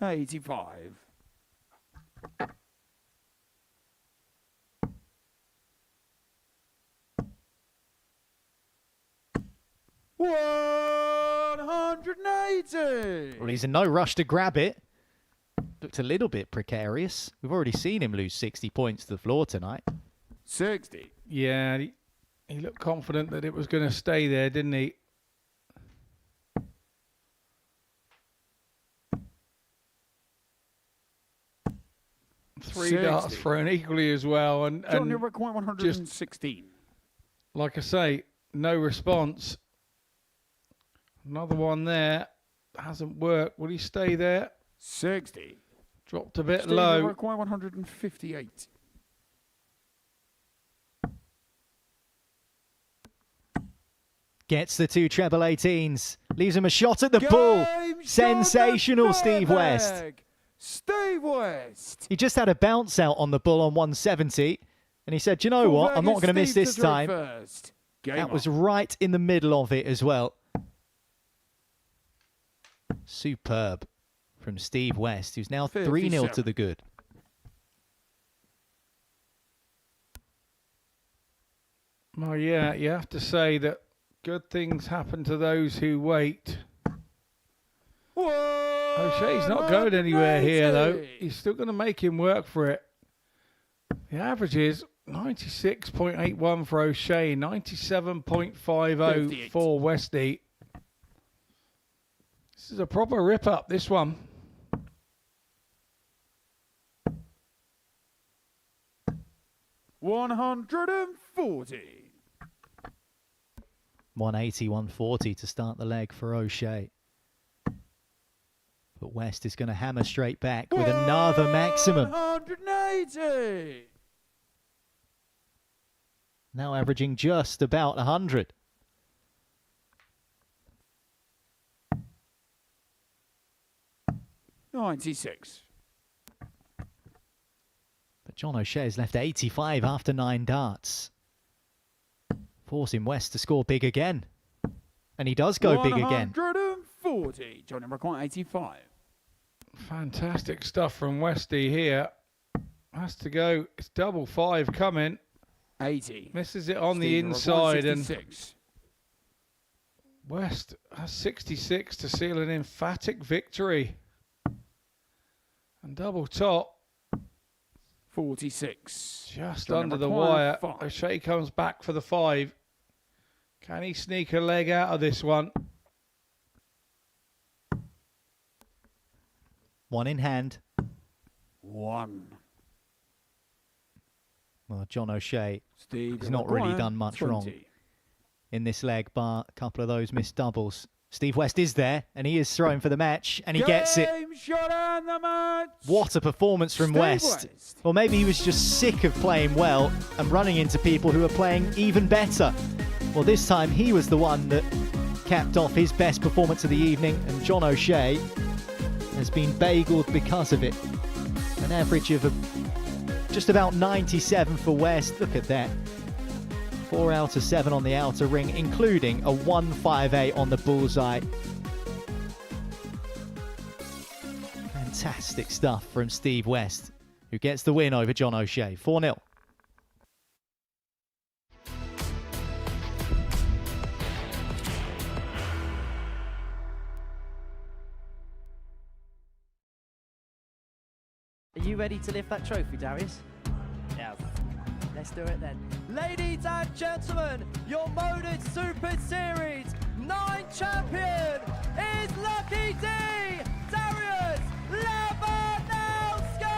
$85. $180. Well, he's in no rush to grab it. Looked a little bit precarious. We've already seen him lose 60 points to the floor tonight. 60. Yeah, he looked confident that it was going to stay there, didn't he? Three 60. darts thrown equally as well. And John, you require 116. Just, like I say, no response. Another one there. Hasn't worked. Will he stay there? 60. Dropped a bit Steve, low. You require 158. Gets the two treble 18s. Leaves him a shot at the bull. Sensational, Steve West. Steve West. He just had a bounce out on the bull on 170. And he said, you know what? I'm not going to miss this time. That was right in the middle of it as well. Superb from Steve West, who's now 3-0 to the good. Well, yeah, you have to say that good things happen to those who wait. O'Shea's not going anywhere here, though. He's still going to make him work for it. The average is 96.81 for O'Shea, 97.50 for Westy. This is a proper rip-up, this one. $140. 180, 140 to start the leg for O'Shea. But West is going to hammer straight back with another maximum. 180. Now averaging just about 100. $96. But John O'Shea has left 85 after 9 darts. Forcing West to score big again. And he does go big again. 140. John Emmerich, 85. Fantastic stuff from Westy here. Has to go. It's double 5 coming. 80. Misses it on the inside. And West has 66 to seal an emphatic victory. And double top. 46. Just John under the Emmerich, wire. 5. O'Shea comes back for the 5. Can he sneak a leg out of this one? One in hand. 1. Well, John O'Shea Steve has not really Maguire, done much 20. wrong in this leg, bar a couple of those missed doubles. Steve West is there, and he is throwing for the match, and he gets it. Game shot and the match. What a performance from Steve West. Or maybe he was just sick of playing well and running into people who are playing even better. Well, this time he was the one that capped off his best performance of the evening, and John O'Shea has been bageled because of it. An average of just about 97 for West. Look at that. 4 out of 7 on the outer ring, including a 158 on the bullseye. Fantastic stuff from Steve West, who gets the win over John O'Shea. 4-0. Are you ready to lift that trophy, Darius? Yes. Let's do it then. Ladies and gentlemen, your Modus Super Series 9 champion is Lucky D, Darius Labanowski!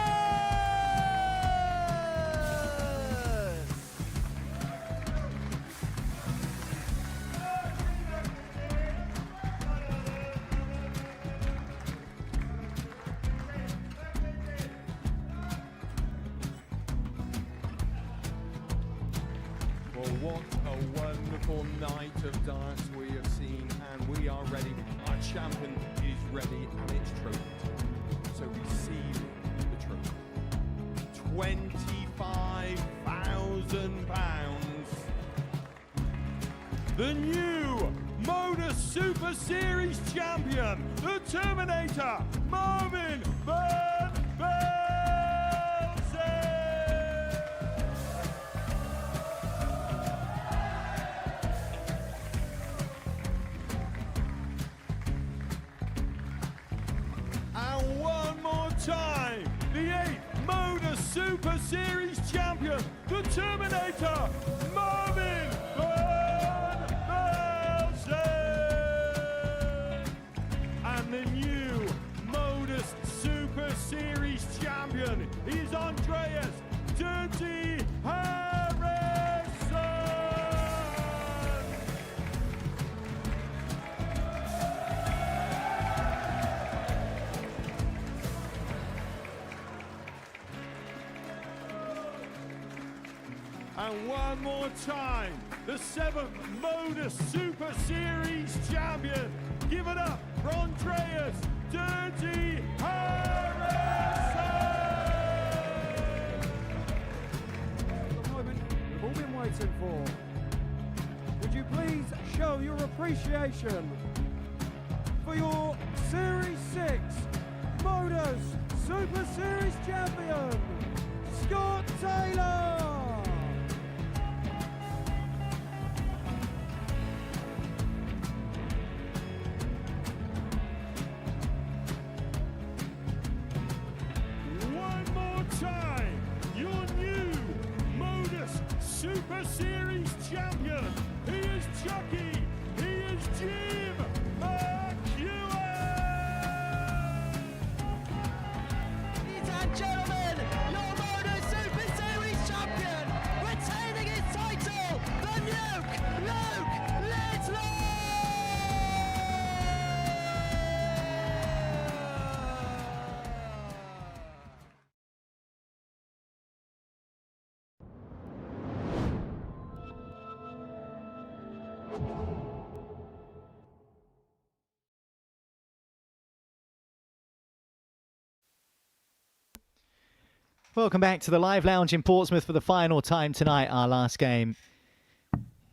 Well, what a wonderful night of darts we have seen, and we are ready. Our champion is ready, and it's trophy. So receive the trophy. £25,000. The new Modus Super Series champion, the Terminator, Marvin Van Velzen. And one more time, the 8th Modus Super Series champion, the Terminator, Marvin Van Velzen. And the new Modus Super Series champion is Andreas Dirty Harrison. And one more time, the 7th Modus Super Series champion. Give it up for Andreas Dirty Harrison. The moment we've all been waiting for. Would you please show your appreciation for your Series 6 Modus Super Series champion, Scott Taylor. time, your new Modus Super Series champion. He is Chucky. He is Jim McEwen. Ladies and gentlemen, your Modus Super Series champion, retaining his title, the Nuke, Luke Lidlow! Welcome back to the live lounge in Portsmouth for the final time tonight. Our last game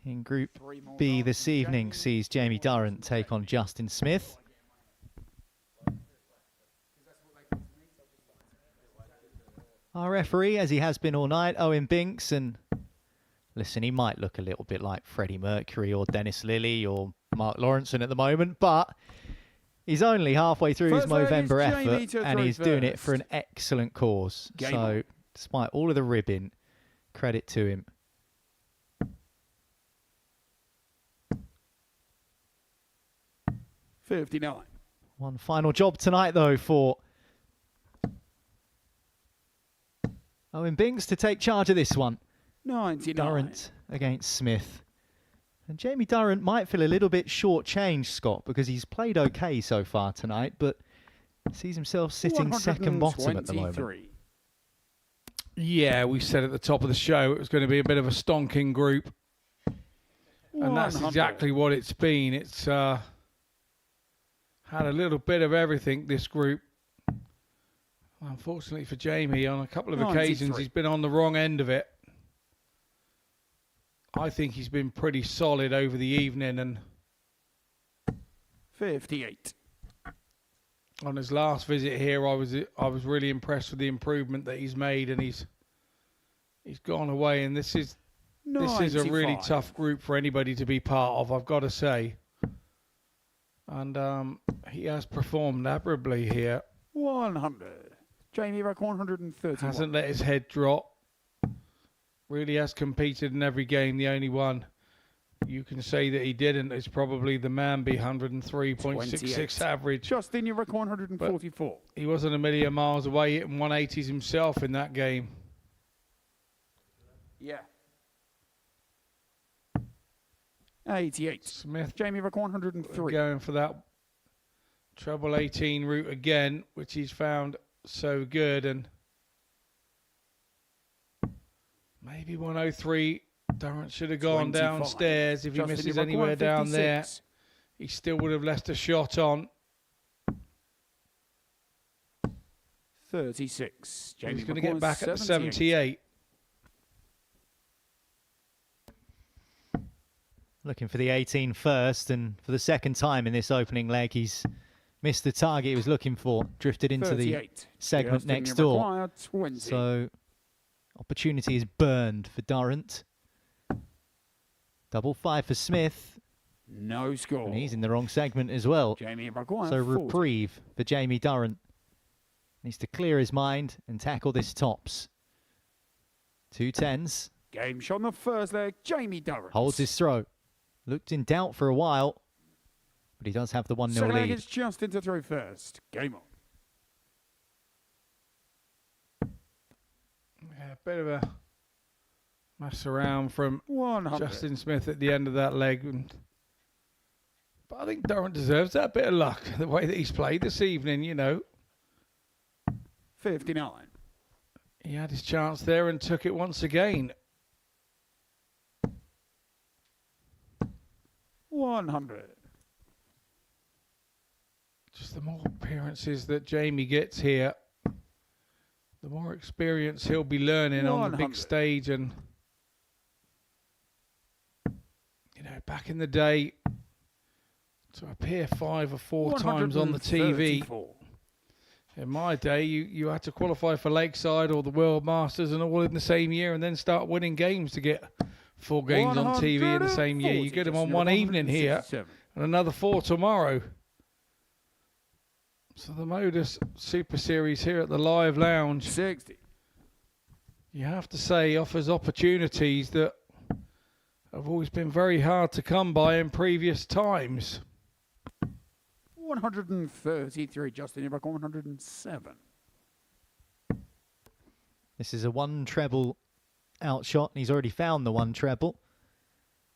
in Group B this evening sees Jamie Durrant take on Justin Smith. Our referee, as he has been all night, Owen Binks, and listen, he might look a little bit like Freddie Mercury or Dennis Lilly or Mark Lawrenson at the moment, but he's only halfway through his Movember effort, and he's doing it for an excellent cause. So, despite all of the ribbing, credit to him. $59. One final job tonight, though, for Owen Binks to take charge of this one. 99. Durrant against Smith. And Jamie Durrant might feel a little bit short-changed, Scott, because he's played okay so far tonight, but sees himself sitting second bottom at the moment. Yeah, we said at the top of the show it was going to be a bit of a stonking group. And that's exactly what it's been. It's had a little bit of everything, this group. Unfortunately for Jamie, on a couple of occasions, he's been on the wrong end of it. I think he's been pretty solid over the evening, and 58. On his last visit here, I was really impressed with the improvement that he's made, and he's gone away. And this is a really tough group for anybody to be part of, I've got to say. And he has performed admirably here. 100. Jamie Rack 130. Hasn't let his head drop. Really has competed in every game. The only one you can say that he didn't is probably the Manby 103.66 average. Justin, you Rack 144. But he wasn't a million miles away hitting 180s himself in that game. Yeah. 88. Smith. Jamie Rack 103. Going for that treble 18 route again, which he's found so good. And maybe 103. Durrant should have gone 25. downstairs. If he misses anywhere down there, he still would have left a shot on. 36. Jamie He's going to get back at the 78. Looking for the 18 first, and for the second time in this opening leg, he's missed the target he was looking for. Drifted into 38. The segment next door. 20. So, opportunity is burned for Durrant. Double 5 for Smith. No score. And he's in the wrong segment as well. Jamie Maguire, so 40. reprieve for Jamie Durrant. Needs to clear his mind and tackle this tops. 2 10s. Game shot on the first leg. Jamie Durrant. Holds his throw. Looked in doubt for a while, but he does have the 1-0 Second leg lead. is Justin to throw first. Game on. Yeah, a bit of a mess around from 100. Justin Smith at the end of that leg. But I think Durrant deserves that bit of luck, the way that he's played this evening, you know. 59. He had his chance there and took it once again. 100. Just the more appearances that Jamie gets here, the more experience he'll be learning on the big stage. And, you know, back in the day, to appear 5 or 4 times on the TV, in my day, you had to qualify for Lakeside or the World Masters and all in the same year, and then start winning games to get 4 games on TV in the same year. You get them on one evening here and another 4 tomorrow. So the Modus Super Series here at the Live Lounge. 60. you have to say, offers opportunities that have always been very hard to come by in previous times. 133, Justin, you're back on 107. This is a one treble outshot, and he's already found the one treble.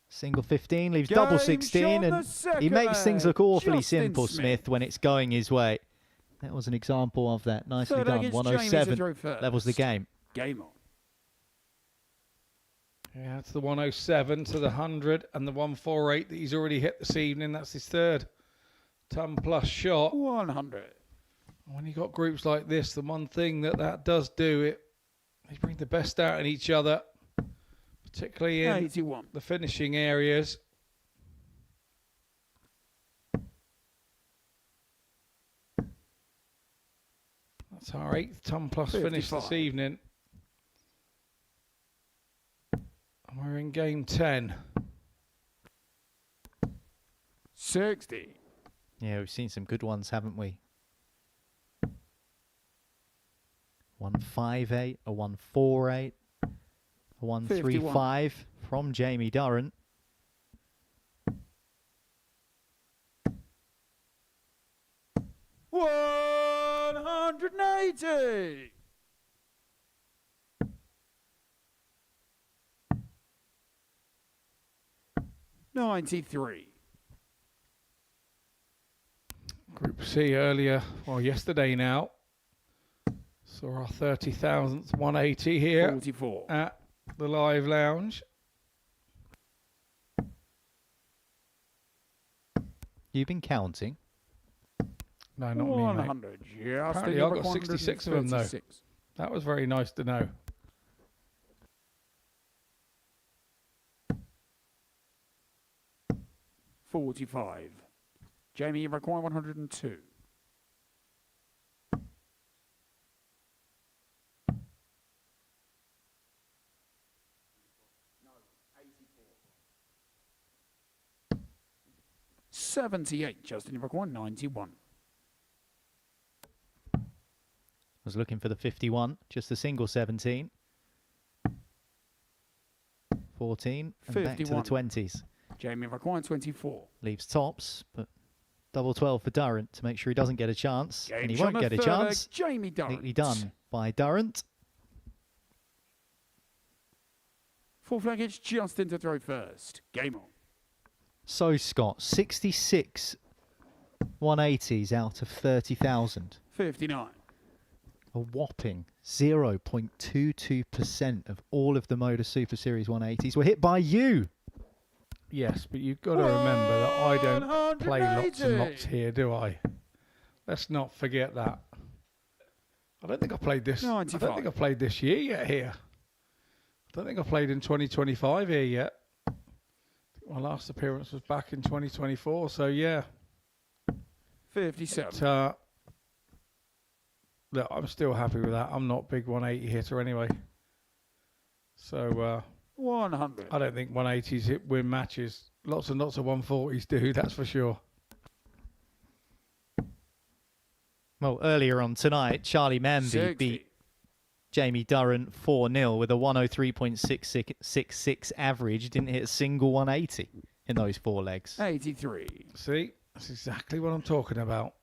Single 15 leaves double 16, and he makes things look awfully simple, Smith, when it's going his way. That was an example of that. Nicely done. 107 levels the game. Game on. Yeah, it's the 107 to the 100 and the 148 that he's already hit this evening. That's his third ton plus shot. 100. When you got groups like this, the one thing that does do, they bring the best out in each other, particularly in 81. The finishing areas. That's our 8th ton plus 55. finish this evening. And we're in game 10. 60. Yeah, we've seen some good ones, haven't we? 158, a 148, a 135 from Jamie Durrant. $180. $93. Group C earlier, well, yesterday now. Saw our 30,000th 180 here 44. At the Live Lounge. You've been counting? No, not 100. me, mate. Just Apparently I got 66 of them, though. That was very nice to know. $45. Jamie, you require 102. $78. Justin, you require 91. I was looking for the 51, just a single 17. 14, and 51. back to the 20s. Jamie requiring 24. Leaves tops, but double 12 for Durrant to make sure he doesn't get a chance. Game and he shot won't get a third chance. leg, Jamie Durrant. Neatly done by Durrant. Fourth leg, it's Justin to throw first. Game on. So, Scott, 66 180s out of 30,000. 59. A whopping 0.22% of all of the Modus Super Series 180s were hit by you. Yes, but you've got to remember that I don't play lots and lots here, do I? Let's not forget that. I don't think I played this. 95. I don't think I played this year yet here. I don't think I played in 2025 here yet. My last appearance was back in 2024, so yeah. 57. But, look, I'm still happy with that. I'm not a big 180 hitter anyway. So 100. I don't think 180s win matches. Lots and lots of 140s do, that's for sure. Well, earlier on tonight, Charlie Manby beat Jamie Durrant 4-0 with a 103.666 average. Didn't hit a single 180 in those 4 legs. 83. See, that's exactly what I'm talking about.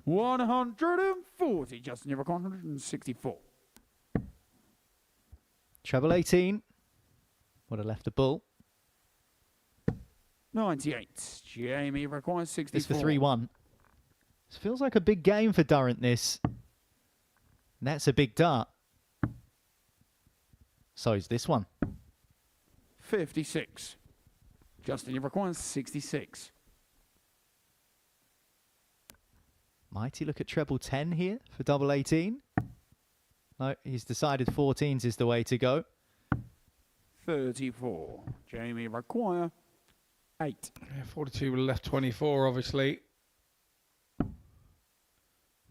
$140. Justin, you require 164. Treble 18. Would have left a bull. 98. Jamie requires 64. This for 3-1. This feels like a big game for Durrant, this. And that's a big dart. So is this one. 56. Justin, you require 66. Mighty look at treble 10 here for double 18. No, he's decided 14s is the way to go. 34. Jamie require 8. Yeah, 42 would have left 24, obviously.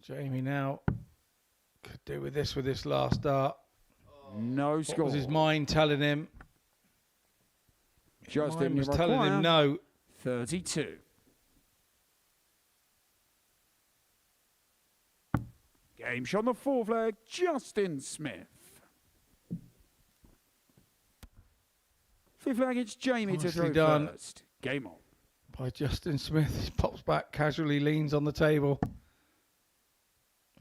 Jamie now could do with this last dart. No score. What was his mind telling him? Justin was telling him no. 32. Game shot on the fourth leg, Justin Smith. Fifth leg, it's Jamie to Nicely throw done. first. Game on. By Justin Smith. He pops back, casually leans on the table.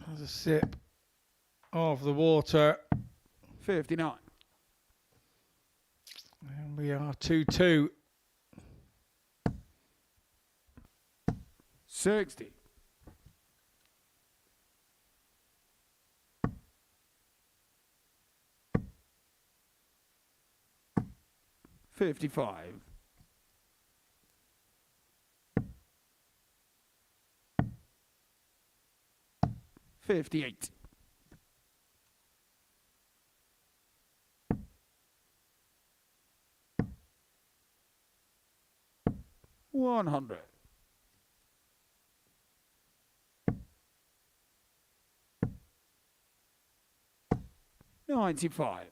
Has a sip of the water. 59. And we are 2-2. 60. $55. 58. 100. 95.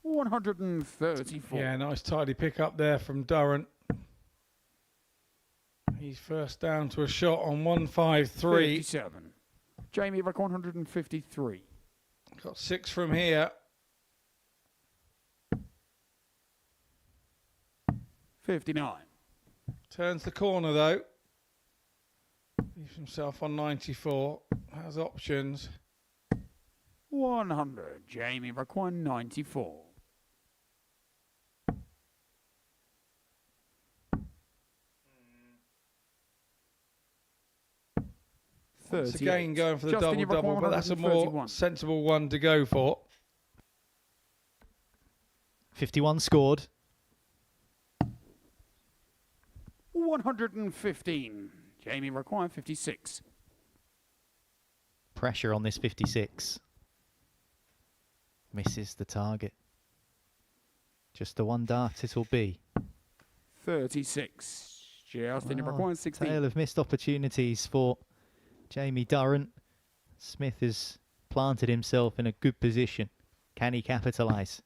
134. Yeah, nice tidy pick up there from Durrant. He's first down to a shot on 153. 57. Jamie back 153. Got 6 from here. 59. Turns the corner though. Leaves himself on 94. Has options. 100. Jamie back 194. Once again going for the Justin, you're back double-double, but that's a more 131. sensible one to go for. 51 scored. 115. Jamie required 56. Pressure on this 56. Misses the target. Just the one dart it'll be. 36. Justin, you're required 16. Tale of missed opportunities for Jamie Durrant. Smith has planted himself in a good position. Can he capitalise?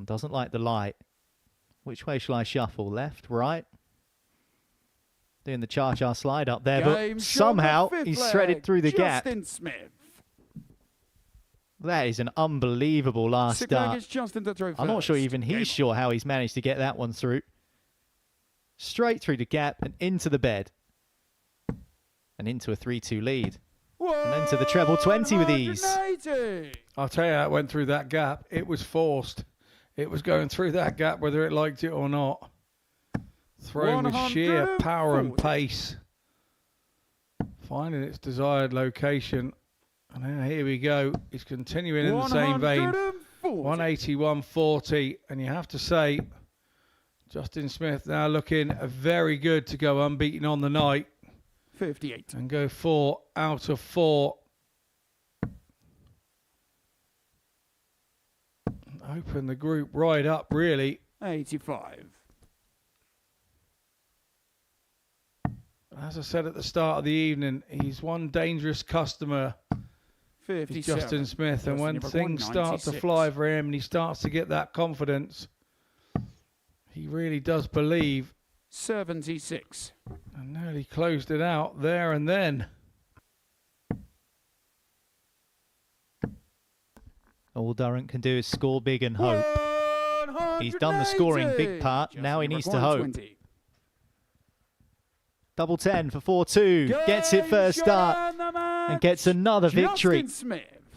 Doesn't like the light. Which way shall I shuffle? Left, right? Doing the cha-cha slide up there, but somehow he's threaded through the gap. Justin Smith. That is an unbelievable last dart. Justin to throw I'm not sure first. even he's sure how he's managed to get that one through. Straight through the gap and into the bed. And into a 3-2 lead. And then to the treble 20 with ease. 180. I'll tell you how it went through that gap. It was forced. It was going through that gap whether it liked it or not. Thrown with sheer power and pace. Finding its desired location. And now here we go. He's continuing in the same vein. 180, 140. And you have to say, Justin Smith now looking very good to go unbeaten on the night. 58. And go 4 out of 4. Open the group right up, really. 85. As I said at the start of the evening, he's one dangerous customer. 57. Justin Smith, and when things start to fly for him and he starts to get that confidence, he really does believe. 76. And nearly closed it out there and then. All Durrant can do is score big and hope. He's done the scoring big part. Now he needs to hope. 20. Double 10 for 4-2. Gets it first start and gets another victory.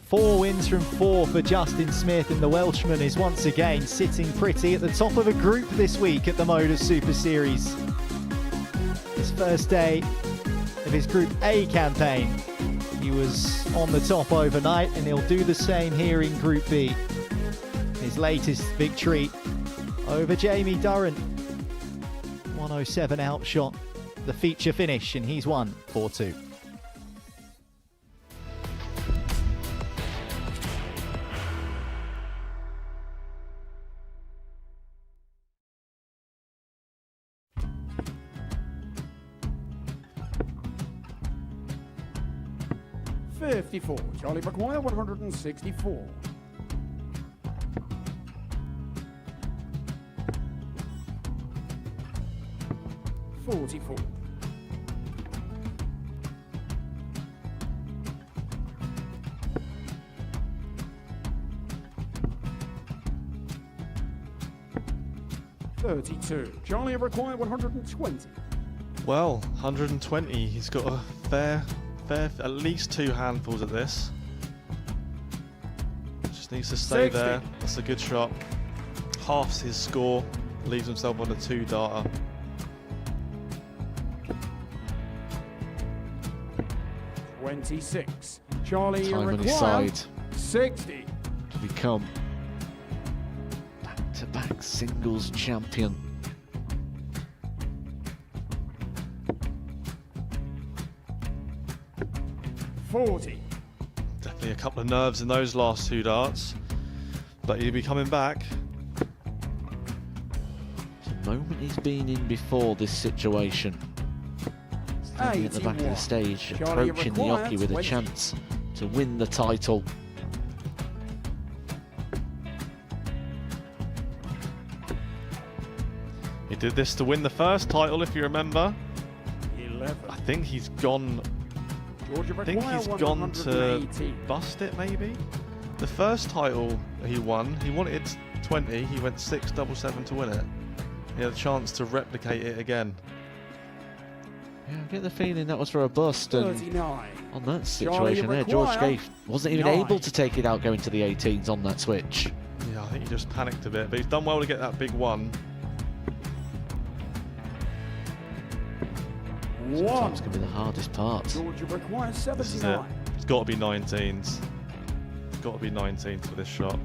4 wins from 4 for Justin Smith, and the Welshman is once again sitting pretty at the top of a group this week at the Modus Super Series. His first day of his Group A campaign. He was on the top overnight, and he'll do the same here in Group B. His latest victory over Jamie Durrant. 107 outshot the feature finish, and he's won 4-2. 54. Charlie Maguire, 164. 44. 32. Charlie require 120. Well, 120. He's got a fair, at least 2 handfuls at this. Just needs to stay 60. there. That's a good shot. Halves his score. Leaves himself on a 2-darter. $26. Charlie Time on his require side 60. to become back-to-back singles champion. $40. Definitely a couple of nerves in those last 2 darts, but he'll be coming back. It's a moment he's been in before this situation. Standing at the back of the stage, Charlie approaching the require Yoki with a 20. chance to win the title. He did this to win the first title, if you remember. 11. I think he's gone. Georgia I think he's gone to 180. bust it, maybe. The first title he won, he wanted 20. He went 6-7-7 to win it. He had a chance to replicate it again. Yeah, I get the feeling that was for a bust, and 39. on that situation there, George Scaife wasn't even 9. able to take it out going to the 18s on that switch. Yeah, I think he just panicked a bit, but he's done well to get that big one. Sometimes can be the hardest part. Georgia requires This is it. 79. It's got to be 19s. It's got to be 19s for this shot.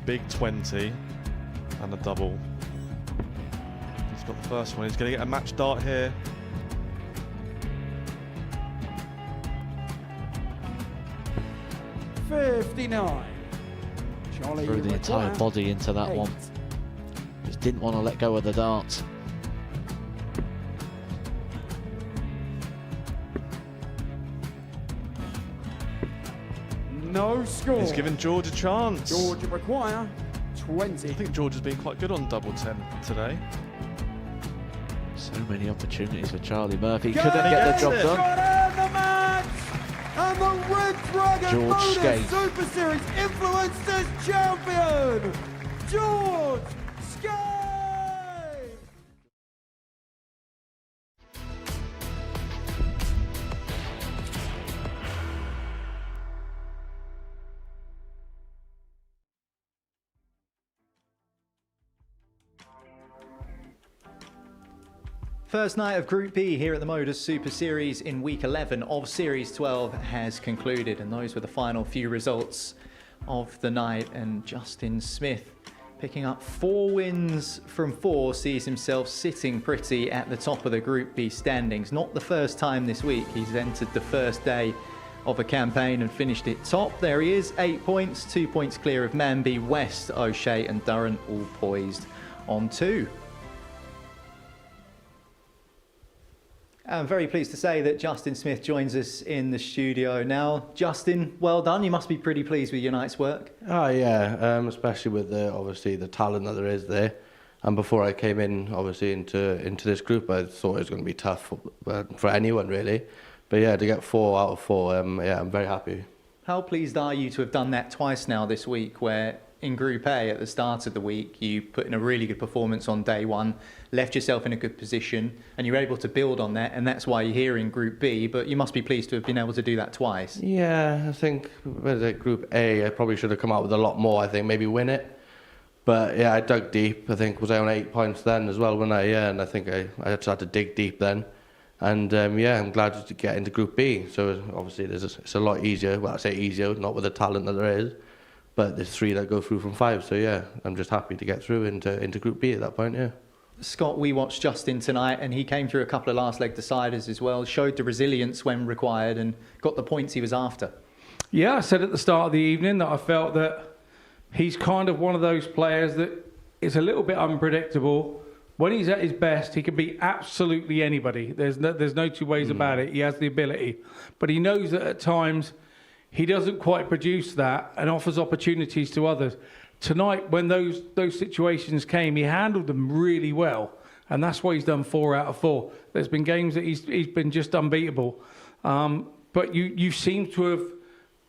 Big 20 and a double. He's got the first one. He's going to get a match dart here. $59. Charlie Threw the entire require body into that 8. one. Just didn't want to let go of the dart. No score. He's given George a chance. Georgia require 20. I think George has been quite good on double 10 today. So many opportunities for Charlie Murphy. Got Couldn't get the job it. done. Got it, the match. And the Red Dragon George Modus Scaife. Super Series Influencers Champion, George Scaife. First night of Group B here at the Modus Super Series in week 11 of Series 12 has concluded, and those were the final few results of the night. And Justin Smith, picking up 4 wins from 4, sees himself sitting pretty at the top of the Group B standings. Not the first time this week he's entered the first day of a campaign and finished it top. There he is, 8 points, 2 points clear of Manby, West, O'Shea and Durrant, all poised on 2. I'm very pleased to say that Justin Smith joins us in the studio now. Justin, well done. You must be pretty pleased with your night's work. Oh yeah, especially with obviously the talent that there is there. And before I came in, obviously into this group, I thought it was going to be tough for anyone really. But yeah, to get 4 out of 4, yeah, I'm very happy. How pleased are you to have done that twice now this week, where in Group A at the start of the week you put in a really good performance on day 1, left yourself in a good position, and you're able to build on that, and that's why you're here in Group B, but you must be pleased to have been able to do that twice. Yeah, I think with Group A, I probably should have come out with a lot more, I think, maybe win it. But yeah, I dug deep. I think, was I on 8 points then as well, wasn't I? Yeah, and I think I just had to dig deep then. And yeah, I'm glad to get into Group B. So obviously it's a lot easier. Well, I say easier, not with the talent that there is. But there's 3 that go through from 5. So yeah, I'm just happy to get through into Group B at that point, yeah. Scott, we watched Justin tonight, and he came through a couple of last leg deciders as well, showed the resilience when required and got the points he was after. Yeah, I said at the start of the evening that I felt that he's kind of one of those players that is a little bit unpredictable, when he's at his best, he can beat absolutely anybody. There's no two ways about it. He has the ability. But he knows that at times he doesn't quite produce that and offers opportunities to others. Tonight, when those situations came, he handled them really well. And that's why he's done 4 out of 4. There's been games that he's been just unbeatable. But you seem to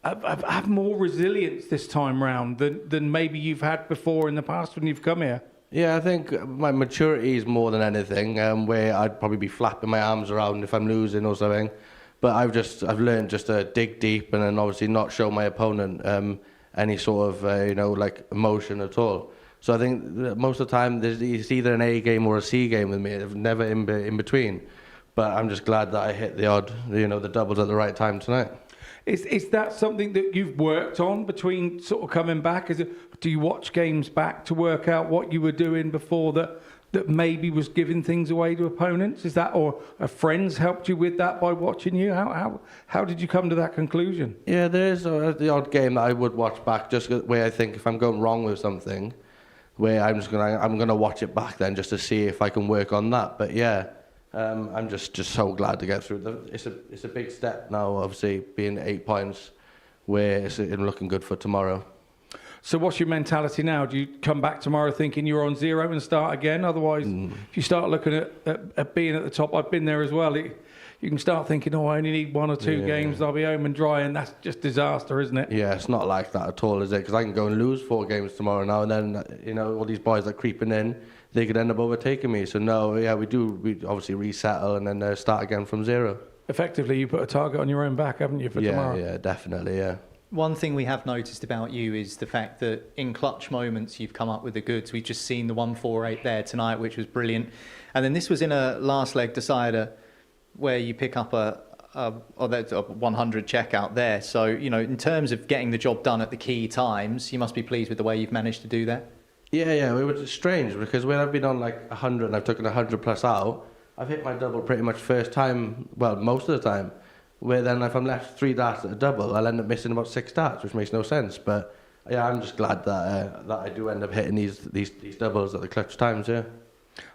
have more resilience this time round than maybe you've had before in the past when you've come here. Yeah, I think my maturity is more than anything, where I'd probably be flapping my arms around if I'm losing or something. But I've learned just to dig deep and then obviously not show my opponent any sort of like emotion at all. So I think that most of the time it's either an A game or a C game with me. It's never in between. But I'm just glad that I hit the doubles at the right time tonight. Is that something that you've worked on between sort of coming back? Do you watch games back to work out what you were doing before that maybe was giving things away to opponents? Is that, or have friends helped you with that by watching you? How did you come to that conclusion? Yeah, there is the odd game that I would watch back just where I think if I'm going wrong with something, where I'm gonna watch it back then just to see if I can work on that. But yeah. I'm just so glad to get through. It's a big step now, obviously, being 8 points, where it's looking good for tomorrow. So what's your mentality now? Do you come back tomorrow thinking you're on 0 and start again? Otherwise, if you start looking at being at the top, I've been there as well. You can start thinking, I only need 1 or 2 games, I'll be home and dry, and that's just disaster, isn't it? Yeah, it's not like that at all, is it? Because I can go and lose 4 games tomorrow now, and then, all these boys are creeping in, they could end up overtaking me. So no, yeah, we obviously resettle and then start again from 0. Effectively, you put a target on your own back, haven't you, for tomorrow? Yeah, definitely, yeah. One thing we have noticed about you is the fact that in clutch moments you've come up with the goods. We've just seen the 148 there tonight, which was brilliant. And then this was in a last leg decider where you pick up a 100 checkout there. So, in terms of getting the job done at the key times, you must be pleased with the way you've managed to do that. Yeah, it was strange because when I've been on like 100 and I've taken 100 plus out, I've hit my double pretty much first time, well, most of the time. Where then if I'm left 3 darts at a double, I'll end up missing about 6 darts, which makes no sense. But yeah, I'm just glad that I do end up hitting these doubles at the clutch times, yeah.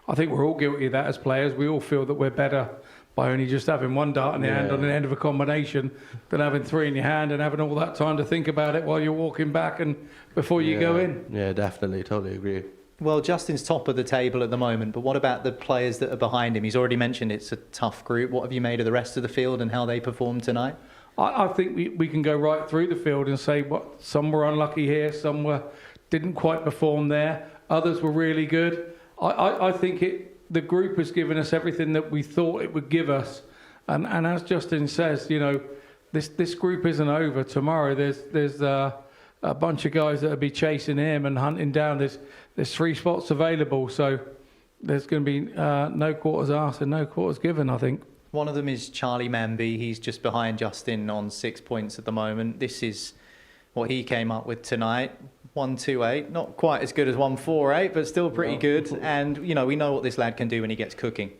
I think we're all guilty of that as players. We all feel that we're better by only just having 1 dart in the hand on the end of a combination than having 3 in your hand and having all that time to think about it while you're walking back and before you go in. Yeah, definitely. Totally agree. Well, Justin's top of the table at the moment, but what about the players that are behind him? He's already mentioned it's a tough group. What have you made of the rest of the field and how they performed tonight? I think we can go right through the field and say some were unlucky here, some didn't quite perform there, others were really good. I think the group has given us everything that we thought it would give us. And as Justin says, this group isn't over. Tomorrow there's a bunch of guys that will be chasing him and hunting down. There's 3 spots available, so there's going to be no quarters asked and no quarters given, I think. One of them is Charlie Manby. He's just behind Justin on 6 points at the moment. This is what he came up with tonight. 128, not quite as good as 148, but still pretty good. And, we know what this lad can do when he gets cooking.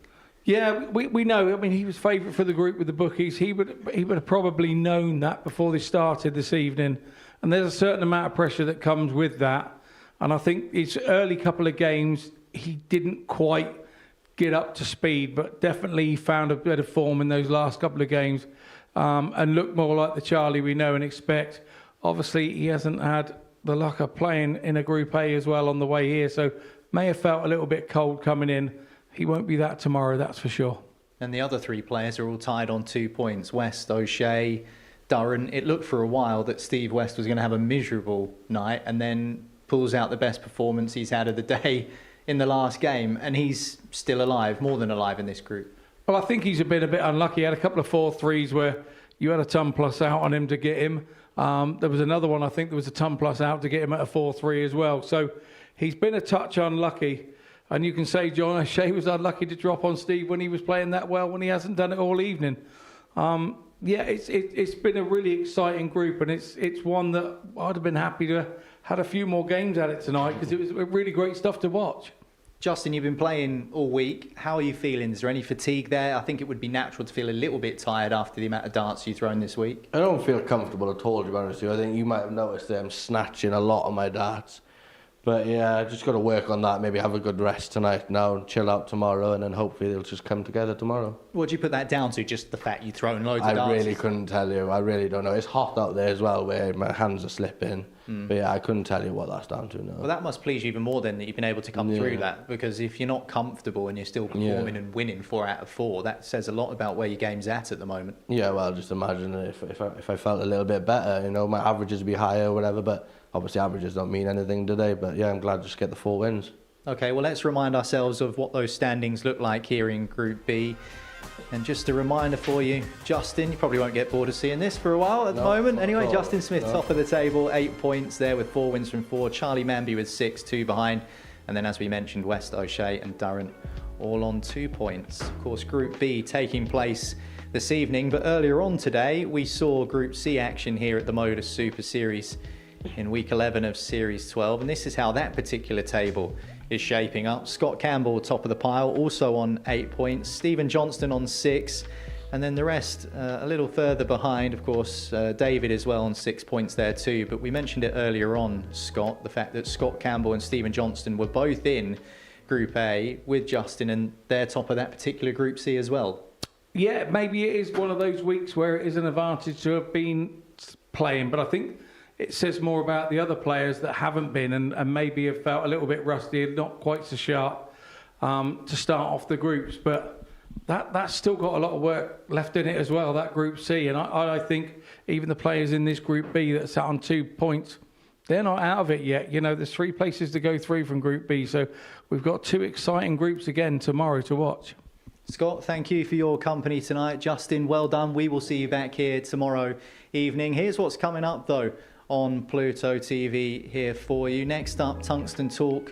Yeah, we know. I mean, he was favourite for the group with the bookies. He would have probably known that before they started this evening. And there's a certain amount of pressure that comes with that. And I think his early couple of games, he didn't quite get up to speed, but definitely found a bit of form in those last couple of games and looked more like the Charlie we know and expect. Obviously, he hasn't had the luck of playing in a Group A as well on the way here, so may have felt a little bit cold coming in. He won't be that tomorrow, that's for sure. And the other 3 players are all tied on 2 points. West, O'Shea, Durrant. It looked for a while that Steve West was going to have a miserable night and then pulls out the best performance he's had of the day in the last game, and he's still alive, more than alive in this group. Well, I think he's been a bit unlucky. He had a couple of 4-3s where you had a ton plus out on him to get him. There was another one, I think there was a ton plus out to get him at a 4-3 as well. So he's been a touch unlucky. And you can say John O'Shea was unlucky to drop on Steve when he was playing that well when he hasn't done it all evening. Yeah, it's been a really exciting group, and it's one that I'd have been happy to had a few more games at it tonight because it was really great stuff to watch. Justin, you've been playing all week. How are you feeling? Is there any fatigue there? I think it would be natural to feel a little bit tired after the amount of darts you've thrown this week. I don't feel comfortable at all, to be honest with you. I think you might have noticed that I'm snatching a lot of my darts. But yeah, just got to work on that. Maybe have a good rest tonight now and chill out tomorrow, and then hopefully they'll just come together tomorrow. What do you put that down to? Just the fact you've thrown loads of I darts? really couldn't tell you. I really don't know. It's hot out there as well, where my hands are slipping. But yeah, I couldn't tell you what that's down to now. Well, that must please you even more then that you've been able to come through that, because if you're not comfortable and you're still performing and winning 4 out of 4, that says a lot about where your game's at the moment. Yeah, well, just imagine if I felt a little bit better, you know, my averages would be higher or whatever, but obviously averages don't mean anything today. But yeah, I'm glad to just get the 4 wins. Okay, well, let's remind ourselves of what those standings look like here in Group B. And just a reminder for you, Justin, you probably won't get bored of seeing this for a while at the moment. Anyway, Justin Smith, top of the table, 8 points there with 4 wins from 4. Charlie Manby with 6, 2 behind. And then, as we mentioned, West O'Shea and Durrant all on 2 points. Of course, Group B taking place this evening. But earlier on today, we saw Group C action here at the Modus Super Series in week 11 of Series 12. And this is how that particular table is shaping up. Scott Campbell, top of the pile, also on 8 points. Stephen Johnston on 6. And then the rest a little further behind, of course, David as well on 6 points there too. But we mentioned it earlier on, Scott, the fact that Scott Campbell and Stephen Johnston were both in Group A with Justin, and they're top of that particular Group C as well. Yeah, maybe it is one of those weeks where it is an advantage to have been playing, but I think it says more about the other players that haven't been and maybe have felt a little bit rusty and not quite so sharp to start off the groups. But that's still got a lot of work left in it as well, that Group C. And I think even the players in this Group B that sat on 2 points, they're not out of it yet. You know, there's 3 places to go through from Group B. So we've got 2 exciting groups again tomorrow to watch. Scott, thank you for your company tonight. Justin, well done. We will see you back here tomorrow evening. Here's what's coming up, though, on Pluto TV here for you. Next up, Tungsten Talk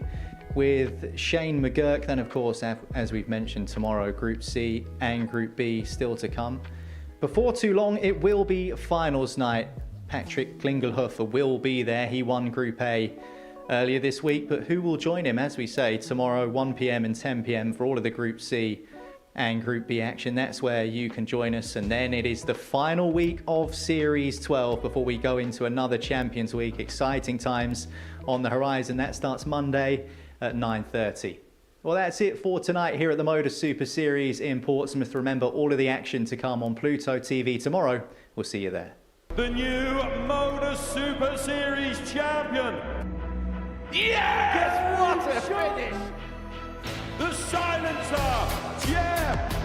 with Shane McGurk. Then, of course, as we've mentioned, tomorrow, Group C and Group B still to come. Before too long, it will be finals night. Patrick Klingelhofer will be there. He won Group A earlier this week, but who will join him, as we say, tomorrow, 1 p.m. and 10 p.m. for all of the Group C and Group B action. That's where you can join us. And then it is the final week of Series 12 before we go into another Champions Week. Exciting times on the horizon. That starts Monday at 9:30. Well, that's it for tonight here at the Modus Super Series in Portsmouth. Remember, all of the action to come on Pluto TV tomorrow. We'll see you there. The new Modus Super Series champion. Yes! What a finish! The silencer, Jeff